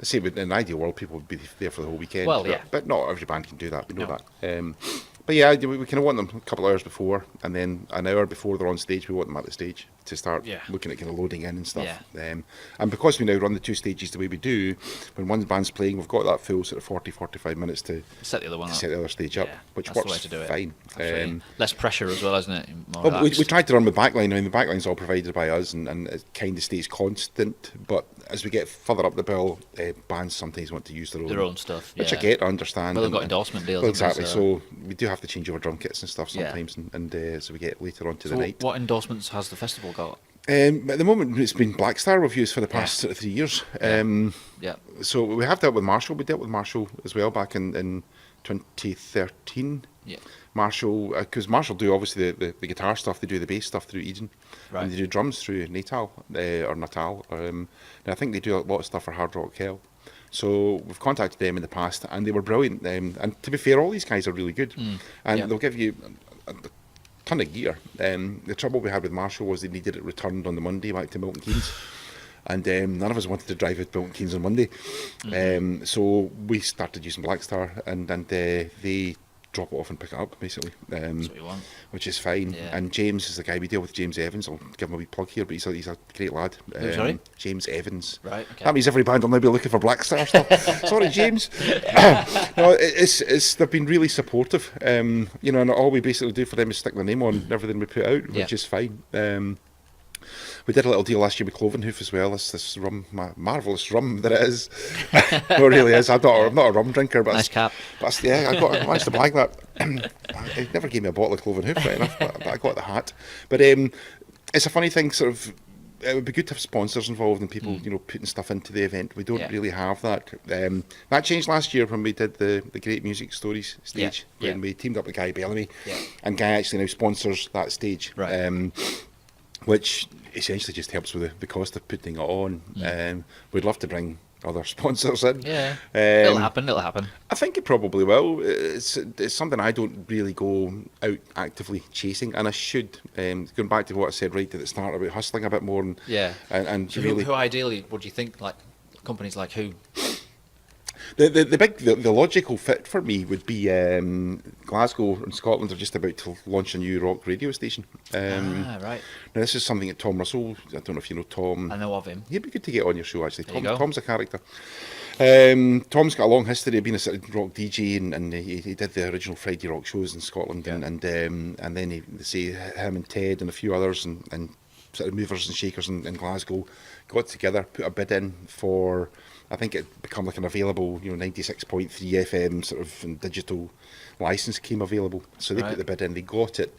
say, in an ideal world, people would be there for the whole weekend. Well, but not every band can do that. We know that. But yeah, we kind of want them a couple of hours before, and then an hour before they're on stage, we want them at the stage to start looking at kind of loading in and stuff. And because we now run the 2 stages the way we do, when one band's playing, we've got that full sort of 40-45 minutes to set the other one up. Set the other stage up, which works fine. Less pressure as well, isn't it? We tried to run the backline. I mean, the backline's all provided by us, and it kind of stays constant. But as we get further up the bill, bands sometimes want to use their own stuff, which I get, I understand. Well, they've got endorsement deals. Well, exactly. So we do have to change over drum kits and stuff sometimes, and so we get later on to the night. What endorsements has the festival got? At the moment, it's been Black Star reviews for the past sort of 3 years. So we have dealt with Marshall. We dealt with Marshall as well back in 2013. Yeah. Marshall, because Marshall do obviously the guitar stuff, they do the bass stuff through Eden, and they do drums through Natal. And I think they do a lot of stuff for Hard Rock Hell. So we've contacted them in the past, and they were brilliant. And to be fair, all these guys are really good, and they'll give you a ton of gear. The trouble we had with Marshall was they needed it returned on the Monday back to Milton Keynes. and none of us wanted to drive out Milton Keynes on Monday. So we started using Blackstar, and they drop it off and pick it up, basically. That's what you want. Which is fine. Yeah. And James is the guy we deal with, James Evans. I'll give him a wee plug here, but he's a great lad. Sorry? James Evans. Right, okay. That means every band will now be looking for Blackstar stuff. Sorry, James. No, they've been really supportive. And all we basically do for them is stick their name on everything we put out, which is fine. We did a little deal last year with Clovenhoof as well. It's this rum, marvellous rum that it is. No, it really is. I'm not a rum drinker, but nice cap. But I managed to bag that. It never gave me a bottle of Clovenhoof, right enough, but I got the hat. But it's a funny thing, sort of. It would be good to have sponsors involved and people, putting stuff into the event. We don't really have that. That changed last year when we did the Great Music Stories stage, when we teamed up with Guy Bellamy, and Guy actually now sponsors that stage. Right. Which essentially just helps with the cost of putting it on. We'd love to bring other sponsors in. Yeah, it'll happen. I think it probably will. It's something I don't really go out actively chasing, and I should. Going back to what I said right at the start about hustling a bit more, and so really. Who ideally would you think, like companies like who? The logical fit for me would be Glasgow and Scotland are just about to launch a new rock radio station. Right. Now this is something that Tom Russell, I don't know if you know Tom. I know of him. He'd be good to get on your show actually. There Tom's a character. Tom's got a long history of being a sort of rock DJ, and he did the original Friday rock shows in Scotland, and then him and Ted and a few others and sort of movers and shakers in Glasgow got together, put a bid in for. I think it became like an available, 96.3 FM sort of and digital license came available. So they put the bid in, they got it.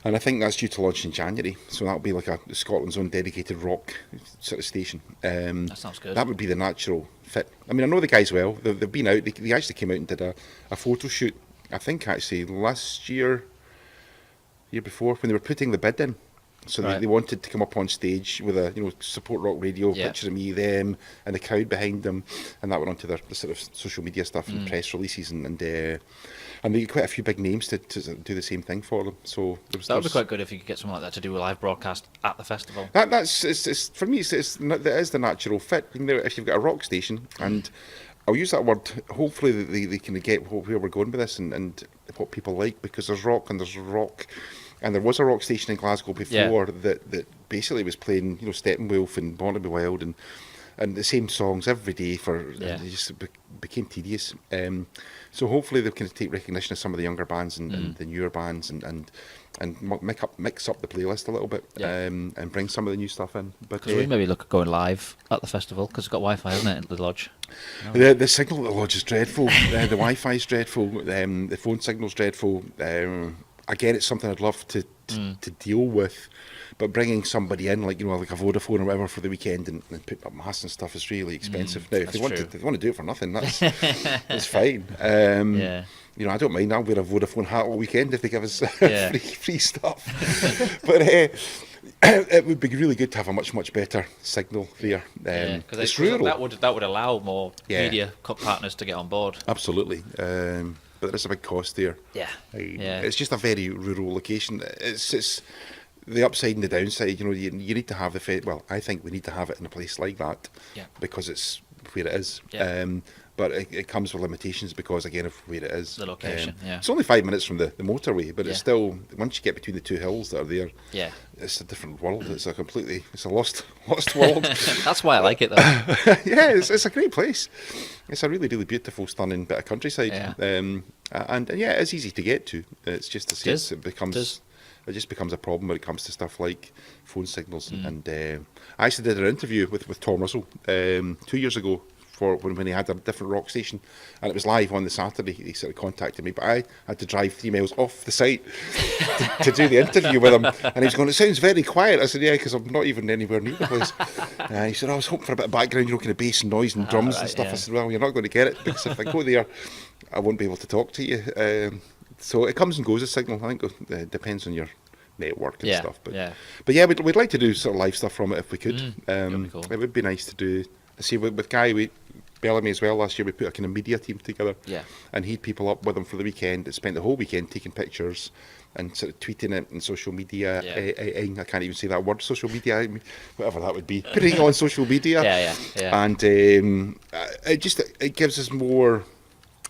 And I think that's due to launch in January. So that'll be like Scotland's own dedicated rock sort of station. That sounds good. That would be the natural fit. I mean, I know the guys well. They've been out. They actually came out and did a photo shoot, I think actually last year before, when they were putting the bid in. So they wanted to come up on stage with a support rock radio, picture of me, them, and the crowd behind them, and that went onto the sort of social media stuff and press releases, and they had quite a few big names to do the same thing for them. So that would be quite good if you could get something like that to do a live broadcast at the festival. That's for me. That is the natural fit. If you've got a rock station, and I'll use that word. Hopefully they can get where we're going with this and what people like, because there's rock and there's rock. And there was a rock station in Glasgow before that basically was playing, Steppenwolf and Born to Be Wild and the same songs every day it just became tedious. So hopefully they can take recognition of some of the younger bands and the newer bands and mix up the playlist a little bit and bring some of the new stuff in. Because we maybe look at going live at the festival, because it's got Wi-Fi, hasn't it, at the lodge? The signal at the lodge is dreadful. The Wi-Fi is dreadful. The phone signal's dreadful. Again, it's something I'd love to deal with, but bringing somebody in, like a Vodafone or whatever for the weekend and putting up masts and stuff is really expensive. Now, if they want to do it for nothing, that's fine. I don't mind. I'll wear a Vodafone hat all weekend if they give us free stuff. But it would be really good to have a much better signal there. It's rural. That would allow more media partners to get on board. Absolutely. But there is a big cost there. It's just a very rural location. It's the upside and the downside. You need to have I think we need to have it in a place like that because it's where it is. But it comes with limitations because, again, of where it is. The location, It's only 5 minutes from the motorway, but it's still, once you get between the two hills that are there, it's a different world. It's a lost world. That's why I like it, though. It's a great place. It's a really, really beautiful, stunning bit of countryside. And it's easy to get to. It's just a sense it just becomes a problem when it comes to stuff like phone signals. And I actually did an interview with Tom Russell 2 years ago for when he had a different rock station, and it was live on the Saturday. He sort of contacted me, but I had to drive 3 miles off the site to do the interview with him, and he was going, "It sounds very quiet." I said, "Yeah, because I'm not even anywhere near the place." He said, "I was hoping for a bit of background, kind of bass and noise and drums and stuff." I said, "Well, you're not going to get it, because if I go there, I won't be able to talk to you." So it comes and goes, a signal. I think it depends on your network and stuff. But we'd like to do sort of live stuff from it if we could. That'd be cool. It would be nice to do. See, with Guy, Bellamy as well. Last year we put a kind of media team together, and he'd people up with him for the weekend that spent the whole weekend taking pictures and sort of tweeting it in social media. I can't even say that word, social media, whatever that would be. Putting it on social media. And it gives us more,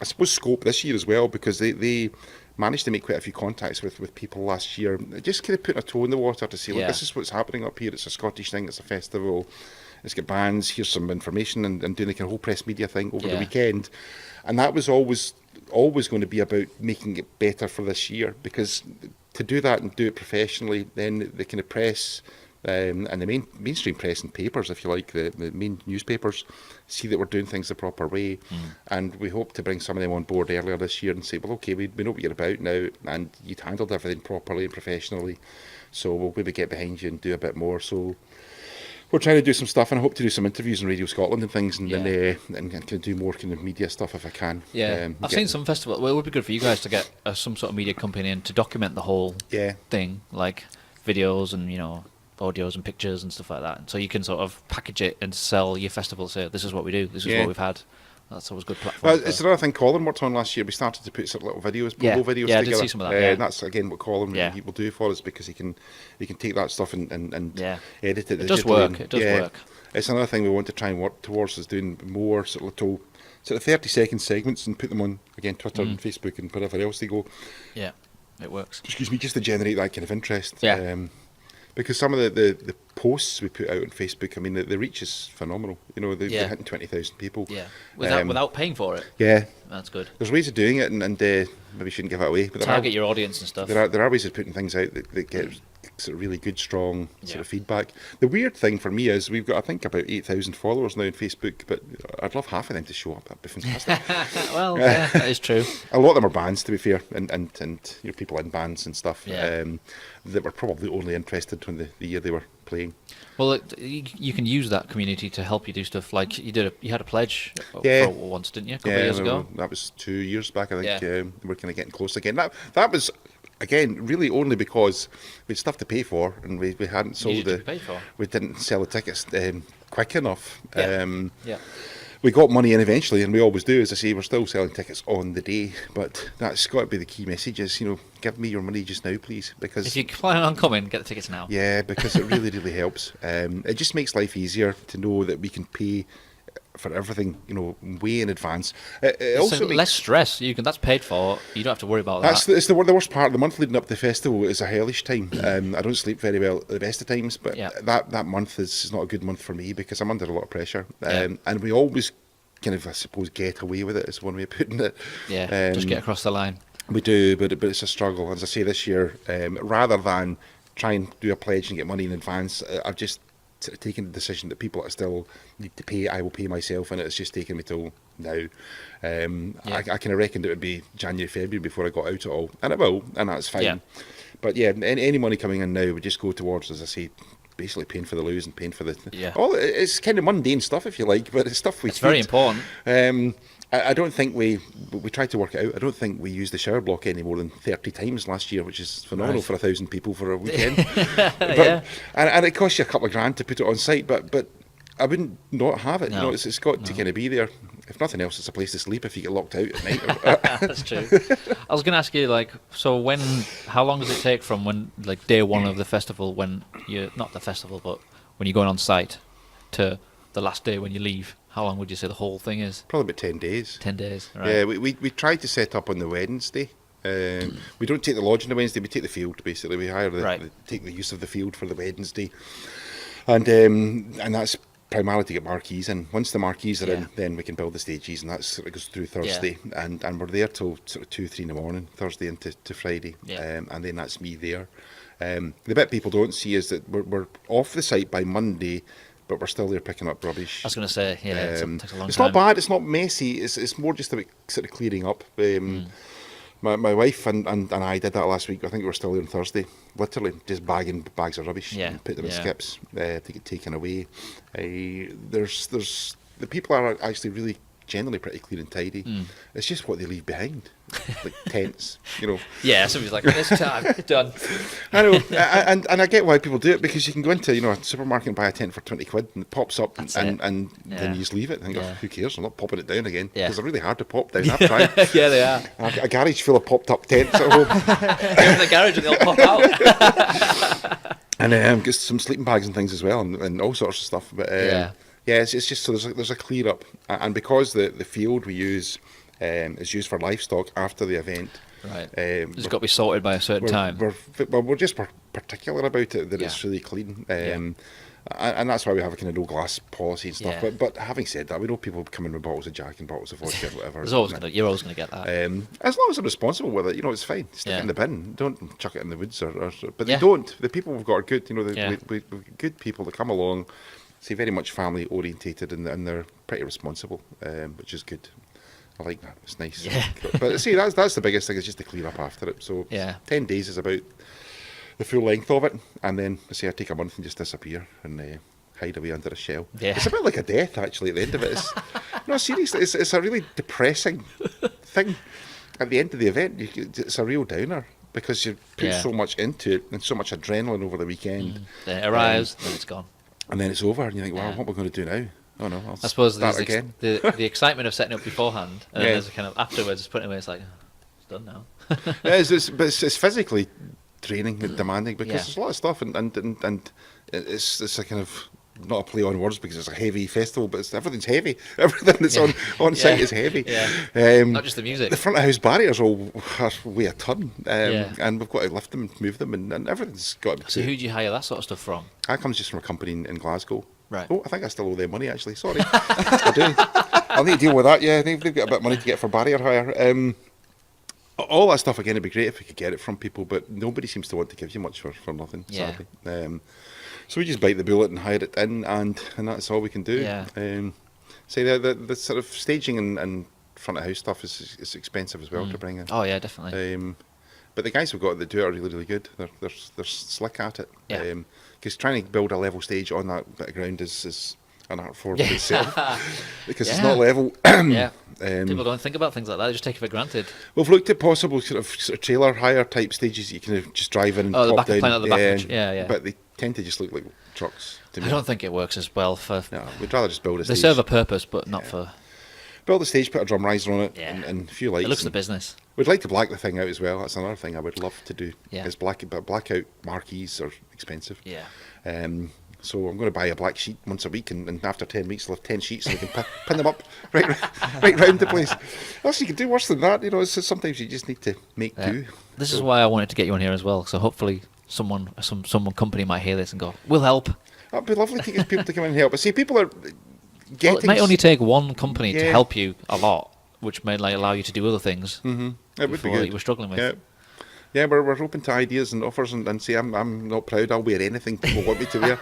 I suppose, scope this year as well, because they managed to make quite a few contacts with people last year. Just kind of putting a toe in the water to say, look, this is what's happening up here. It's a Scottish thing. It's a festival. It's got bands. Here's some information, and doing like a whole press media thing over the weekend. And that was always going to be about making it better for this year, because to do that and do it professionally, then the kind of press and the mainstream press and papers, if you like, the main newspapers, see that we're doing things the proper way. And we hope to bring some of them on board earlier this year and say, well, okay, we know what you're about now, and you'd handled everything properly and professionally, so we'll maybe get behind you and do a bit more. So we're trying to do some stuff, and I hope to do some interviews on Radio Scotland and things, and and kind of do more kind of media stuff if I can. I've seen some festivals. Well, it would be good for you guys to get some sort of media company in to document the whole thing, like videos and audios and pictures and stuff like that. And so you can sort of package it and sell your festival. Say, this is what we do. This is what we've had. That's always a good platform. Well, it's another thing Colin worked on last year. We started to put sort of little videos, promo videos together. I did see some of that. And that's again what Colin he will do for us, because he can take that stuff and edit it. It does work. It does work. It's another thing we want to try and work towards, is doing more sort of little 30-second segments and put them on again Twitter and Facebook and wherever else they go. Yeah, it works. Excuse me, just to generate that kind of interest. Yeah. Because some of the posts we put out on Facebook, I mean, the reach is phenomenal. They're hitting 20,000 people. Yeah, without paying for it. Yeah, that's good. There's ways of doing it, and maybe shouldn't give it away. But target your audience and stuff. There are ways of putting things out that get sort of really good, strong sort of feedback. The weird thing for me is we've got, I think, about 8,000 followers now on Facebook, but I'd love half of them to show up. That'd be fantastic. Well, that is true. A lot of them are bands, to be fair, and people in bands and stuff that were probably only interested when the year they were playing. Well, you can use that community to help you do stuff. Like you had a pledge for once, didn't you? A couple of years ago. That was 2 years back, I think. We're kind of getting close again. That was, again, really only because we had stuff to pay for, and we hadn't sold we didn't sell the tickets quick enough. We got money in eventually, and we always do. As I say, we're still selling tickets on the day, but that's got to be the key message, is, give me your money just now, please. Because if you plan on coming, get the tickets now. Yeah, because it really, really helps. It just makes life easier to know that we can pay for everything, way in advance. It also makes less stress. That's paid for. You don't have to worry about that. It's the worst part. The month leading up to the festival is a hellish time. I don't sleep very well at the best of times, but that month is not a good month for me, because I'm under a lot of pressure. And we always kind of, I suppose, get away with it, is one way of putting it. Yeah, just get across the line. We do, but it's a struggle. As I say, this year, rather than try and do a pledge and get money in advance, I've just taken the decision that people that still need to pay, I will pay myself, and it's just taken me till now. I kind of reckoned it would be January, February before I got out at all, and it will, and that's fine. Yeah. But yeah, any money coming in now would just go towards, as I say, basically paying for the loos and paying for the... it's kind of mundane stuff, if you like, but it's stuff it's very important. I don't think we tried to work it out. I don't think we used the shower block any more than 30 times last year, which is phenomenal for 1,000 people for a weekend. And it costs you a couple of grand to put it on site, but I wouldn't not have it. No. It's got to kind of be there. If nothing else, it's a place to sleep if you get locked out at night. That's true. I was going to ask you, how long does it take from when, day one of the festival, when you're not the festival, but when you're going on site, to the last day when you leave? How long would you say the whole thing is? Probably about 10 days. 10 days, right. Yeah, we tried to set up on the Wednesday. We don't take the lodge on the Wednesday, we take the field, basically. We hire take the use of the field for the Wednesday. And that's primarily to get marquees in. Once the marquees are in, then we can build the stages, and that sort of goes through Thursday. And we're there till sort of 2-3 in the morning, Thursday into Friday. And then that's me there. The bit people don't see is that we're off the site by Monday, but we're still there picking up rubbish. I was going to say, it takes a long time. It's not bad, it's not messy, it's more just about sort of clearing up. My wife and I did that last week. I think we were still there on Thursday, literally just bagging bags of rubbish and put them in skips to get taken away. There's the people are actually really generally pretty clean and tidy. It's just what they leave behind, like tents, you know. Yeah, somebody's like, this time, done. I know, and I get why people do it, because you can go into, you know, a supermarket and buy a tent for 20 quid and it pops up, and then you just leave it and think, oh, who cares, I'm not popping it down again, because they're really hard to pop down. I've tried. Yeah, they are. I've got a garage full of popped up tents at home. Go in the garage and they'll pop out. And get some sleeping bags and things as well, and all sorts of stuff. But it's just so there's a clear up, and because the field we use is used for livestock after the event. Right. It's got to be sorted by a certain time. We're just particular about it, that it's really clean. And that's why we have a kind of no glass policy and stuff. But having said that, we know people come in with bottles of Jack and bottles of vodka and whatever. You're always going to get that. As long as they're responsible with it, you know, it's fine. Stick it in the bin. Don't chuck it in the woods. But they don't. The people we've got are good. You know, we've got good people that come along, say very much family orientated, and they're pretty responsible, which is good. I like that. It's nice. Yeah. But see, that's the biggest thing, is just to clear up after it. So 10 days is about the full length of it, and then I take a month and just disappear and hide away under a shell. Yeah. It's a bit like a death, actually, at the end of it. No, seriously, it's a really depressing thing. At the end of the event, it's a real downer, because you put so much into it and so much adrenaline over the weekend. Then it arrives, then it's gone. And then it's over, and you think, well, what are we going to do now? Oh no, I suppose start there's again. the excitement of setting up beforehand, and then there's a kind of afterwards, just putting it away, it's like, it's done now. But it's physically draining and demanding, because there's a lot of stuff, and it's a kind of, not a play on words, because it's a heavy festival, but everything's heavy. Everything that's on site is heavy. Yeah. Not just the music. The front of house barriers all weigh a ton, and we've got to lift them and move them, and everything's got to be. So who do you hire that sort of stuff from? That comes just from a company in Glasgow. Right. Oh, I think I still owe them money, actually. Sorry. I do. I'll need to deal with that, yeah. They've got a bit of money to get for barrier hire. All that stuff, again, it'd be great if we could get it from people, but nobody seems to want to give you much for nothing, sadly. So we just bite the bullet and hire it in, and that's all we can do. Yeah. The sort of staging and front of house stuff is expensive as well to bring in. Oh yeah, definitely. But the guys we've got that do it are really, really good. They're slick at it. Yeah. Because trying to build a level stage on that bit of ground is an art form in itself, because it's not level. People don't think about things like that; they just take it for granted. We've looked at possible sort of trailer hire type stages that you can just drive in and pop down. At the back, But they tend to just look like trucks to me. I don't think it works as well for. No, we'd rather just build a stage. They serve a purpose, but not for. Build a stage, put a drum riser on it, and a few lights. It looks the business. We'd like to black the thing out as well. That's another thing I would love to do. Yeah. Is blackout marquees are expensive. Yeah. So I'm going to buy a black sheet once a week, and after 10 weeks I'll have 10 sheets, and I can pin them up right round the place. Else you can do worse than that. You know, it's just, sometimes you just need to make do. This is why I wanted to get you on here as well. So hopefully some company might hear this and go, "We'll help." That'd be lovely to get people to come in and help. But see, people are getting. Well, it might only take one company to help you a lot, which may allow you to do other things. Mm-hmm. It would be good. You were struggling with. Yeah, we're open to ideas and offers, and say I'm not proud. I'll wear anything people want me to wear.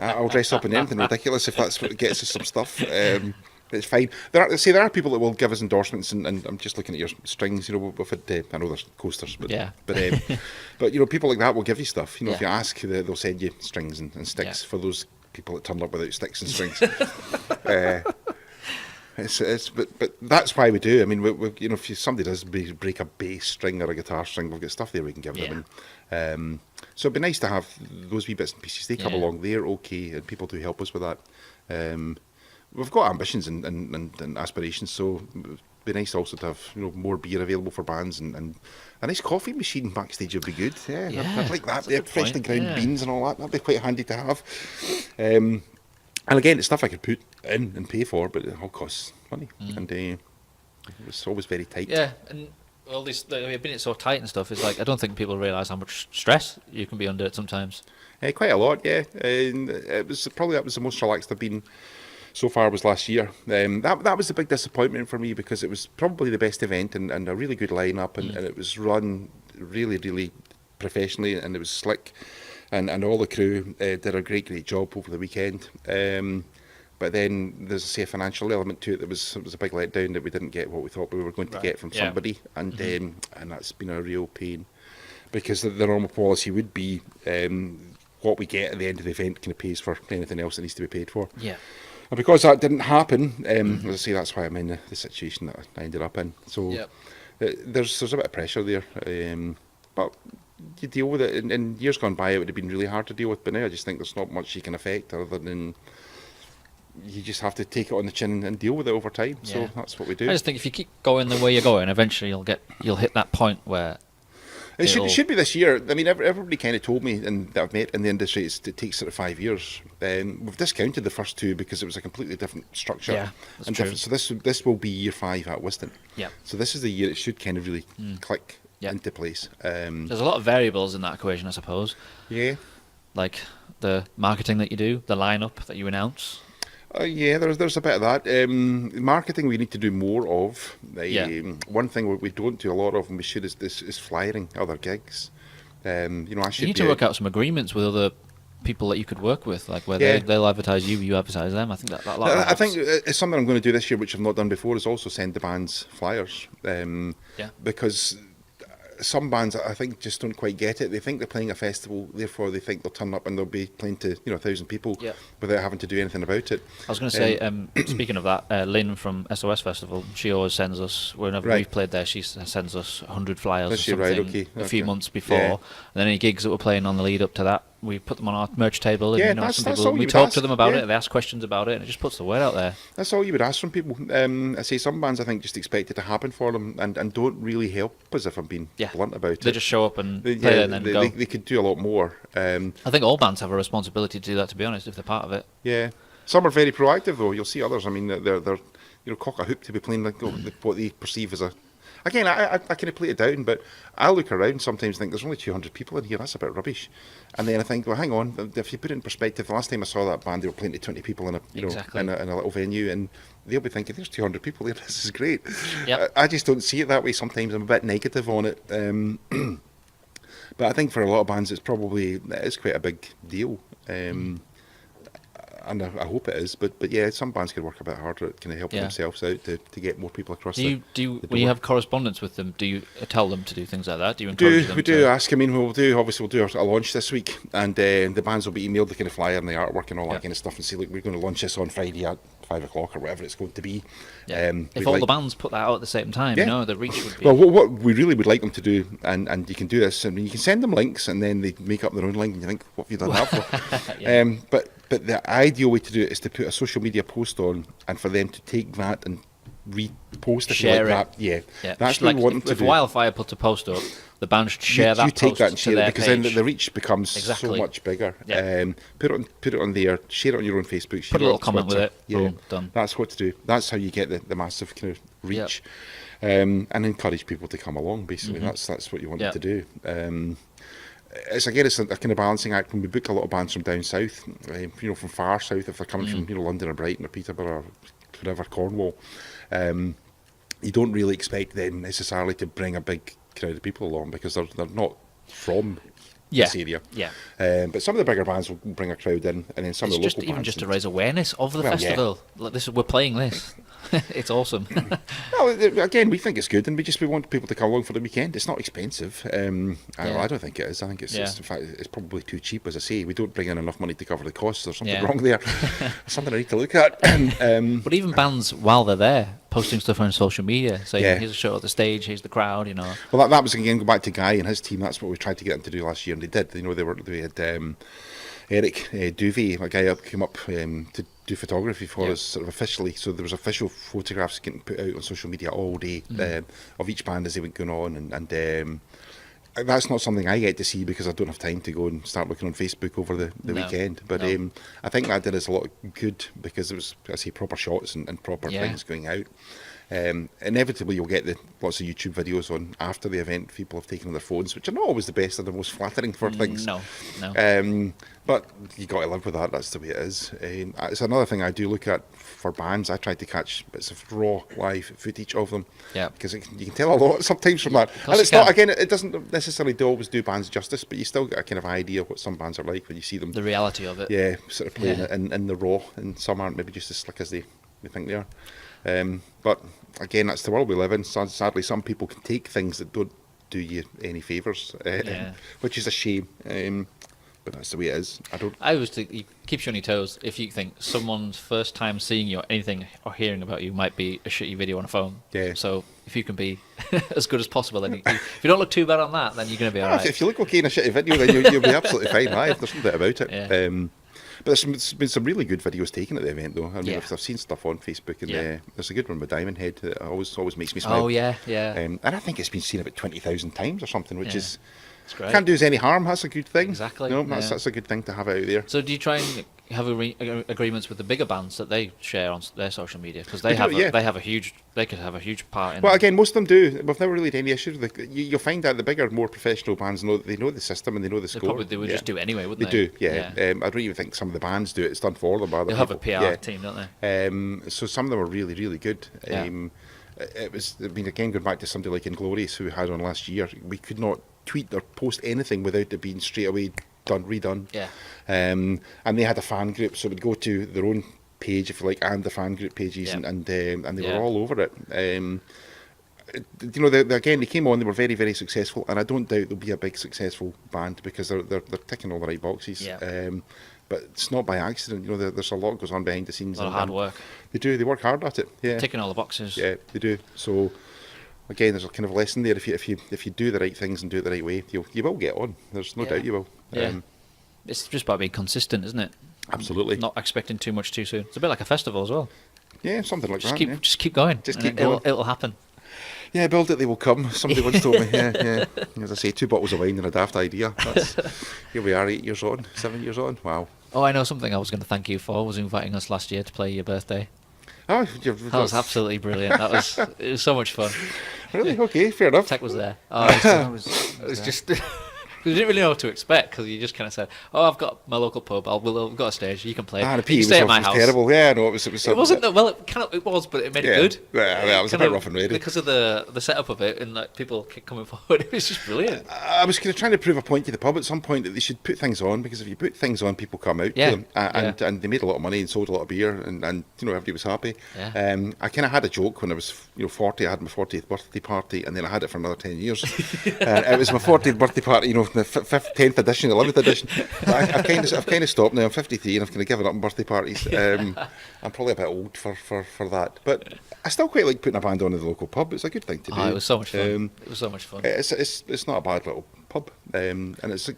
I'll dress up in anything ridiculous if that's what gets us some stuff. It's fine. There are people that will give us endorsements, and I'm just looking at your strings. You know, we've had, I know there's coasters, but but you know, people like that will give you stuff. You know, if you ask, they'll send you strings and sticks for those people that turned up without sticks and strings. But that's why we do. I mean, we you know, if somebody does break a bass string or a guitar string, we've got stuff there we can give them. And, so it'd be nice to have those wee bits and pieces. They come along, they're okay, and people do help us with that. We've got ambitions and aspirations, so it'd be nice also to have, you know, more beer available for bands, and a nice coffee machine backstage would be good. I'd like that. Freshly ground beans and all that. That'd be quite handy to have. And again, it's stuff I could put in and pay for, but it all costs money, and it's always very tight. Yeah, and all this, being so tight and stuff, is like, I don't think people realise how much stress you can be under it sometimes. Quite a lot, yeah. And that was the most relaxed I've been so far, was last year. That was a big disappointment for me, because it was probably the best event and a really good lineup, and it was run really, really professionally, and it was slick. And all the crew did a great job over the weekend. But then there's a financial element to it. It was a big letdown that we didn't get what we thought we were going to get from somebody, and that's been a real pain, because the normal policy would be what we get at the end of the event kind of pays for anything else that needs to be paid for. Yeah. And because that didn't happen, as I say, that's why I'm in the situation that I ended up in. So there's a bit of pressure there, but you deal with it. In years gone by, it would have been really hard to deal with, but now I just think there's not much you can affect other than you just have to take it on the chin and deal with it over time. So that's what we do. I just think if you keep going the way you're going, eventually you'll hit that point where it should be this year. I mean, everybody kind of told me, and that I've met in the industry, it takes sort of 5 years. We've discounted the first 2 because it was a completely different structure. Yeah, that's true. So this will be year 5 at Wiston. Yeah. So this is the year it should kind of really click into place. There's a lot of variables in that equation, I suppose. Yeah. Like the marketing that you do, the lineup that you announce. Yeah, there's a bit of that. Marketing we need to do more of. One thing we don't do a lot of, and we should, is flyering other gigs. I should. You need to work out some agreements with other people that you could work with, like where they'll advertise you, you advertise them. I think that I think it's something I'm going to do this year, which I've not done before, is also send the bands flyers. Because some bands, I think, just don't quite get it. They think they're playing a festival, therefore they think they'll turn up and they'll be playing to 1,000 people without having to do anything about it. I was going to say, speaking of that, Lynn from SOS Festival, she always sends us, whenever we've played there, she sends us 100 flyers or something a few months before. And then any gigs that we're playing on the lead up to that, we put them on our merch table, and some people, we talk to them about it, they ask questions about it, and it just puts the word out there. That's all you would ask from people. I say some bands, I think, just expect it to happen for them and don't really help us, if I'm being blunt about it. They just show up and play it and then go. They could do a lot more. I think all bands have a responsibility to do that, to be honest, if they're part of it. Yeah. Some are very proactive, though. You'll see others, I mean, they're cock a hoop to be playing like what they perceive as a... Again, I kind of play it down, but I look around sometimes and think there's only 200 people in here, that's a bit rubbish. And then I think, well, hang on, if you put it in perspective, the last time I saw that band, they were playing to 20 people in a little venue, and they'll be thinking, there's 200 people there, this is great. Yep. I just don't see it that way sometimes. I'm a bit negative on it. But I think for a lot of bands, it's quite a big deal. And I hope it is, but yeah, some bands could work a bit harder at kind of helping themselves out to get more people across. When you have correspondence with them, do you tell them to do things like that? Do you encourage them? We do ask. I mean, we'll do a launch this week, and the bands will be emailed the kind of flyer and the artwork and all that kind of stuff, and say, look, we're going to launch this on Friday at 5 o'clock or whatever it's going to be. If all the bands put that out at the same time, the reach would be... Well, what we really would like them to do, and you can do this, I mean, you can send them links, and then they make up their own link, and you think, what have you done that for? But the ideal way to do it is to put a social media post on, and for them to take that and repost it. Share like it. That. That's what we want them to do. If WildFire puts a post up, the band should share that. You take post that and share it, because page. then the reach becomes so much bigger. Put it on there, share it on your own Facebook. Put a little comment with it. Yeah, boom, done. That's what to do. That's how you get the massive kind of reach, and encourage people to come along. Basically, that's what you want them to do. It's a kind of balancing act when we book a lot of bands from down south, from far south, if they're coming from London or Brighton or Peterborough or whatever, Cornwall. You don't really expect them necessarily to bring a big crowd of people along, because they're not from this area. But some of the bigger bands will bring a crowd in, and then some of the local bands... Just to raise awareness of the festival. Like we're playing this. It's awesome. Well, again, we think it's good, and we want people to come along for the weekend. It's not expensive. I don't think it is. I think it's in fact, it's probably too cheap, as I say. We don't bring in enough money to cover the costs. There's something wrong there. Something I need to look at. But even bands, while they're there, posting stuff on social media, saying here's a show at the stage, here's the crowd, Well, that was, again, go back to Guy and his team. That's what we tried to get them to do last year, and they did. They had Eric Duvey, a guy up came up to do photography for us, sort of officially. So there was official photographs getting put out on social media all day of each band as they went going on, and that's not something I get to see because I don't have time to go and start looking on Facebook over the weekend. But I think that did us a lot of good, because it was, I say, proper shots and proper things going out. Inevitably, you'll get lots of YouTube videos on after the event. People have taken on their phones, which are not always the best or the most flattering for things. No. But you got to live with that. That's the way it is. It's another thing I do look at for bands. I try to catch bits of raw live footage of them. Because you can tell a lot sometimes from that. And it's not, again, it doesn't necessarily always do bands justice, but you still get a kind of idea of what some bands are like when you see them. The reality of it. Yeah, sort of playing it in the raw, and some aren't maybe just as slick as they think they are. But again, that's the world we live in. Sadly, some people can take things that don't do you any favours, which is a shame. but that's the way it is. I always think it keeps you on your toes if you think someone's first time seeing you or anything or hearing about you might be a shitty video on a phone. Yeah. So if you can be as good as possible, then if you don't look too bad on that, then you're going to be all right. If you look okay in a shitty video, then you'll be absolutely fine. There's no doubt about it. Yeah. But there's been some really good videos taken at the event, though. I mean, Yeah. I've seen stuff on Facebook, and there's a good one with Diamond Head that always makes me Oh smile. yeah. And I think it's been seen about 20,000 times or something, which is It's great. can't do us any harm. That's a good thing. Exactly, No, yeah. that's a good thing to have out there. So do you try and have agreements with the bigger bands that they share on their social media? Because they They do, have they could have a huge part in. Well, again, most of them do. We've never really had any issues. You'll find that the bigger, more professional bands know the system and they know the score. They would just do it anyway, wouldn't They they? do, yeah. I don't even think some of the bands do it. It's done for them by other They'll have a people. PR team, don't they? So some of them are really, really good. Yeah. Again, going back to somebody like Inglorious who we had on last year, we could not tweet or post anything without it being straight away redone. Yeah. And they had a fan group, so it would go to their own page, if you like, and the fan group pages, Yeah. and they were all over it. They came on, they were very, very successful, and I don't doubt they'll be a big successful band because they're ticking all the right boxes. Yeah. But it's not by accident. There's a lot goes on behind the scenes. A lot of hard work. They do. They work hard at it. Yeah. Ticking all the boxes. Yeah, they do. So again, there's a kind of lesson there. If you do the right things and do it the right way, you will get on. There's no doubt you will. Yeah. It's just about being consistent, isn't it? Absolutely. Not expecting too much too soon. It's a bit like a festival as well. Yeah, something like Just that. keep yeah. just keep going. Just and keep going. It'll happen. Yeah, build it, they will come. Somebody once told me. Yeah. As I say, 2 bottles of wine and a daft idea. Here we are, 8 years on, 7 years on. Wow. Oh, I know something I was going to thank you for was inviting us last year to play your birthday. Oh, That was absolutely brilliant. It was so much fun. Really? Okay, fair enough. Tech was there. Oh, it was there. just. We didn't really know what to expect because you just kind of said, "Oh, I've got my local pub. We've got a stage. You can play. The You PE can stay at my was house." terrible. Yeah, no, it was. It wasn't that well. It was, but it made it good. Yeah, it was a Kind bit of rough and ready. because of the setup of it and like people coming forward. It was just brilliant. I was kind of trying to prove a point to the pub at some point that they should put things on, because if you put things on, people come out Yeah, to them, and they made a lot of money and sold a lot of beer, and everybody was happy. Yeah. I kind of had a joke when I was 40. I had my 40th birthday party, and then I had it for another 10 years. It was my 40th birthday party, the 10th edition, 11th edition. But I've kind of stopped now. I'm 53 and I've kind of given up on birthday parties. I'm probably a bit old for that, but I still quite like putting a band on in the local pub. It's a good thing to do. Oh, it was so much fun. It was so much fun. It's not a bad little pub, and it's a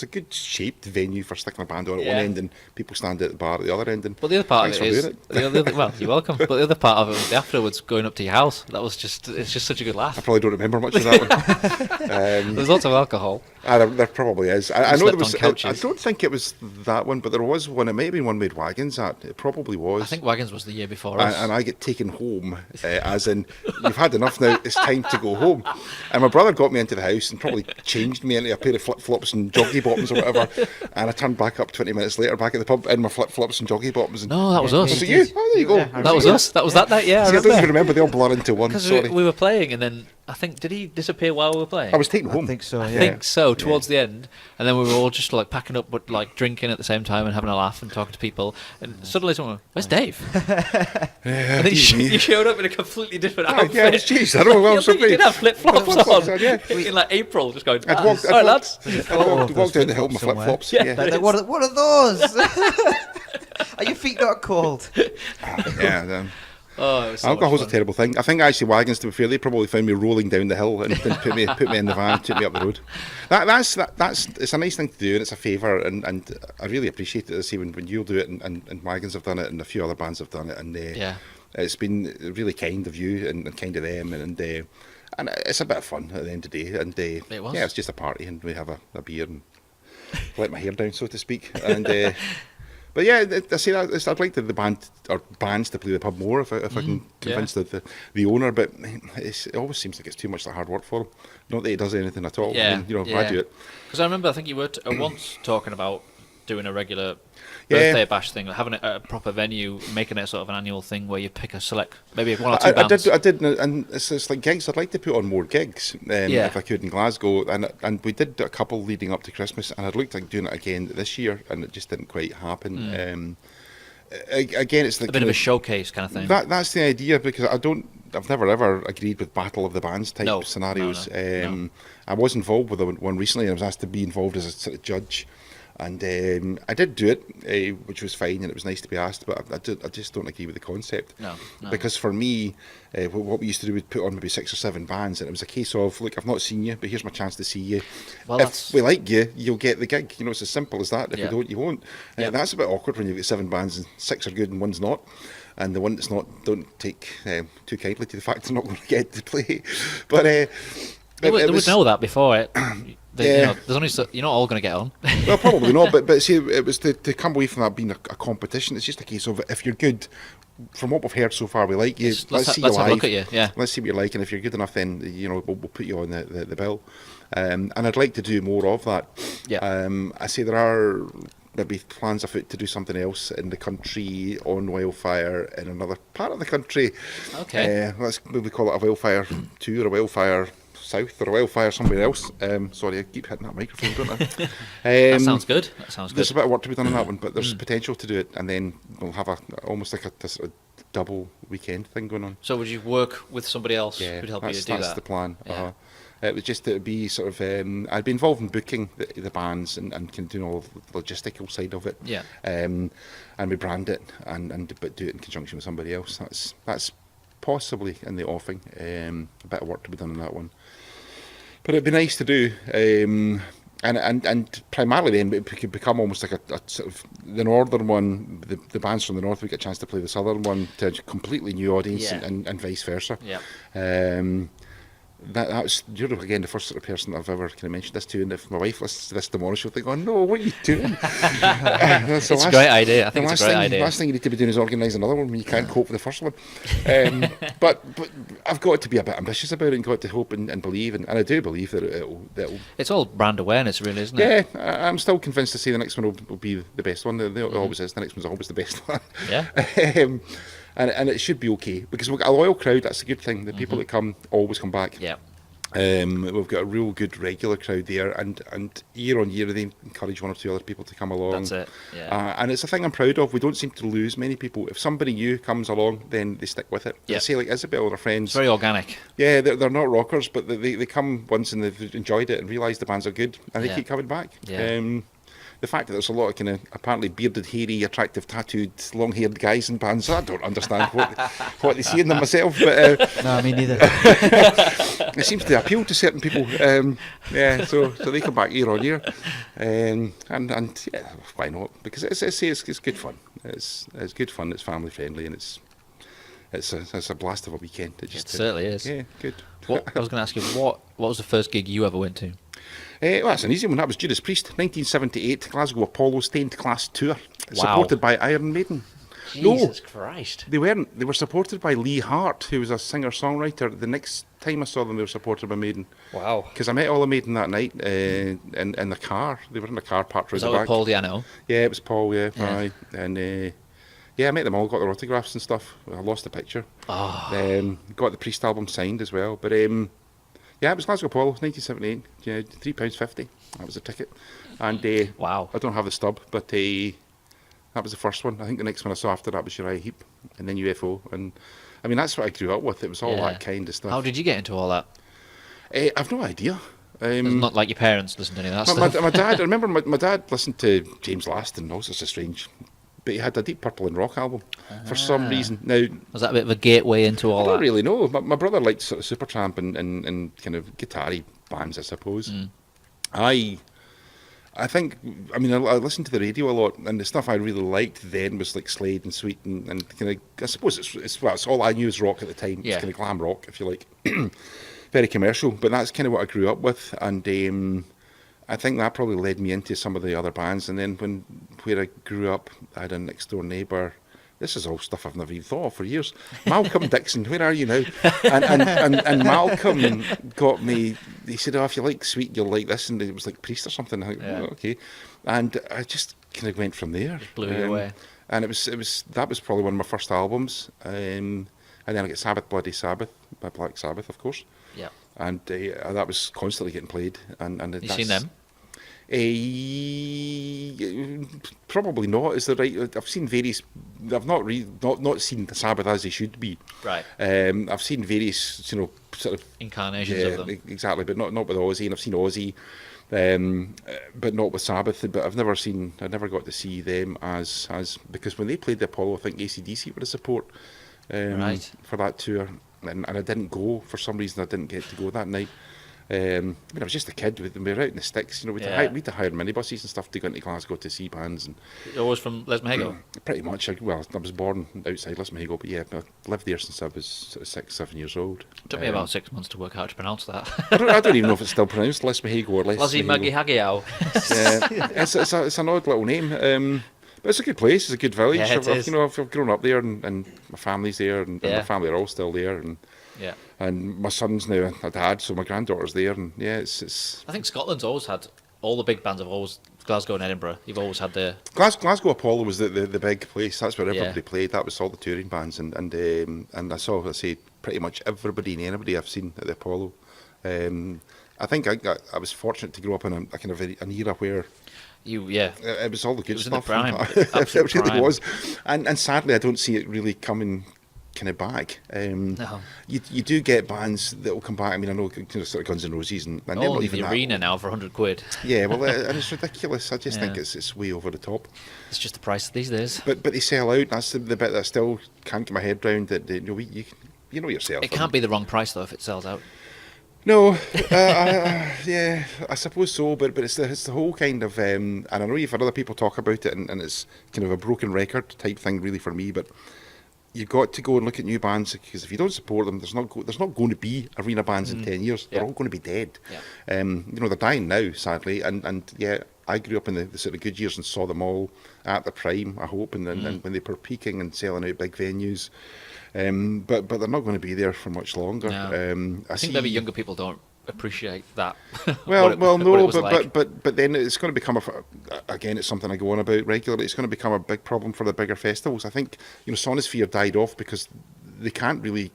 good shaped venue for sticking a band on at one end and people stand at the bar at the other end. And But the other part thanks of it for is, doing it. well, you're welcome. But the other part of it was the afterwards going up to your house. It's just such a good I laugh. probably don't remember much of that one. There's lots of alcohol. There probably is. I know slept there was. on couches. I don't think it was that one, but there was one. It might have been one with Wagons at. It probably was. I think Wagons was the year before us. And I get taken home, as in, you've had enough now, it's time to go home. And my brother got me into the house and probably changed me into a pair of flip-flops and joggy bottoms or whatever. And I turned back up 20 minutes later, back at the pub, in my flip-flops and joggy bottoms. And No, that was us. was it you? Oh, there you go. Yeah, That was us. That was that night. Yeah, See, I don't even remember. They all blur into one. Because Sorry. we were playing, and then I think did he disappear while we were playing? I was taken home. I think so. I Yeah. think so, towards the end. And then we were all just like packing up, but like drinking at the same time and having a laugh and talking to people. And suddenly someone went, "Where's Dave?" And then you showed up in a completely different outfit. Yeah, it was changed. I don't know. I think you did have flip-flops Flip-flops on. on, yeah. In like April, just going, I'd walked, "Alright, lads." I'd walked down the hill with my flip-flops flip-flops. Yeah. Like, what are those? Are your feet not cold? Yeah. Oh, it was so Alcohol's much a fun. terrible thing. I think actually Wagons, to be fair, they probably found me rolling down the hill and then put me in the van, took me up the road. That's it's a nice thing to do, and it's a favour, and I really appreciate it. I see when you'll do it, and Wagons have done it, and a few other bands have done it, and it's been really kind of you and kind of them, and it's a bit of fun at the end of the day. And It was. Yeah, it's just a party, and we have a beer and let my hair down, so to speak, and. But yeah, I say that I'd like the band or bands to play the pub more if I can convince the owner. But it always seems like it's too much hard work for him. Not that he does anything at all. Yeah, I mean, I do it. Because I remember, I think you were once talking about doing a regular birthday bash thing, having a proper venue, making it sort of an annual thing where you pick a select, maybe one or two bands. I did, and it's like gigs. I'd like to put on more gigs if I could in Glasgow, and we did a couple leading up to Christmas, and I'd looked like doing it again this year, and it just didn't quite happen. Again, it's like a bit of a showcase kind of thing. That's the idea, because I've never ever agreed with Battle of the Bands type scenarios. No. I was involved with one recently. I was asked to be involved as a sort of judge. And I did do it, which was fine, and it was nice to be asked, but I just don't agree with the concept. No. Because for me, what we used to do was put on maybe 6 or 7 bands, and it was a case of, look, I've not seen you, but here's my chance to see you. Well, if we like you, you'll get the gig. You know, it's as simple as that. If Yeah. we don't, you won't. Yeah. That's a bit awkward when you've got 7 bands and 6 are good and 1's not. And the one that's not, don't take too kindly to the fact they're not going to get to play. But They would know that before it. Yeah. There's only you're not all going to get on. Well, probably not, but see, it was to come away from that being a competition. It's just a case of, if you're good, from what we've heard so far, we like you. Let's see you have a live. look at you. Yeah. Let's see what you're like, and if you're good enough, then we'll put you on the bill. And I'd like to do more of that. Yeah. I say there are maybe plans afoot to do something else in the country on WildFire in another part of the country. Okay. Let's maybe call it a WildFire 2 or a WildFire South or a WildFire somewhere else. Sorry, I keep hitting that microphone, don't I? That sounds good. There's a bit of work to be done on that one, but there's potential to do it, and then we'll have almost like a double weekend thing going on. So would you work with somebody else who'd help you to do that? That's the plan. Yeah. It was just to be sort of, I'd be involved in booking the bands and kind of doing all the logistical side of it. Yeah. And we brand it but do it in conjunction with somebody else. That's possibly in the offing. A bit of work to be done on that one. But it'd be nice to do. And primarily then it could become almost like a sort of the northern one, the bands from the north would get a chance to play the southern one to a completely new audience, Yeah. and vice versa. Yeah. That was, you're again the first sort of person I've ever kind of mentioned this to, and if my wife listens to this tomorrow, she'll think, "Oh no, what are you doing?" It's a great idea. I think it's a great idea. The last thing you need to be doing is organise another one when you can't cope with the first one. But I've got to be a bit ambitious about it and got to hope and believe, and I do believe that it'll. It's all brand awareness, really, isn't it? Yeah, I'm still convinced to say the next one will be the best one. It always is. The next one's always the best one. Yeah. And it should be okay, because we've got a loyal crowd. That's a good thing. The people that come always come back. Yeah. We've got a real good regular crowd there, and year on year they encourage 1 or 2 other people to come along. That's it. Yeah. And it's a thing I'm proud of. We don't seem to lose many people. If somebody new comes along, then they stick with it. Yeah. I say, like Isabel and her friends. It's very organic. Yeah, they're not rockers, but they come once and they've enjoyed it and realised the bands are good, and they keep coming back. Yeah. The fact that there's a lot of kind of apparently bearded, hairy, attractive, tattooed, long-haired guys in bands, I don't understand what they see in them myself, but No, me neither. it seems to appeal to certain people. So they come back year on year, and yeah, why not? Because it's good fun. It's good fun. It's family friendly, and it's a blast of a weekend. It certainly is. Yeah, good. I was going to ask you, what was the first gig you ever went to? Well, that's an easy one. That was Judas Priest, 1978, Glasgow Apollo Stained Class Tour, Wow. supported by Iron Maiden. Jesus Christ. They weren't. They were supported by Lee Hart, who was a singer-songwriter. The next time I saw them, they were supported by Maiden. Wow. Because I met all the Maiden that night in the car. They were in the car parked Was right that at the with back. Paul Diano? Yeah, it was Paul, yeah. Yeah. Aye. And I met them all, got their autographs and stuff. I lost the picture. Oh. Got the Priest album signed as well. But yeah, it was Glasgow Apollo, 1978. Yeah, £3.50. That was the ticket. And Wow. I don't have the stub, but that was the first one. I think the next one I saw after that was Uriah Heep, and then UFO. And I mean, that's what I grew up with. It was all that kind of stuff. How did you get into all that? I've no idea. It's not like your parents listened to any of that My stuff. dad, I remember my dad listened to James Last and all sorts of strange, but he had a Deep Purple and rock album for some reason. Now, Was that a bit of a gateway into all I don't that? really know. My brother liked sort of Supertramp and kind of guitar-y bands, I suppose. I think, I mean, I listened to the radio a lot, and the stuff I really liked then was like Slade and Sweet and kind of, I suppose it's all I knew was rock at the time. Yeah. It's kind of glam rock, if you like. Very commercial, but that's kind of what I grew up with, and I think that probably led me into some of the other bands. And then where I grew up, I had a next door neighbour. This is all stuff I've never even thought of for years. Malcolm Dixon, where are you now? And Malcolm got me. He said, "Oh, if you like Sweet, you'll like this." And it was like Priest or something. I think, Yeah. oh, okay. And I just kind of went from there. Blew you away. And that was probably one of my first albums. And then I got Sabbath, Bloody Sabbath by Black Sabbath, of course. Yeah. And that was constantly getting played. And You seen them? Probably not. Is the right? I've seen various. I've not seen the Sabbath as they should be. Right. I've seen various, sort of Incarnations of them. exactly, but not with Ozzy. And I've seen Ozzy but not with Sabbath. But I never got to see them as because when they played the Apollo, I think AC/DC were the support for that tour, and I didn't go for some reason. I didn't get to go that night. I was just a kid. We were out in the sticks, we'd had to hire minibuses and stuff to go into Glasgow to see bands. And you're always from Lismahago? Pretty much. I was born outside Lismahago, but I lived there since I was 6, 7 years old. It took me about 6 months to work out how to pronounce that. I don't even know if it's still pronounced Lismahago or Lismahago. Yeah, it's an odd little name. But it's a good place. It's a good village. Yeah, I've grown up there, and my family's there, and my family are all still there, and my son's now a dad, so my granddaughter's there, and it's. I think Scotland's always had all the big bands. Have always Glasgow and Edinburgh. You've always had the Glasgow Apollo was the big place. That's where everybody played. That was all the touring bands, and I say pretty much everybody and anybody I've seen at the Apollo. I think I was fortunate to grow up in a kind of an era where. It was all the good stuff. It really was, and sadly, I don't see it really coming kind of back. No. You do get bands that will come back. I mean, I know sort of Guns N' Roses and all in the arena now for £100. Yeah, well, and it's ridiculous. I just think it's way over the top. It's just the price these days. But they sell out. That's the bit that I still can't get my head around. That you know yourself. It can't be the wrong price though if it sells out. No, I suppose so, but it's the whole kind of, and I know you've had other people talk about it, and it's kind of a broken record type thing really for me, but you've got to go and look at new bands, because if you don't support them, there's not going to be arena bands in 10 years. They're all going to be dead. Yeah. They're dying now, sadly, and I grew up in the sort of good years and saw them all at the prime, I hope, and when they were peaking and selling out big venues. But they're not going to be there for much longer. No. I think maybe younger people don't appreciate that. No, but then it's going to become again, it's something I go on about regularly. It's going to become a big problem for the bigger festivals. I think Sonosphere died off because they can't really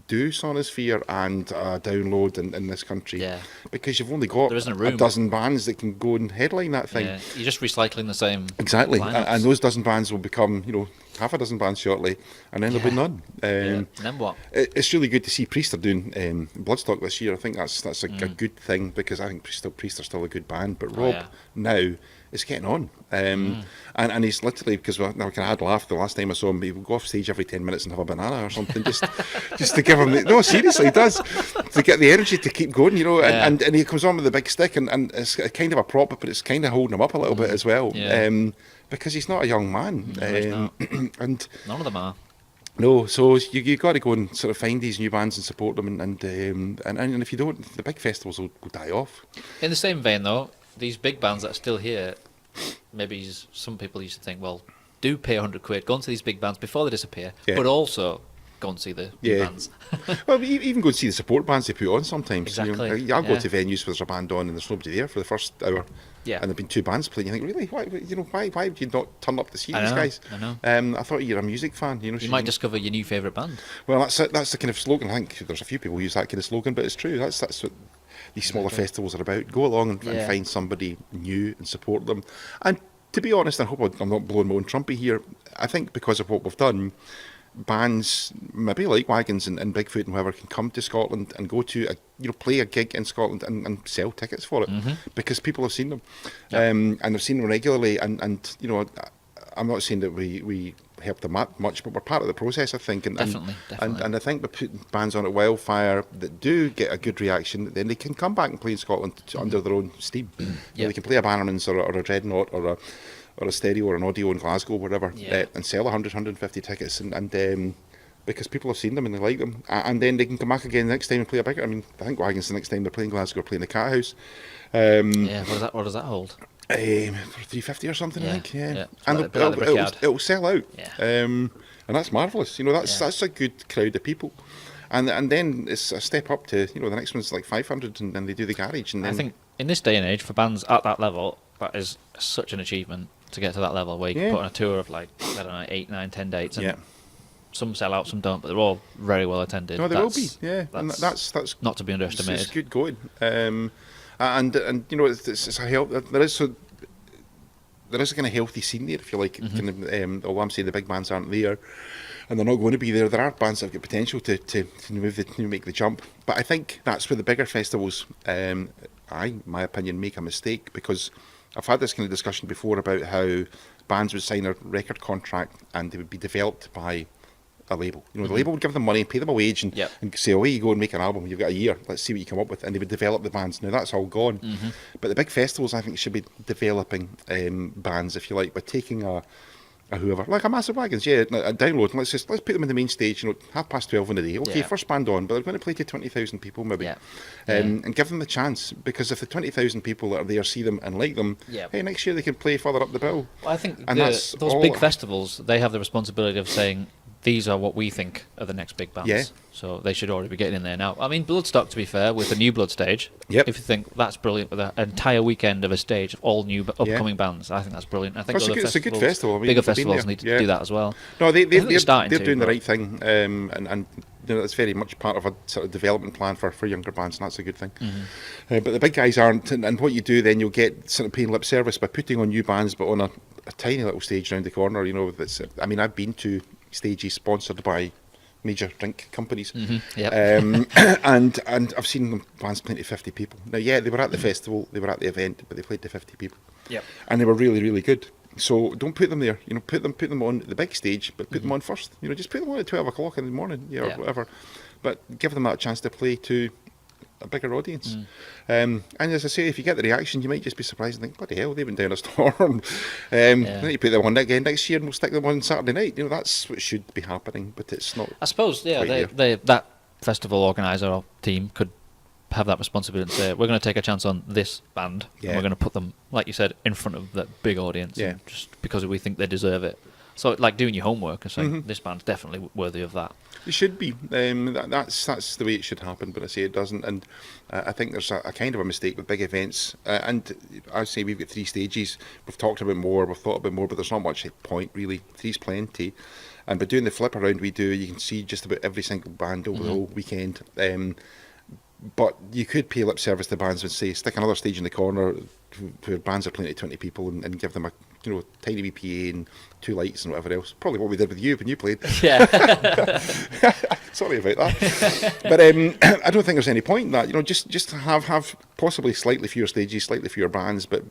do Sonosphere and download in this country because you've only got a dozen bands that can go and headline that thing. Yeah. You're just recycling the same exactly, lineups. And those dozen bands will become half a dozen bands shortly, and then there'll be none. And then what? It's really good to see Priest are doing Bloodstock this year. I think that's a good thing because I think Priest are still a good band, but Rob now is getting on. And he's literally, because I had laughed the last time I saw him, he would go off stage every 10 minutes and have a banana or something, just to give him no, seriously, he does, to get the energy to keep going, and he comes on with the big stick, and it's kind of a prop, but it's kind of holding him up a little bit as well, because he's not a young man. No, and none of them are. No, so you got to go and sort of find these new bands and support them, and if you don't, the big festivals will die off. In the same vein, though, these big bands that are still here, maybe some people used to think, well, do pay £100, go and see these big bands before they disappear, but also go and see the new bands. Well, even go and see the support bands they put on sometimes. Exactly. I'll go to venues where there's a band on and there's nobody there for the first hour. Yeah. And there've been two bands playing. You think, really, why would you not turn up to see these guys? I know. I thought you're a music fan. You might discover your new favourite band. Well, that's the kind of slogan. I think there's a few people who use that kind of slogan, but it's true. That's what these smaller festivals are about. Go along and find somebody new and support them. And to be honest, I hope I'm not blowing my own trumpet here. I think because of what we've done, bands maybe like Wagons and Bigfoot and whoever can come to Scotland and go to play a gig in Scotland and sell tickets for it because people have seen them and they've seen them regularly, and I'm not saying that we help them that much, but we're part of the process, I think, and definitely. And I think by putting bands on at WildFire that do get a good reaction, then they can come back and play in Scotland under their own steam. They can play a Bannerman's or a Dreadnought or a Stereo or an Audio in Glasgow, whatever, and sell 100, 150 tickets, and because people have seen them and they like them, and then they can come back again next time and play a bigger. I mean, I think Wagons the next time they're playing Glasgow are playing the Cat House. What does that hold? 350 or something, I think. Yeah. And it'll sell out. And that's marvellous. That's a good crowd of people. And then it's a step up to the next one's like 500, and then they do the garage. And then, I think in this day and age, for bands at that level, that is such an achievement to get to that level where you can put on a tour of 8, 9, 10 dates, and some sell out, some don't, but they're all very well attended. No, they will be. Yeah, and that's not to be underestimated. It's good going. And it's a help. There is a kind of healthy scene there, if you like. Although I'm saying the big bands aren't there, and they're not going to be there. There are bands that have got potential to make the jump. But I think that's where the bigger festivals in my opinion, make a mistake, because I've had this kind of discussion before about how bands would sign a record contract and they would be developed by a label. You know, the label would give them money, pay them a wage, and say, away you go and make an album. You've got a year. Let's see what you come up with. And they would develop the bands. Now, that's all gone. But the big festivals, I think, should be developing bands, if you like, by taking a whoever, like a Massive Wagons, a download, and let's put them in the main stage, 12:30 in the day. Okay, first band on, but they're going to play to 20,000 people maybe, and give them the chance, because if the 20,000 people that are there see them and like them, hey, next year they can play further up the bill. Well, I think those big festivals, they have the responsibility of saying, these are what we think are the next big bands. Yeah. So they should already be getting in there now. I mean, Bloodstock, to be fair, with the New Blood stage, if you think that's brilliant, with an entire weekend of a stage of all new upcoming bands, I think that's brilliant. I think it's a good festival. I mean, bigger festivals need to do that as well. No, they're doing the right thing, and you know, it's very much part of a sort of development plan for younger bands, and that's a good thing. But the big guys aren't, and what you do then, you'll get sort of paying lip service by putting on new bands, but on a tiny little stage around the corner. You know, that's. I mean, I've been to stages sponsored by major drink companies, and I've seen them bands playing to 50 people. Now, they were at the festival, they were at the event, but they played to 50 people, and they were really, really good. So don't put them there. You know, put them on the big stage, but put them on first. You know, just put them on at 12 o'clock in the morning, or whatever. But give them that chance to play to a bigger audience. And as I say, if you get the reaction, you might just be surprised and think, bloody hell, they went down a storm. Then you put them on again next year, and we'll stick them on Saturday night. You know, that's what should be happening, but it's not. I suppose, that festival organiser or team could have that responsibility and say, we're going to take a chance on this band, and we're going to put them, like you said, in front of that big audience, just because we think they deserve it. So, like doing your homework and saying, this band's definitely worthy of that. It should be. That's the way it should happen, but I say it doesn't. And I think there's a kind of a mistake with big events. And I say we've got 3 stages. We've talked about more, we've thought about more, but there's not much point, really. 3's plenty. And by doing the flip around we do, you can see just about every single band over the whole weekend. But you could pay lip service to bands and say, stick another stage in the corner where bands are playing to 20 people, and give them a tiny VPA and 2 lights and whatever else. Probably what we did with you when you played. Yeah. Sorry about that. But I don't think there's any point in that. You know, just have possibly slightly fewer stages, slightly fewer bands, but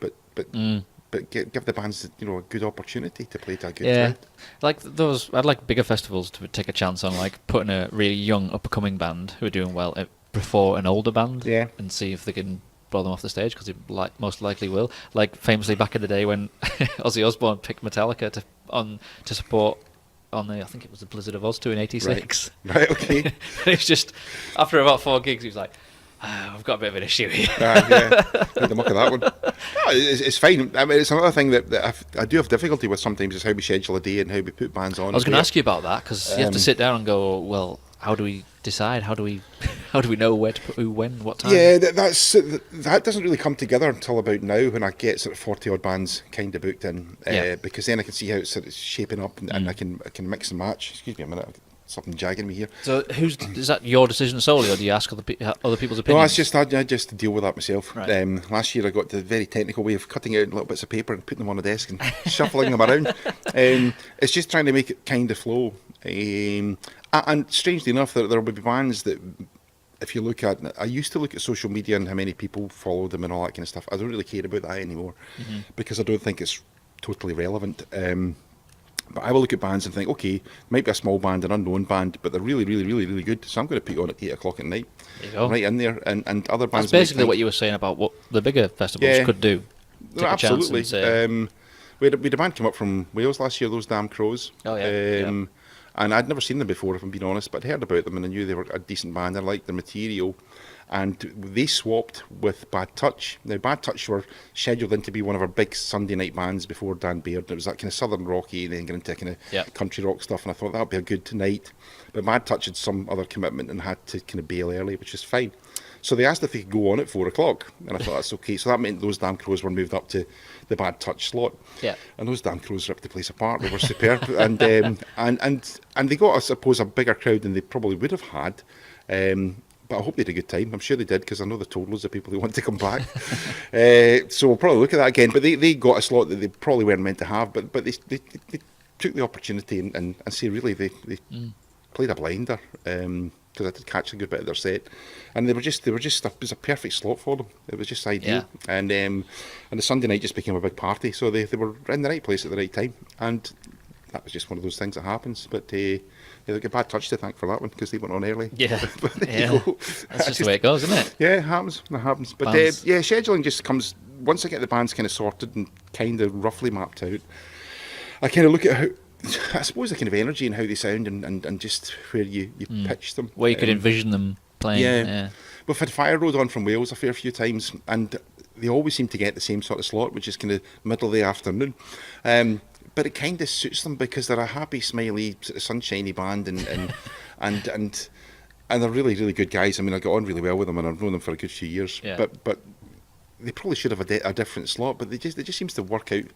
give the bands a good opportunity to play to a good crowd. Like those, I'd like bigger festivals to take a chance on, like putting a really young up and coming band who are doing well before an older band, and see if they can blow them off the stage, because they most likely will. Like famously back in the day when Ozzy Osbourne picked Metallica to support on I think it was the Blizzard of Oz tour in '86. Right, okay. It's just after about 4 gigs, he was like, I've got a bit of an issue here. Had the muck of that one. No, it's fine. I mean, it's another thing that I do have difficulty with sometimes, is how we schedule a day and how we put bands on. I was going to ask you about that, because you have to sit down and go, well, how do we decide? How do we know where to put who, when, what time? Yeah, that doesn't really come together until about now, when I get sort of 40 odd bands kind of booked in, because then I can see how it's sort of shaping up, and I can mix and match. Excuse me a minute. Something jagging me here. So is that your decision solely, or do you ask other people's opinions? No, I just deal with that myself. Right. Last year I got the very technical way of cutting out little bits of paper and putting them on a desk and shuffling them around. It's just trying to make it kind of flow. And strangely enough, there will be bands that, if you look at, I used to look at social media and how many people follow them and all that kind of stuff. I don't really care about that anymore, because I don't think it's totally relevant. But I will look at bands and think, okay, might be a small band, an unknown band, but they're really, really, really, really good. So I'm going to put you on at 8 o'clock at night, right in there, and other bands. That's basically what you were saying about what the bigger festivals could do. Take absolutely. A chance and say, we had a band come up from Wales last year, those Damn Crows. Oh yeah. And I'd never seen them before, if I'm being honest, but I'd heard about them and I knew they were a decent band. I liked their material. And they swapped with Bad Touch. Now, Bad Touch were scheduled in to be one of our big Sunday night bands before Dan Baird. It was that kind of southern rocky, and then getting into kind of country rock stuff. And I thought that would be a good night. But Bad Touch had some other commitment and had to kind of bail early, which is fine. So they asked if they could go on at 4 o'clock. And I thought, that's okay. So that meant those Damn Crows were moved up to the Bad Touch slot. Yeah. And those Damn Crows ripped the place apart. They were superb. and they got, I suppose, a bigger crowd than they probably would have had. But I hope they had a good time. I'm sure they did, because I know they told loads of people who want to come back. So we'll probably look at that again. But they got a slot that they probably weren't meant to have. But they took the opportunity and say, really, they played a blinder. because I did catch a good bit of their set, and it was a perfect slot for them. It was just ideal, and the Sunday night just became a big party. So they were in the right place at the right time, and that was just one of those things that happens. But they got a bad touch to thank for that one because they went on early. Yeah, but there you go. That's just the way it goes, isn't it? Yeah, it happens. It happens. But scheduling just comes once I get the bands kind of sorted and kind of roughly mapped out. I kind of look at how, I suppose, the kind of energy and how they sound and just where you pitch them. Where you could envision them playing. Yeah. We've had Fire Road on from Wales a fair few times, and they always seem to get the same sort of slot, which is kind of middle of the afternoon. But it kind of suits them because they're a happy, smiley, sort of sunshiny band, and they're really, really good guys. I mean, I got on really well with them, and I've known them for a good few years. Yeah. But they probably should have a different slot, but it just seems to work out.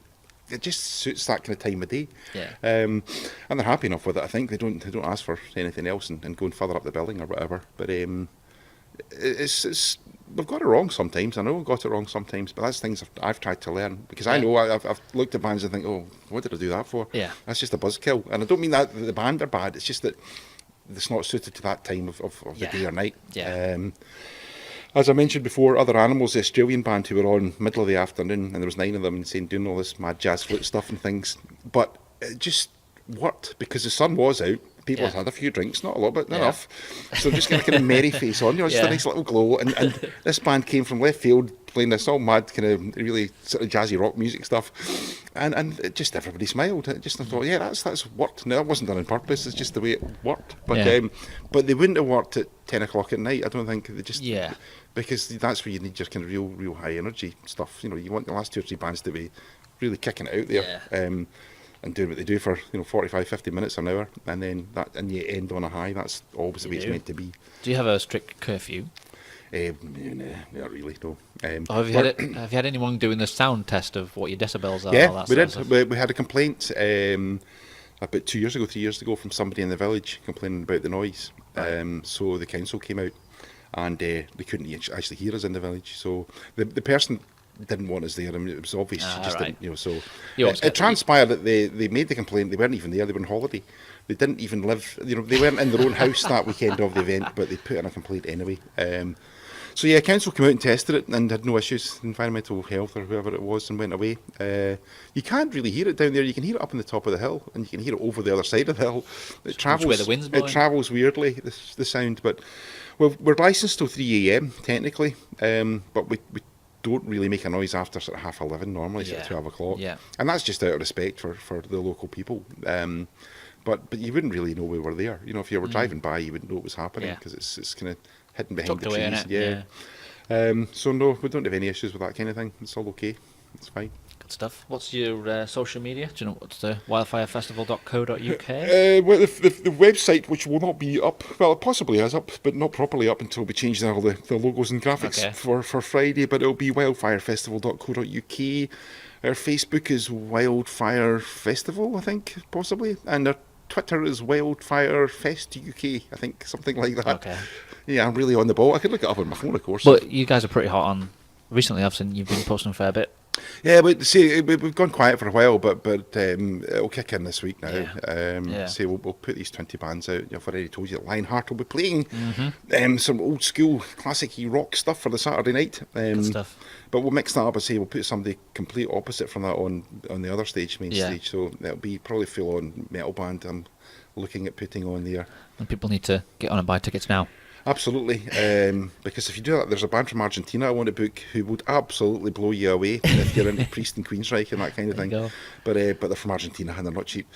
It just suits that kind of time of day. Yeah. And they're happy enough with it. I think they don't ask for anything else and going further up the building or whatever. But it's we've got it wrong sometimes. I know we've got it wrong sometimes, but that's things I've tried to learn because I know I've looked at bands and think, oh, what did I do that for? Yeah. That's just a buzzkill. And I don't mean that the band are bad. It's just that it's not suited to that time of the day or night. Yeah. As I mentioned before, Other Animals, the Australian band who were on middle of the afternoon, and there was 9 of them doing all this mad jazz flute stuff and things. But it just worked because the sun was out. People had had a few drinks, not a lot, but enough. So just got a kind of merry face on, just a nice little glow. And this band came from left field playing this all mad kind of really sort of jazzy rock music stuff. And it just everybody smiled. It just I thought, that's worked. No, that wasn't done on purpose. It's just the way it worked. But but they wouldn't have worked at 10 o'clock at night. I don't think they just because that's where you need your kind of real high energy stuff. You know, you want the last 2 or 3 bands to be really kicking it out there. And doing what they do for 45, 50 minutes an hour, and then and you end on a high. That's always the way it's meant to be. Do you have a strict curfew? No, not really. No. Have you had anyone doing the sound test of what your decibels are? Yeah, all that we sort did. of stuff? We had a complaint about 3 years ago from somebody in the village complaining about the noise. Right. So the council came out, and they couldn't actually hear us in the village. So the person didn't want us there. I mean, it was obvious. She just didn't, So it transpired that they made the complaint. They weren't even there. They were on holiday. They didn't even live. They weren't in their own house that weekend of the event, but they put in a complaint anyway. So council came out and tested it and had no issues. Environmental health or whoever it was, and went away. You can't really hear it down there. You can hear it up on the top of the hill, and you can hear it over the other side of the hill. It travels. Where the wind's blowing. It travels weirdly. The sound, but we're licensed till 3 a.m. technically, but we don't really make a noise after sort of 11:30 normally, sort of 12 o'clock. Yeah. And that's just out of respect for the local people. But you wouldn't really know we were there. If you were driving by, you wouldn't know what was happening because it's kind of hidden behind the trees. So no, we don't have any issues with that kind of thing. It's all okay. It's fine. Good stuff. What's your social media? Do you know what's the wildfirefestival.co.uk? Well, the website, which will not be up, well, it possibly is up, but not properly up until we change all the logos and graphics for Friday, but it'll be wildfirefestival.co.uk. Our Facebook is Wildfire Festival, I think, possibly, and our Twitter is Wildfire Fest UK, I think, something like that. Okay. Yeah, I'm really on the ball. I could look it up on my phone, of course. But you guys are pretty hot on. Recently, I've seen you've been posting a fair bit. Yeah, but see, we've gone quiet for a while, but it'll kick in this week now. We'll put these 20 bands out. I've already told you that Lionheart will be playing some old school classic rock stuff for the Saturday night. Good stuff. But we'll mix that up. We'll put somebody complete opposite from that on the other stage, main stage. So it'll be probably full on metal band I'm looking at putting on there. And people need to get on and buy tickets now. Absolutely, because if you do that, there's a band from Argentina I want to book who would absolutely blow you away if you're into Priest and Queensryche and that kind of thing. But they're from Argentina and they're not cheap.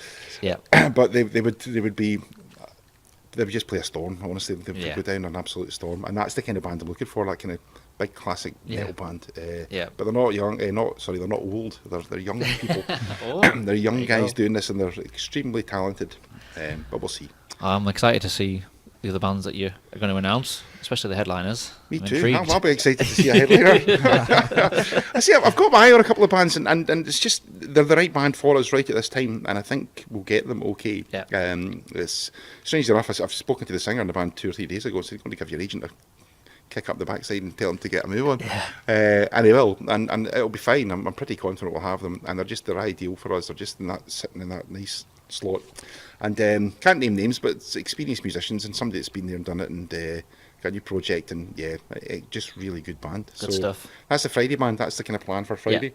Yeah. But they would just play a storm. Honestly, they would go down an absolute storm, and that's the kind of band I'm looking for. That kind of big classic metal band. But they're not young. They're not old. They're young people. They're young guys doing this, and they're extremely talented. But we'll see. I'm excited to see the other bands that you're going to announce, especially the headliners. Me too. I'll be excited to see a headliner. I've got my eye on a couple of bands, and it's just they're the right band for us right at this time, and I think we'll get them okay. Yeah. It's strange enough, I've spoken to the singer in the band 2 or 3 days ago, so he's going to give your agent a kick up the backside and tell him to get a move on. And he will, and it'll be fine. I'm pretty confident we'll have them, and they're ideal for us. They're just sitting in that nice slot. And can't name names, but it's experienced musicians and somebody that's been there and done it, and got a new project, and just really good band. Good stuff. That's the Friday band. That's the kind of plan for Friday.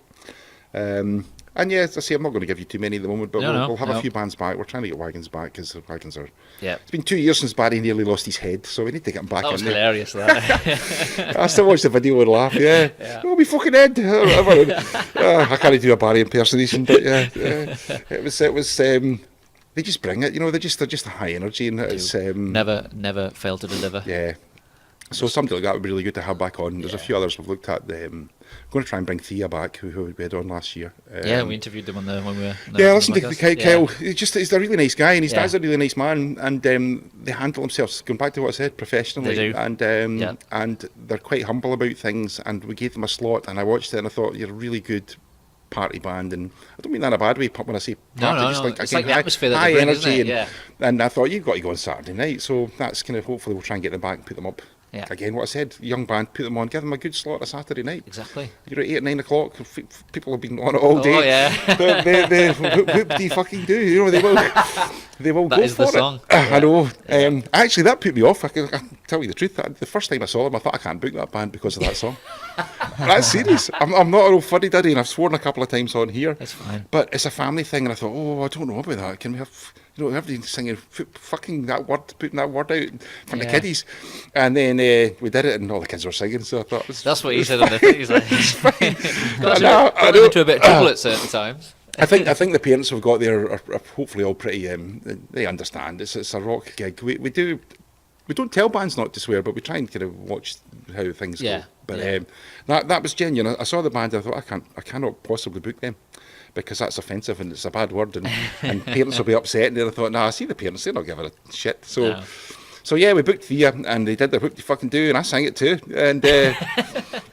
And as I say, I'm not going to give you too many at the moment, but we'll have a few bands back. We're trying to get Wagons back because the Wagons are. Yeah. It's been 2 years since Barry nearly lost his head, so we need to get him back. That was hilarious. That. I still watch the video and laugh. Yeah. Oh, we fucking head. I can't do a Barry impersonation, but it was. They just bring it, they're just a high energy, and it's never fail to deliver. Yeah. So something like that would be really good to have back on. There's a few others we've looked at. Going to try and bring Thea back, who we had on last year. We interviewed them when we were. Listen to Kyle. He's a really nice guy, and his dad's a really nice man, and they handle themselves. Going back to what I said, professionally, they do. And they're quite humble about things. And we gave them a slot, and I watched it, and I thought, you're a really good party band, and I don't mean that in a bad way when I say party, no. it's like the atmosphere that high they bring, energy, isn't it? and I thought, you've got to go on Saturday night, so that's kind of, hopefully we'll try and get them back and put them up. Again, what I said, young band, put them on, give them a good slot a Saturday night. Exactly. You're at 8 or 9 o'clock, people have been on it all day. Oh, yeah. they whoop do you fucking do? They will that go is for the it. song. I know. Actually, that put me off. I can tell you the truth. The first time I saw them, I thought, I can't book that band because of that song. That's serious. I'm not an old fuddy-duddy, and I've sworn a couple of times on here. It's fine. But it's a family thing, and I thought, I don't know about that. Can we have... everybody singing fucking that word, putting that word out from the kiddies. And then we did it, and all the kids were singing, so I thought it was... That's what he said on the thing. He's like, it's fine. got into a bit of trouble at certain times. I think the parents who've got there are hopefully all pretty... they understand. It's a rock gig. We don't tell bands not to swear, but we try and kind of watch how things go. But that was genuine. I saw the band, and I thought, I cannot possibly book them, because that's offensive and it's a bad word, and parents will be upset. And then I thought, I see the parents, they're not giving a shit. So we booked Thea, and they did their What You Fucking Do, and I sang it too, and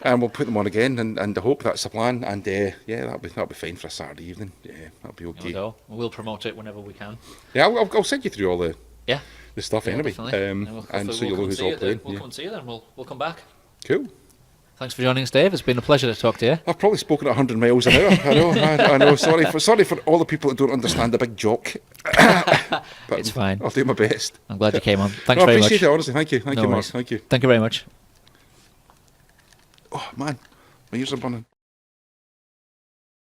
and we'll put them on again, and I hope that's the plan, and that'll be fine for a Saturday evening. That'll be okay. We'll promote it whenever we can. I'll send you through all the stuff anyway, and so you'll know who's all playing. We'll come and see you then. We'll come back. Cool. Thanks for joining us, Dave. It's been a pleasure to talk to you. I've probably spoken at 100 miles an hour. I know. Sorry for all the people that don't understand the big joke. But it's fine. I'll do my best. I'm glad you came on. Thanks very much. I appreciate it, honestly. Thank you, Marc. Thank you. Thank you very much. Oh, man. My ears are burning.